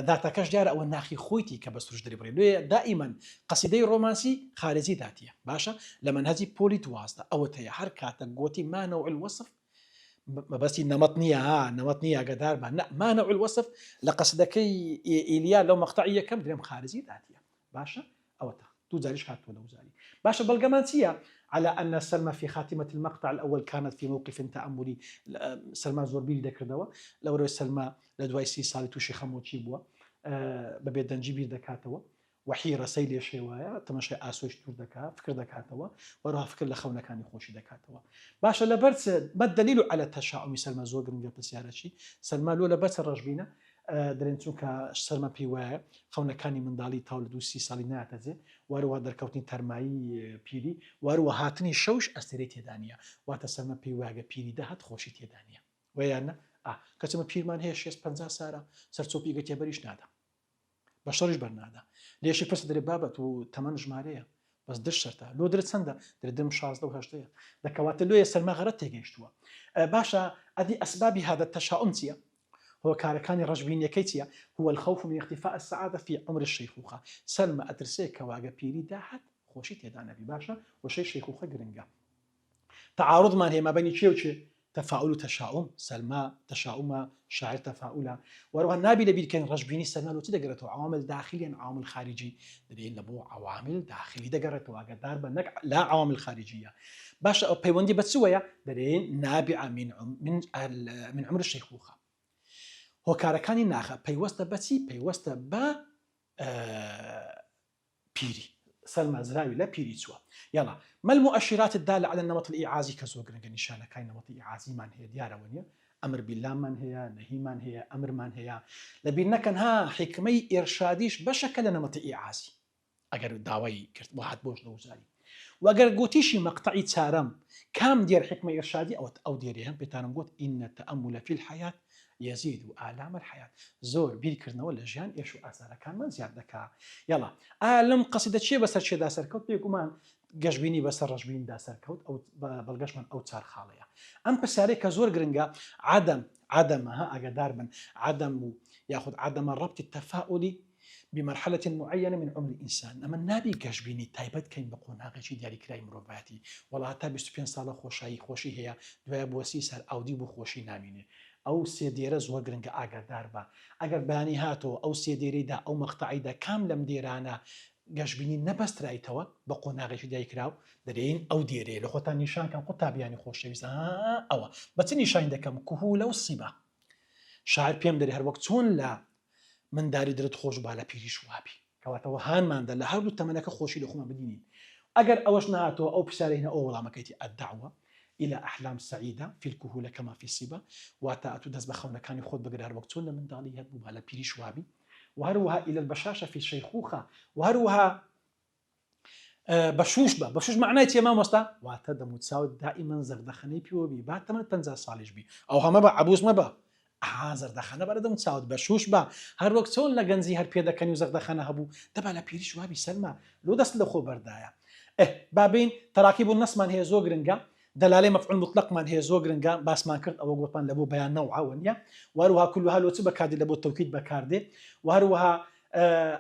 داتەکەش دیارە ئەوە ناخی خۆیتی کە بە سروش دەرەبڕی لێ دائیمەن قەسیدەی ڕۆمانسی خارجی داتیە باشە لە منهەجی پۆلی دوازدە ئەوە هەیە هەر کاتە گوتی مانەوع الوەصف بەبەستی نەمەت نییە ئاگادار بە مانەوع الوەصف لە قەسیدەکەی ئیلیا لەو مەقتەعی یەکەم درێم خارجی داتیە باشە ئەوەتە دوو جاریش هاتووە لەو زاری باشە بەڵگەمان چییە على أن سلمى في خاتمة المقطع الأول كانت في موقف تأملي سلمى زۆر بیری دەکردەوە لەوەرەوەی سلمى لە دوای 30 ساڵی تووشی خەمۆکی بووە بەبێ دەنجی بیر دەکاتەوە وحی ڕسەی لێ شێوایە تەمەشای ئاسۆیش توور دەکات فکر دەکاتەوە وەروها فکر لە خەونەکانی خۆشی دەکاتەوە باشە لەبەر بە دلیل على تەشاؤمی سلمى زۆر گرنگە پرسیارەکی سلمى لۆ لە بەچە ڕەشبینە دەرێن چونکە سەرمە پێی وایە خەونەکانی منداڵی تاو لە 2 ساڵی ناتەجێ وەروە دەرکەوتنی تەرمایی پیری وەروە هاتنی شەوش ئەستێرەی تێدانە واتە سەرمە پێی واگە پیری دەهات خۆشی تێدانە ویانە کەچمە پیرمان هەیە 650 سارە سەرچۆپی گە تێبەریش نادا بە شەڕیش بەرنادا لێشی پرسە دەرێ بابەت و تەمەن ژمارەیە بەس دش شەرتە لۆ درت چەندە دەردەم 16 و 8 دەکەواتە لۆیە سەرمە غەرەت تێگەیشتووە باشە ئەدی ئەسبابی هذا التشاؤم چییە هو كاركاني رجبين يكيتيا هو الخوف من اختفاء السعادة في عمر الشيخوخة سلمى أترسيك واقع بيري داحت خوشي تيدانا بباشا وشي شيخوخة قرنقا تعارض ما هي ما بين شيء وشي تفاؤل وتشاؤم سلمى تشاؤم شاعر تفاؤلا وروها النابي لبيل كان رجبيني سلمى لو تدقرته عوامل داخليا عوامل خارجي دليل لبو عوامل داخلي دقرته واقع داربا نك لا عوامل خارجية باشا بيوندي بتسويا دليل نابعة من عمر الشيخوخة هۆکارەکانی ناخە پەیوەستە بەچی پەیوەستە بە پیری سلمى زراوی لە پیری چووە يلا ما المؤشرات الدالة على النمط الإيعازي كزۆر گرنگە نیشانەکانی نمط ئیعازیمان هەیە دیارەوە نیە ئەمر باللهمان هەیە نەهیمان هەیە ئەمرمان هەیە لەبیر نەکەن ها حکمەی ئێرشادیش بەشەکە لە نمط ئیعازی ئەگەر داوای کرد وهات بۆش لە وزاری وەگەر گوتیشی مەقطعی چارەم کام دێر حکمە ئێرشادی ئەو دێرێ هەم پێتانم گوت إن التأمل في الحياة يزيد آلام الحياة زۆر بیرکردنەوە لە ژیان ئێش و ئازارەکانمان زیاد دەکا یاڵا ئالم قەسیدە چێ بەسەر چێدا سەرکەوت بێگومان گەشببینی بەسەر ڕەشبین سەرکەوت ئەو بەڵگەشمان ئەو چار خاڵەیە ئەم پرسیارەی کە زۆر گرنگە عدمها ئاگادار بن عدم و یاخود عدم الربط التفاؤلي بمرحلة معينة من عمر الإنسان أما نابي گەشببینی تایبەت کەین بە قۆناغێکی دیاریکرای مرۆڤایەتی وەڵا تا 25 ساڵە خۆشی هەیە دوایە بۆ 30 سال ئاودی بۆ خۆشی نامینێ ئەو سێ دێرە زۆر گرنگە ئاگادار بە ئەگەر بەیانی هاتەوە ئەو سێ دێرەیدا ئەو مەقتەعیدا کام لەم دێرانە گەشببینی نەبەسترایتەوە بە قۆناغێکی دایکراو دەرێن ئەو دێرێ لە خۆتان نیشانکەم قوتابیانی خۆشەویست ئەوە بە چ نیشان دەکەم کوهولە و سیبە شاعر پێم دەری هەر وەک چۆن لە منداری درت خۆش با لە پیریش وابی کەواتەوە هانماندا لە هەردوو تەمەنەکە خۆشی لە خۆمان بدینین ئەگەر ئەوەش نهاتەوە ئەو پرسیارەی ئەو وەڵامەکەیتی الدعوة إلى أحلام سعيدة في الكهولة كما في الصبا واتأتو دز بخونا كان يخوض بقدر وقتون من دالي هدبو على بيريش وابي وهروها إلى البشاشة في الشيخوخة وهروها بشوش معناه يا مستا واتدا متساوي دائما زغدخني بيوبي بعد 8 سالش بي أو هم با عبوس ما با زغدخنه برد متساوي بشوش با هر وقت سون لجنزي هر بيدا كان زغدخنه هبو دبا على بيريش وابي سلمى لو دست لخو بردايا بابين تراكيب النص من هي زوجرنجا دلالة مفعول مطلق من هي زوجرنجا بس ما كرت أو قطان لبو بيان نوع ونيا وهروها كلها لو تبكادي لبو التوكيد بكاردي وهروها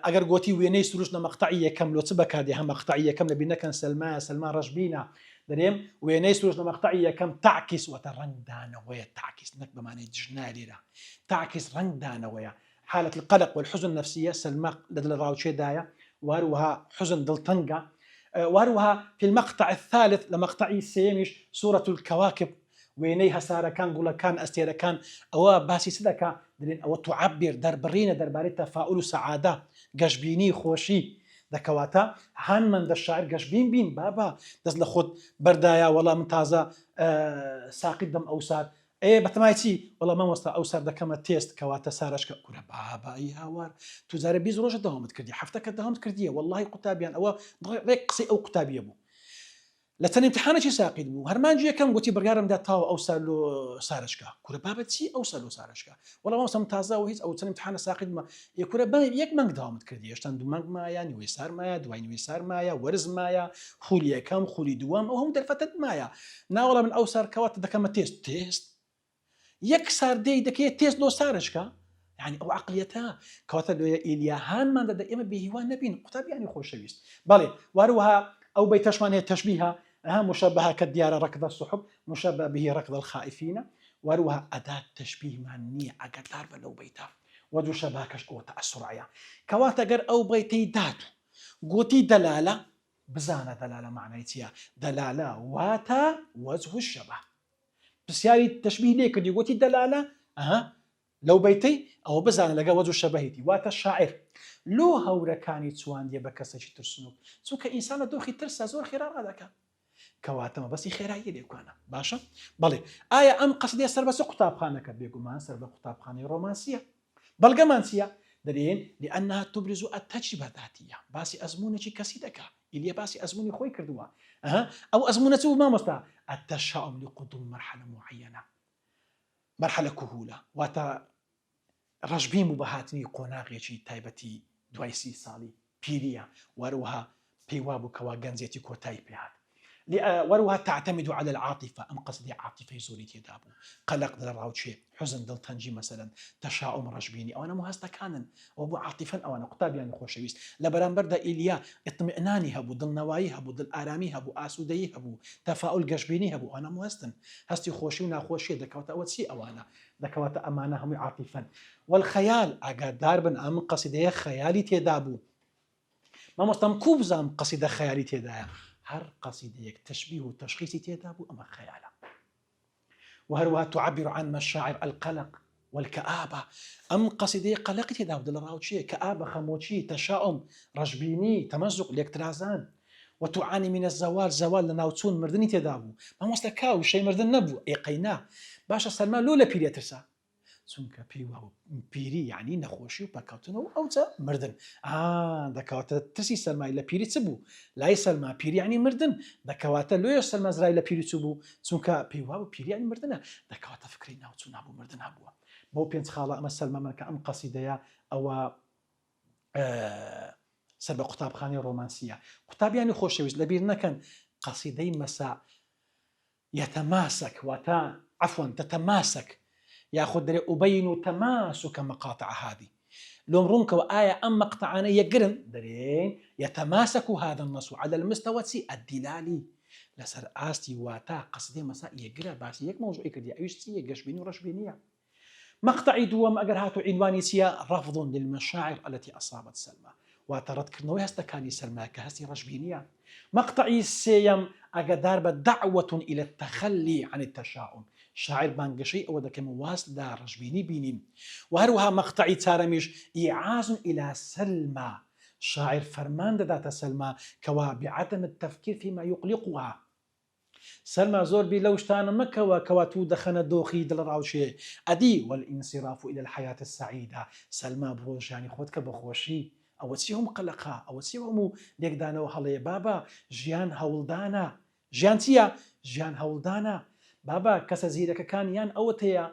أجر قوتي ويني سروشنا مقطعية كم لو تبكادي هم مقطعية كم لبينا كان سلمى رجبينا دريم ويني سروشنا مقطعية كم تعكس وترنج دانا ويا تعكس نك بمعنى جنالي لا تعكس رنج دانا ويا حالة القلق والحزن النفسية سلمى لدل الراوتشي دايا وهروها حزن دلتنجا وهروها في المقطع الثالث لمقطعي السيمش سورة الكواكب وينيها سارة كان قولا كان أستيرا كان أو باسي سدكا دلين أو تعبر دربرينا درباري تفاؤل سعادة قشبيني خوشي دكواتا هان من دا الشاعر قشبين بين بابا دز لخود بردايا والله ممتازة ساقي دم أوسار بەتەمایەتی وەڵام مامۆستا ئەو سەر دەکەمە تێست کەواتە سارەشکە کورە بابایی هاوار تو جارە 20 ڕۆژە داوامت کردی هەفتەکە داوامت کردیە واللهی قوتابیان ئەوە ڕێک قسەی ئەو قوتابیە بوو لە چەند امتحانێکی ساقید بوو هەرمانجی یەکەم گوتی بڕیارم داتاوە ئەو سەر لۆ سارشکە کورە بابەت چی ئەو سەر لۆ سارشکە وەڵام ئەوسەم تازە و هیچ ئەو چەند امتحانە ساقید بوومە یەکورە یەک مانگ داوامت کردی هێشتا 2 مانگ مایە نیوەی سار مایە دوای نیوەی سار مایە وەرز مایە خولی یەکەم خولی دووەم ئەو هەموو دەرفەتت مایە ناوەڵا من ئەو سار کەواتە دەکەمە تێست یەک سار دەی دەکەیت تێست لۆ سارشکە يعني ئەو عقلیەتە کەواتە لێ ئیلیاهانمان دەدا ئێمە بێهیوان نەبین قوتابیانی خۆشەویست بەڵێ واروها ئەو بەیتەشمان هەیە تەشبیهە مشبهة كالديار ركض السحب مشبه به ركض الخائفين وروها أداة تشبيه معنية أقدار بلو بيتا وجو شباكش قوة السرعة كواتا قر أو بيتي داتو قوتي دلالة بزانة دلالة معنيتها دلالة واتا وجه الشبه بس يعني التشبيه ليك دي قوتي دلالة لو بيتي أو بزانة لقى وجه الشبهيتي واتا الشاعر لو هوركاني توان دي بكسش ترسنوك سو كإنسان دوخي ترسى زور خيرار هذاك كواتم بس خيرایی لێکوانە باشە بەڵێ ئایا ئەم قەسدەیە سەر بەس قوتابخانەکە بێگومان سەر بە قوتابخانەی ڕۆمانسیە بەڵگەمان چییە دەرێن لأنها تبرز التجربة الذاتية باسی ئەزمونێکی کەسی دەکا ئیلیا باسی ئەزمونی خۆی کردووە ئەو ئەزمونە چ مامۆستا التشاؤم لقدوم مرحلة معينة مرحلة كهولة واتە ڕەشبین بوو بە هاتنی قۆناغێکی تایبەتی دوای 30 ساڵی پیریە وەروەها پێی وابوو کەوا گەنجێتی کۆتایی پێهات وروها تعتمد على العاطفة أم قصدي عاطفة زوري تيدابو قلق دل راوتشي حزن دل تنجي مثلا تشاؤم رجبيني أو أنا مهزتا كانن أو أبو عاطفا أو أنا قطابي يعني خوشويس لبران بردا إليا اطمئناني هبو دل نواي هبو دل آرامي هبو آسودي هبو تفاؤل قشبيني هبو أنا مهزتن هستي خوشي وناخوشي دكوتا أوتسي أو أنا دكوتا أمانة هم عاطفا والخيال أقدار بن أم قصدي خيالي تيدابو ما مستم كوبزام قصيدة خيالي تيدايا هر قصيدة تشبيه وتشخيص تيدابو أما خيالة وهروها تعبر عن مشاعر القلق والكآبة أم قصيدة قلق تيدابو دل راوتشي كآبة خموشي تشاؤم رجبيني تمزق الاكترازان وتعاني من زوال لناوتون مردني تيدابو ما مستكاو شيء مردن نبو اي قينا باشا سلمى لولا بيريا ترسا چونکە پیری یعنی نەخۆشی و پەکەوتنەوە ئەوجا مردن دەکەواتە ترسی سەلمای لە پیری چ بوو لای سەلما پیری یعنی مردن دەکەواتە لۆیە سەلمەزرای لە پیری چ بوو چونکە پێی وابوو پیری یعنی مردنە دەکەواتە فکری ناوچوو نابوو مردن هەبووە بۆ پێنج خاڵە ئەمە سەلمەمەکە ئەم قەسیدەیە ئەوە سەر بە قوتابخانەی ڕۆمانسیە قوتابیانی خۆشەویست لەبیر نەکەن قەسیدەی مەسا يتماسك عفوا تتماسك ياخذ أبين تماسك مقاطع هذه لو مرونك وآية أم مقطعان يقرن درين يتماسك هذا النص على المستوى الدلالي لسر آستي واتا قصدي مساء يقرأ بس يك موضوع يكدي أيشتي يقشبيني ورشبينية مقطعي دوام أجرهاتو عنواني سيا رفض للمشاعر التي أصابت سلمى وترد كنوي هستكاني سلمى كهستي رشبينية مقطعي سيم أجدار بدعوة إلى التخلي عن التشاؤم شاعر بانقشي أو ذاك مواصل دا رجبيني بينين وهروها مقطعي تارميش إيعاز إلى سلمى شاعر فرمان ذات سلمى كوا بعدم التفكير فيما يقلقها سلمى زور بلوشتان مكوا كواتو دخن دوخي دل راوشي أدي والانصراف إلى الحياة السعيدة سلمى بروج يعني خودك بخوشي أو تسيهم قلقها أو تسيهم ليك دانا وحلي بابا جيان هولدانا جيان تيا جيان هولدانا بابا کەسە زیرەکەکان یان ئەوەتەیە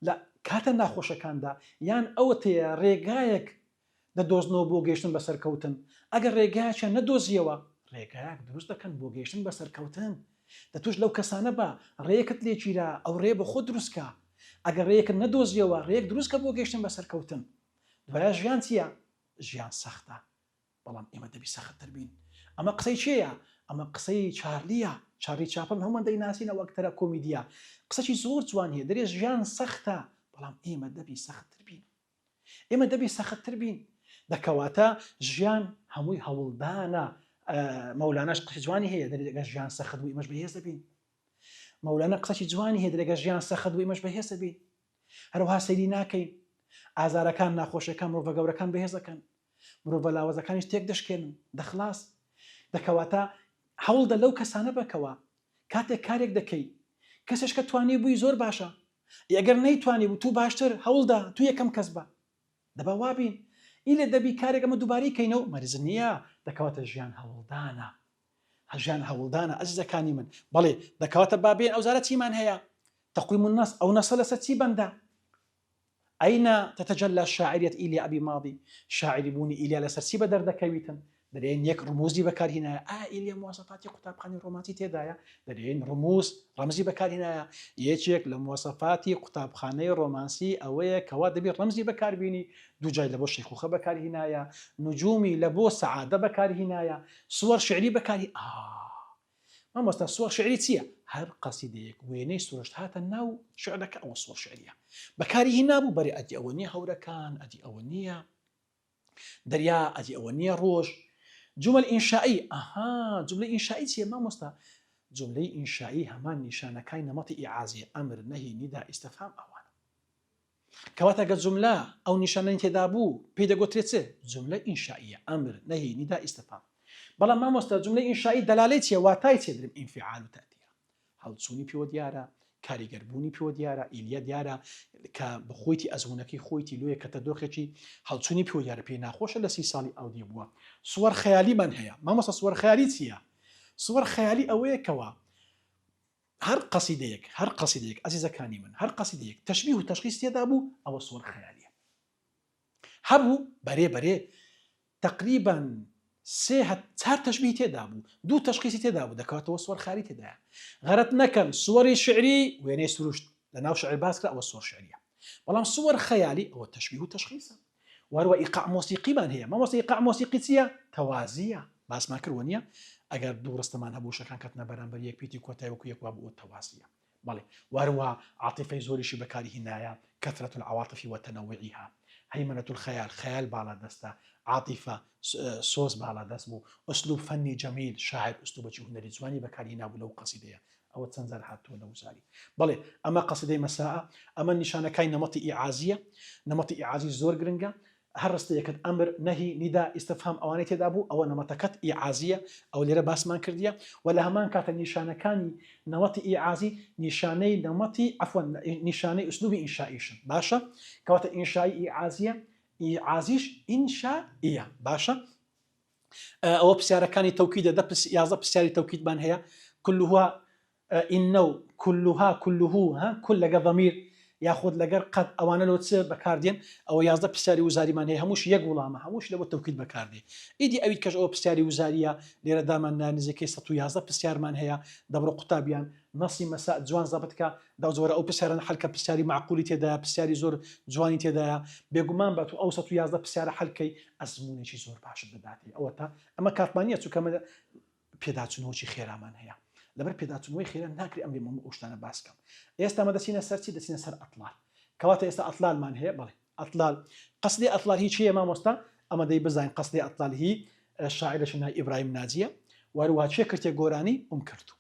لە کاتە ناخۆشەکاندا یان ئەوەتەیە ڕێگایەک دەدۆزنەوە بۆ گەیشتن بە سەرکەوتن ئەگەر ڕێگایەکیان نەدۆزیەوە ڕێگایەک دروست دەکەن بۆ گەیشتن بە سەرکەوتن دەتوش لەو کەسانە بە ڕێیەکت لێگیرا ئەو ڕێ بە خۆ دروستکە ئەگەر ڕێیەکت نەدۆزیەوە ڕێیەک دروستکە بۆ گەیشتن بە سەرکەوتن دوایە ژیان چییە؟ ژیان سەختە بەڵام ئێمە دەبی سەختتر بین ئەمە قسەی چێیە؟ ئەمە قسەی چارلیە چاری چاپم هەمومان دەیناسینە وەکتەرە کۆمیدیا قسەی زۆر جوان هەیە دەرێ ژیان سەختە بەڵام ئێمە دەبی سەختتر بین ئێمە دەبی سەختتر بین دەکەواتە ژیان هەمووی هەوڵدانە مەولاناش قسەی جوانی هەیە دەرێگە ژیان سەخت بوو ئێمەش بەهێز دەبین مەولانە قسەی جوانی هەیە دەرێگە ژیان سەخت بوو ئێمەش بەهێز دەبین هەروەها سەیری ناکەین ئازارەکان ناخۆشەکان مرۆڤە گەورەکان بەهێز دەکەن مرۆڤە لاوەزەکانیش تێک دەشکێنن دەخلاص دەکەواتە هەوڵدە لەو کەسانە بکەوە کاتێک کارێک دەکەی کەسێش کە توانی بووی زۆر باشە ئەگەر نەیتوانی بوو تو باشتر هەوڵدا تو یەکەم کەس بە دەبا وابین ئیلێ دەبی کارێک ئەمە دووبارەی کەینەوە مەرز نییە دەکەواتە ژیان هەوڵدانە هەژیان هەوڵدانە ئەزیزەکانی من بەڵێ دەکەواتە بابێن ئەوزارە چیمان هەیە تەقویم النەس ئەو نەسە لەسەر چی بەندە أين تتجلى شاعرية إيليا أبي ماضي شاعري بوني إيليا لسرسي بدر دكويتن درين يك رموزي بكار هنا إيليا مواصفاتي قطاب خاني رومانسي تدايا درين رمزي بكار هنا يجيك لمواصفاتي قطاب خاني رومانسي أويا كوادبي رمزي بكار بيني دو جاي لبو شيخوخة بكار هنايا نجومي لبو سعادة بكار هنايا صور شعري بكار ما مستوى صور شعري تسيا هر قصيديك ويني سورشت هات الناو شعرك أو صور شعرية بكاري هنا بو بري أدي أولنية هوركان أدي أولنية دريا أدي أولنية روج جمل إنشائية جملة إنشائية تسيا ما مستوى جملة إنشائية همان نشانة كاي نمطي إعازية أمر نهي نداء استفهام أوان كواتا قد جملة أو نشانة انتدابو بيدا قوتريتسي جملة إنشائية أمر نهي نداء استفهام بەڵام مامۆستا جملەی ئینشایی دەلالەی چیە واتای چێ دەرم ئینفعال و تەأثیر هەڵچوونی پێوە دیارە کاریگەربوونی پێوە دیارە ئیلیا دیارە کە بخۆیتی ئەزمونەکەی خۆیتی لۆیە کە تەدۆخێکی هەڵچوونی پێوە دیارە پێی ناخۆشە لە 30 ساڵی ئەودی بووە سوەر خەیالیمان هەیە مامۆستا سوەر خەیالی چییە سوەر خەیالی ئەوەیە کەوە هەر قەسیدەیەک ئەزیزەکانی من هەر قەسیدەیەک تەشبیه و تەشخیص تێدا بوو ئەوە سوەر خەیالیە هەبوو بەرێ تقریبا سه چهار تشبيه تدابو دو تشخيص تدابو دكاتو صور خاري تدا غرت نكن صور شعري وين سروشت لنا شعر باسكرا او صور شعريه والله صور خيالي او تشبيه وتشخيص وهو ايقاع موسيقي من هي ما ايقاع موسيقيه توازيه بس ما كرونيا اگر دورستمان هبو شكان كتنا برانبر يك بيتي كوتاي وكو يك وابو توازيه بالي وهو عاطفه زوري شبكاري هنايا كثره العواطف وتنوعها هيمنة الخيال خيال بالا دستا عاطفة صوص بالا دسبو أسلوب فني جميل شاعر أسلوب هنري زواني بكاري نابو لو قصيدة أو تنزل حتى لو زاري بلي أما قصيدة مساء أما نشانة كاين نمطي إعازي زور جرنجا هرستيكت أمر نهي نداء استفهام أواني تدابو أو نمطكت إعازية أو ليرة باسمان كردية ولا همان كانت نشانة كاني نمطي إعازي نشاني أسلوبي إنشائيشن باشا كوات إنشائي إعازيش إنشائية باشا أو بسيارة كاني توكيد ده بس يازا بسيارة توكيد بان هي كلها إنه كله كل ضمير ياخذ لەگەر قەت ئەوانە لۆ چ بەکاردێن ئەوە 11 پرسیاری وزاریمان هەیە هەمووش یەک وڵامە هەمووش لەبۆ تەوکید بەکاردێ ئیدی ئەویت کەش ئەوە پرسیاری وزاریە لێرە دامان نزیکەی 111 پرسیارمان هەیە دەبڕۆ قوتابیان نەسی مەسا جوان زەبتکە داوزۆرە ئەو پرسیاران حەلکە پرسیاری معقولی تێدایە پرسیاری زۆر جوانی تێدایە بێگومان بە تو ئەو 111 پرسیارە حەلکەی ئەزمونێکی زۆر باشت بداتێ ئەوە تا ئەمە کاتمانیە چووکەمە پێداچوونەوەی خێرامان هەیە لەبەر پێداچوونەوەی خێرا ناکری ئەمری مەمە ئەوشتانە باسکەم ئێستا مە دەچینە سەرچی دەچینە سەر ئەطلال كواتا ئێستا ئەطلالمان هەیە بەڵێ ئەطلال قەسدی ئەطلال هی چییە مامۆستا ئەمە دەی بزانین قەسدی ئەطلال هی شاعرەش ناوی ئیبراهیم ناجیە وهروها چێ کردێ گۆرانی کردو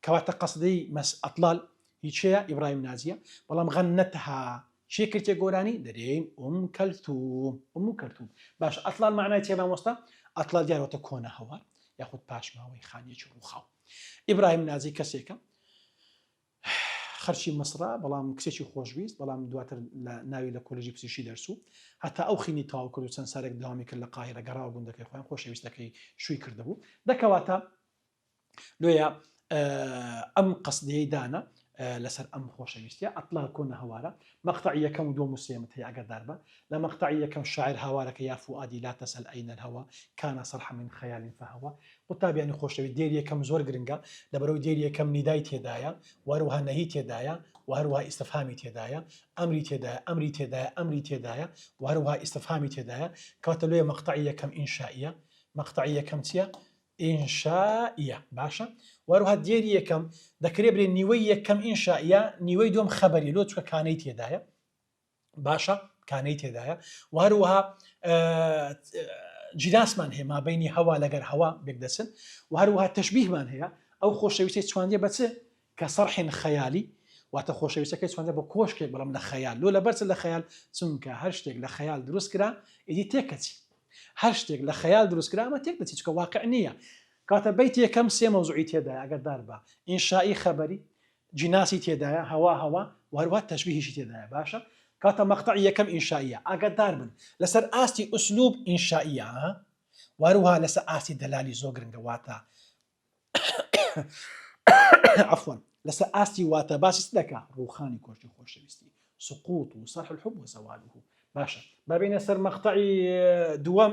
كواتا قەسدی ئەطلال هی چییە ئیبراهیم ناجیە بەڵام غەنەتها چێ کردێ گۆرانی دەرێن کەلتوم باش ئەطلال معنای چێ مامۆستا ئەطلال دیارەوەتە کۆنە هەوار یاخود پاشماوەی خانیەکی ڕووخاو ئیبراهیم ناجی کەسێکە خەرچی مەسرە بەڵام کچێکی خۆشویست بەڵام دواتر لە ناوی لە کۆلێژی پزیشکی دەرسوو هەتا ئەو خینی تاو کرد و چەند سارێک داوامی کرد لە قاهرە گەڕاوە گوندەکەی خۆیان خۆشەویستەکەی شووی کردهبوو دەکەواتە لۆیە ئەم قەسدەیەی دانا لەسەر ئەم خۆشەویستیە ئەطلال کۆنە هەوارە مەقطعی یەکەم و دووەم و سێمت هەیە ئەگەردار بە لە مەقطعی یەکەم شاعر هاوارەکە یا فؤادی لا تسأل أين الهوى كان صرحا من خيال فهوى قوتابیانی خۆشەوی دێری یەکەم زۆر گرنگە لەبەرەوەی دێری یەکەم نیدای تێدایە وهروها نەهی تێدایە وهروها ئیستفهامی تێدایە ئەمری تێدایە وهروها ئیستفهامی تێدایە کەواتە لێ مەقطعی یەکەم ئینشائیە مەقطعی یەکەم چییە ئینشائیە باشە وهروها دێری یەکەم دەکرێت بڵێ نیوەی یەکەم ئینشائیە نیوەی دوم خەبەری لۆ چکە کانەی تێدایە باشە کانەی تێدایە وهروها جناسمان هەیە مابینی هەوا لەگەر هەوا بێکدەچن وهروها تەشبیهمان هەیە ئەو خۆشەویستی چواندێ بە چ کە سەرحین خەیالی واتە خۆشەویستەکەی چواندێ بە کۆشکێک بەڵام لە خەیال لۆ لەبەرچ لە خەیال چونکە هەر شتێک لە خەیال دروست کرا ئیدی تێکەچی هەر شتێک لە خەیال دروست کرا ئەمە تێک دەچی چکە واقع نییە کاتە بەیت یەکەم سێ مەوزوعی تێدایە ئەگەردار بە ئینشائی خەبەری جناسی تێدایە هەوا وهروها تەشبیهیشی تێدایە باشە کاتە مەقطعی یەکەم ئینشائیە ئاگادار بن لەسەر ئاستی ئوسلوب ئینشائیە وهروها لەسەر ئاستی دەلالی زۆر گرنگە واتە عفوا لسا آستی واتە باسی دەکا ڕوخانی کۆشتی خۆشەویستی سقوط و صرح الحب وزواله باشە ببینە سەر مەقطعی دووەم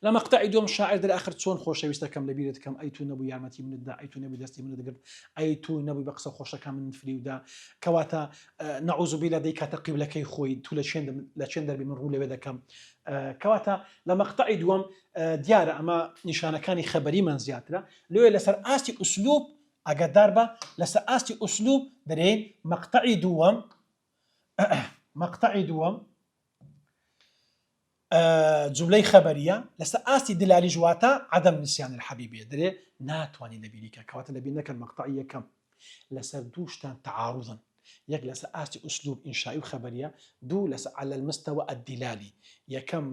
لە مەقطعی دوم شاعر دەرآخر چۆن خۆشەویستەکەم لەبیرت کەم ئەی تو نەبوو یارمەتی منتدا ئەی تو نەبوو دەستی منت دەگرت ئەی تو نەبووی بە قسە خۆشەکان من فریودا کەواتە نەعوذ بالله دەیکاتە قیبلەکەی خۆی تو لە چێن دەربی من ڕوو لەوێ دەکەم کەواتە لە مەقطعی دووەم دیارە ئەمە نیشانەکانی خەبەریمان زیاترە لێ لەسەر ئاستی ئوسلوب ئەگەدار بە لەسەر ئاستی ئوسلوب دەرێن مەقطعی دووەم جملەی خەبەریە لەسەر ئاستی دلالی جواتە عدم نسیان الحەبیبیە دەرێ ناتوانانی لەبیریکە کەواتە لەبیر نەکەن مەقطعی یەکەم لەسەر دووشتان تعارضن یەک لەسەر ئاستی ئوسلوب ئینشائی و خەبەریە دوو لەسەر على المستوى الدلالي یەکەم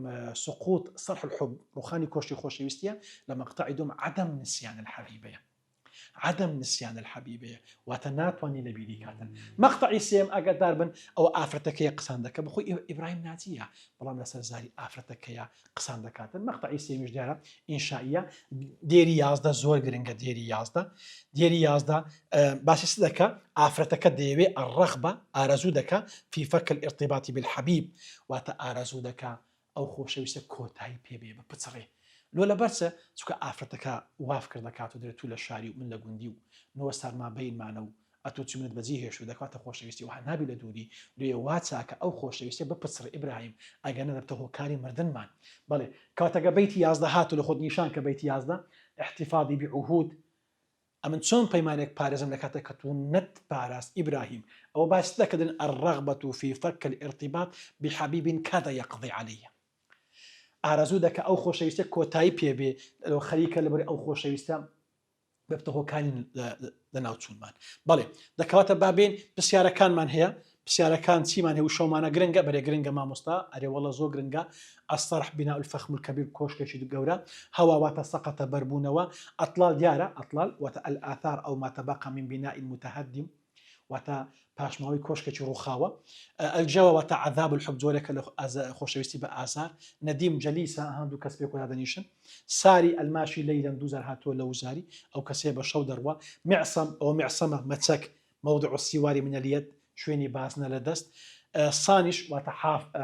سقوط صرح الحب ڕوخانی کۆشتی خۆشەویستیە لە مەقطعی دوم عدم نسیان الحەبیبەیە عدم نسيان الحبيبة واتناتواني لبيري كاتن مقطعي سيم أقدار بن أو آفرتك يا قصاندك بخو إبراهيم ناتية بلام لسر زاري آفرتك يا قصاندك كاتن مقطعي سيم مش دارا إنشائية ديري يازدا زور جرينجا ديري يازدا باشي صدقة آفرتك ديوي الرغبة آرزودك في فك الارتباط بالحبيب واتا آرزودك أو خوشويسة كوتاي بيبي ببتصري لۆ لە بەرچە چکە ئافرەتەکە واف کردەکات و دەرێت تو لە شاری و من لە گوندی و نەوە سارما بینمانە و ئەتۆ چ منت بەجی هێش و دەکاتە خۆشەویستی و هەنابی لە دووری لێ وا چاکە ئەو خۆشەویستە بپچڕ ئیبراهیم ئەگەنە دەبتە هۆکاری مردنمان بەڵێ کاتەکە بەیتی یازدە هات و لە خۆت نیشان کە بەیتی یازدە احتیفاضی بعهود ئەمن چۆن پەیمانێک پارێزم لە کاتێک کە تو نەت پاراست ئیبراهیم ئەوە باس دەکردن الرغبة في فك الارتباط بحبيب كاد يقضي عليه ئارەزوو دەکە ئەو خۆشەویستە کۆتایی پێبێ خەریکە لەبەر ئەو خۆشەویستە بەبتە هۆکانی لەناو چوونمان بەڵێ دەکەواتە بابێن پرسیارەکانمان هەیە پرسیارەکان چیمان هەیە و شەومانە گرنگە بەرێ گرنگە مامۆستا ئەرێوەڵە زۆر گرنگە ئەستەرح بنا الفەخم الکەبیر کۆشکێکی گەورە هەوا واتە سەقەتە بەربوونەوە ئەطلال دیارە ئەطلال واتە الآثار أو ما تبقى من بناء متهدم واتە پاشماوی کۆشکێکی ڕووخاوە ئەلجەوە واتە عذاب الحب جۆرێکە لە خۆشەویستی بە ئازار نەدیم جەلیسە هەندوو کەس پێ دەنیشن ساری ئەلماشی لەیلەن 2000 هاتووە لە وزاری ئەو کەسێ بە شەو دەڕوە معسەم ئەو معسەمە مەچەک موضع السیواری من اليد شوێنی باسنە لە دەست سانیش واتە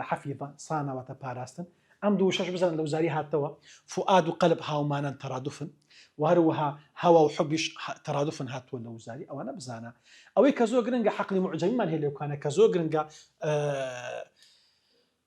حەفیظە سانە واتە پاراستن ئەم دوو شەش بزن لە وزاری هاتەوە فؤاد و قەلب هاومانان تەرادفن وهروها هوا وحبش ترادف هاتوا لوزاري او انا بزانا او كزو جرنجا حقلي معجمين من هي لو كان كزو جرنجا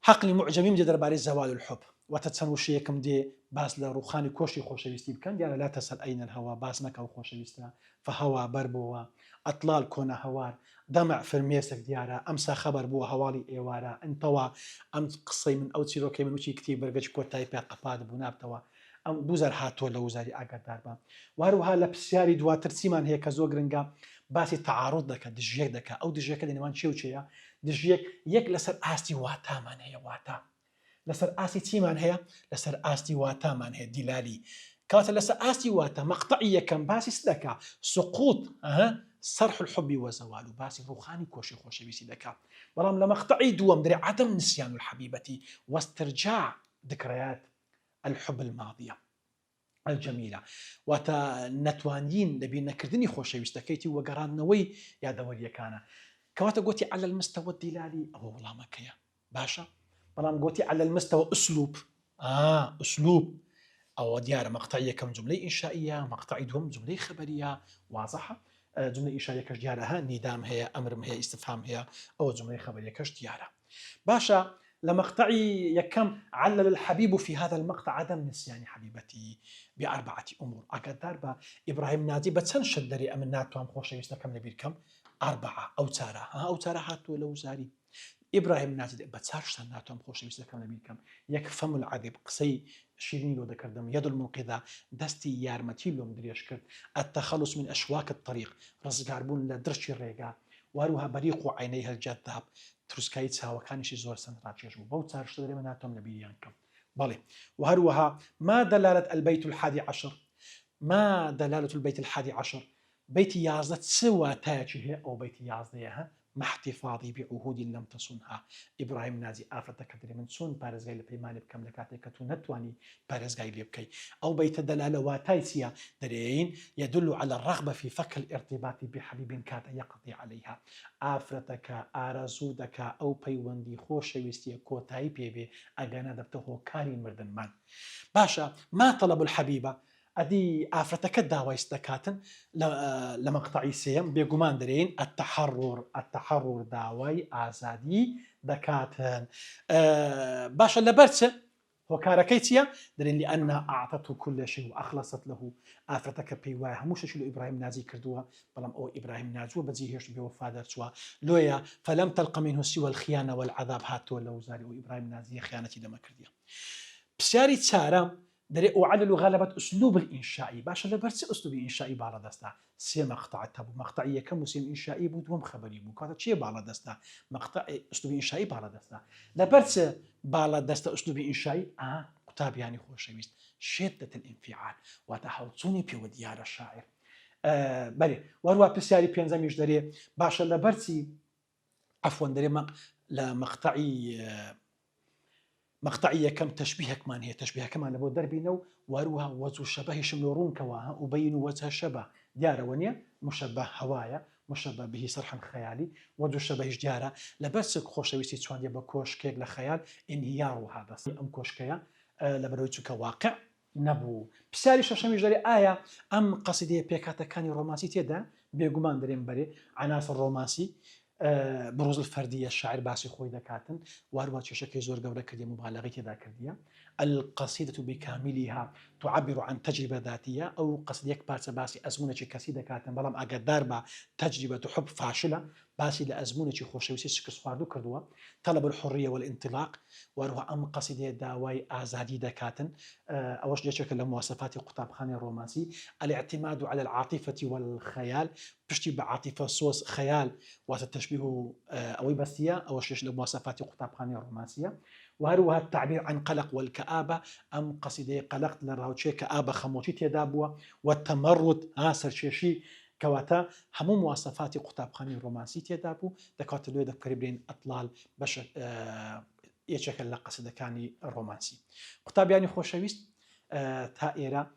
حقلي معجمين جدر باري زوال الحب وتتسنو شيكم دي باس لروخاني كوشي خوشويستي كان ديانا لا تسال اين الهوى باس مكا وخوشويستا فهوى بربوا اطلال كون هوار دمع في الميسك ديارا امسا خبر بو هوالي ايوارا انتوا ام قصي من او تيروكي من وشي كتير برجش كوتاي بي قفاد بونابتوا ام 2000 هاتووە لە وزاری ئاگادار بە وهروها لە پرسیاری دواتر چیمان هەیە کە زۆر گرنگە باسی تعارض دەکە دژیەک دەکە ئەو دژیەکە لە نێوان چێ و چێیە دژیەک یەک لەسەر ئاستی واتامان هەیە واتە لەسەر ئاستی چیمان هەیە لەسەر ئاستی واتامان هەیە دیلالی کاتە لەسەر ئاستی واتە مەقطعی یەکەم باسی دەکا سقوط صرح الحب وزوال باسی ڕوخانی کۆشی خۆشەویستی دەکا بەڵام لە مەقطعی دووەم دەرێ عدم نسيان الحبيبة واسترجاع ذكريات الحب الماضية الجميلة واتا نتوانين لبين نكردني خوشويستكيتي وقرانوي يا دوري كان كواتا قوتي على المستوى الدلالي أو والله ما كيا باشا بلام قوتي على المستوى أسلوب أسلوب أو ديار مقطعية كم جملة إنشائية مقطعي دوم جملة خبرية واضحة جملة إنشائية كش ديارها ندام هي أمر هي استفهام هي أو جملة خبرية كش ديارها باشا لمقطعي يكم علل الحبيب في هذا المقطع عدم نسيان حبيبتي بأربعة أمور أقدر با إبراهيم نادي بتنشد دري أمن ناتوام خوش يستكم لبيركم أربعة أو تارا هاتو لو زاري إبراهيم نادي بتسارش ناتوام خوش يستكم لبيركم يكفم العذب قصي شيرين لو ذكردم يد المنقذة دستي يارمتي لو مدري أشكر التخلص من أشواك الطريق رزق عربون لدرش الرجاء وروها بريق عينيها الجذاب تروسكاي چاوەکانیشی زۆر سنتراچێژ بوو بەو چارشتە دەرێمە ناتۆم لە بیریان کەم بەڵێ وهروها ما دلالة البيت الحادي عشر ما دلالة البيت الحادي عشر بيت يازدة سوى تاجه أو بيت يازدة مع احتفاظي بعهود لم تصنها. إبراهيم نازي ئافرەتەکە دەرێ من چۆن پارێزگای لە پەیمانی بکەم لە کاتێک کە تو نەتوانی پارێزگای لێ بکەی. ئەو بەیتە دەلالە واتای چییە؟ دەرێین يدل على الرغبة في فك الارتباط بحبيب كاد يقضي عليها. ئافرەتەکە ئارەزوو دەکا ئەو پەیوەندی خۆشەویستیە کۆتایی پێبێ ئەگەنە دەبتە هۆکاری مردنمان. باشە ما طلب الحبيبة ئەدی ئافرەتەکە داوایست دەکاتن لە مەقتەعی سێم بێگومان دەرێن التحرر داوای ئازادی دەکاتن. باشە لەبەرچە هۆکارەکەی چییە؟ دەرێن لأنها أعطته كل شيء وأخلصت له. ئافرەتەکە پێی وایە هەموو شتێکی لە ئیبراهیم نازی کردووە بەڵام ئەو ئیبراهیم ناجووە بەجێ هێشت بێوەفا دەرچووە لۆیە فلم تلق منه سوى الخيانة والعذاب هاتووە لە وزاری و ئیبراهیم نازیە خیانەتی لەمە کردیە. پرسیاری چارەم دەرێ أعلل غلبة أسلوب الإنشائي. باشە لەبەرچ ئوسلوبی ئینشایی باڵا دەستا سێ مەقطعت هەبوو مەقطعی یەکەم وسێم ئینشایی بوو دووەم خەبەری بوو کاتە چیە باڵا دەستا مەقطع ئوسلوبی ئینشایی باڵا دەستا لەبەرچ باڵا دەستە ئوسلوبی ئینشایی قوتابیانی خۆشەویست شدة الانفعال واتە هەڵچوونی پێوە دیارە شاعر. بەێ وەروە پرسیاری پێنجەمیش دەرێ باشە لەبەرچی عەفوەن دەرێ لە مەقطعی یەکەم تەشبیهەکمان هەیە تەشبیهەکەمان لە بۆ دەربینە و وەروها وەجه شەبەهیشم لە ڕوونکەوە وبەین وجه شەبه دیارەوە نییە مشەبه هەوایە مشەبه به صرحا خەیالی وجه شەبەهیش دیارە لەبەرچ خۆشەویستی چواندێ بە کۆشکێک لە خەیال انهیار و هادەست ئەم کۆشکەیە لەبەرەوەی چووکە واقع نەبوو. پرسیاری شەشەمیش دەرێ ئایا ئەم قەسیدەیە پێکاتەکانی ڕۆمانسی تێدا بێگومان دەرێن بەرێ عناصر ڕۆمانسی بروز الفردية الشاعر باسي خوي دكاتن واروا تشكي زور قبل كردي مبالغة كذا كردية. القصيدة بكاملها تعبر عن تجربة ذاتية أو قصيدة بارس باسي أزمونة كسيدة كاتن بلام أقدر با تجربة حب فاشلة باسي لأزمونة خوشويسي سكس فاردو كردوا. طلب الحرية والانطلاق واروا أم قصيدة داوي آزادي دكاتن أوش جيشك لمواصفات قطابخانة الرومانسي الاعتماد على العاطفة والخيال بشتي بعاطفة صوص خيال وتتشبيه أو بسية أو شيش لمواصفات قطابخانة الرومانسية. وهروها التعبير عن قلق والكآبة أم قصيدة قلقت للراوتشي كآبة خموشي تيدابوا والتمرد سرشيشي كواتا همو مواصفات قطابخانة الرومانسي تيدابو دكات لوي دكريبرين أطلال باش يشكل قصيدة كاني الرومانسي. قطابياني خوشويست تا إيرا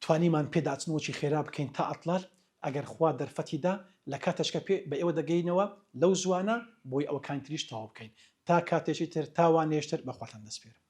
تواني من بيدات نوشي خراب كين تا أطلال ئەگەر خوا دەرفەتیدا لە کاتێشکە بە ئێوە دەگەینەوە لەو زوانە بۆی ئەوە کانتریش تەواو بکەین تا کاتێکی تر تاوان نێشتر بەخواتان دەسپێرم.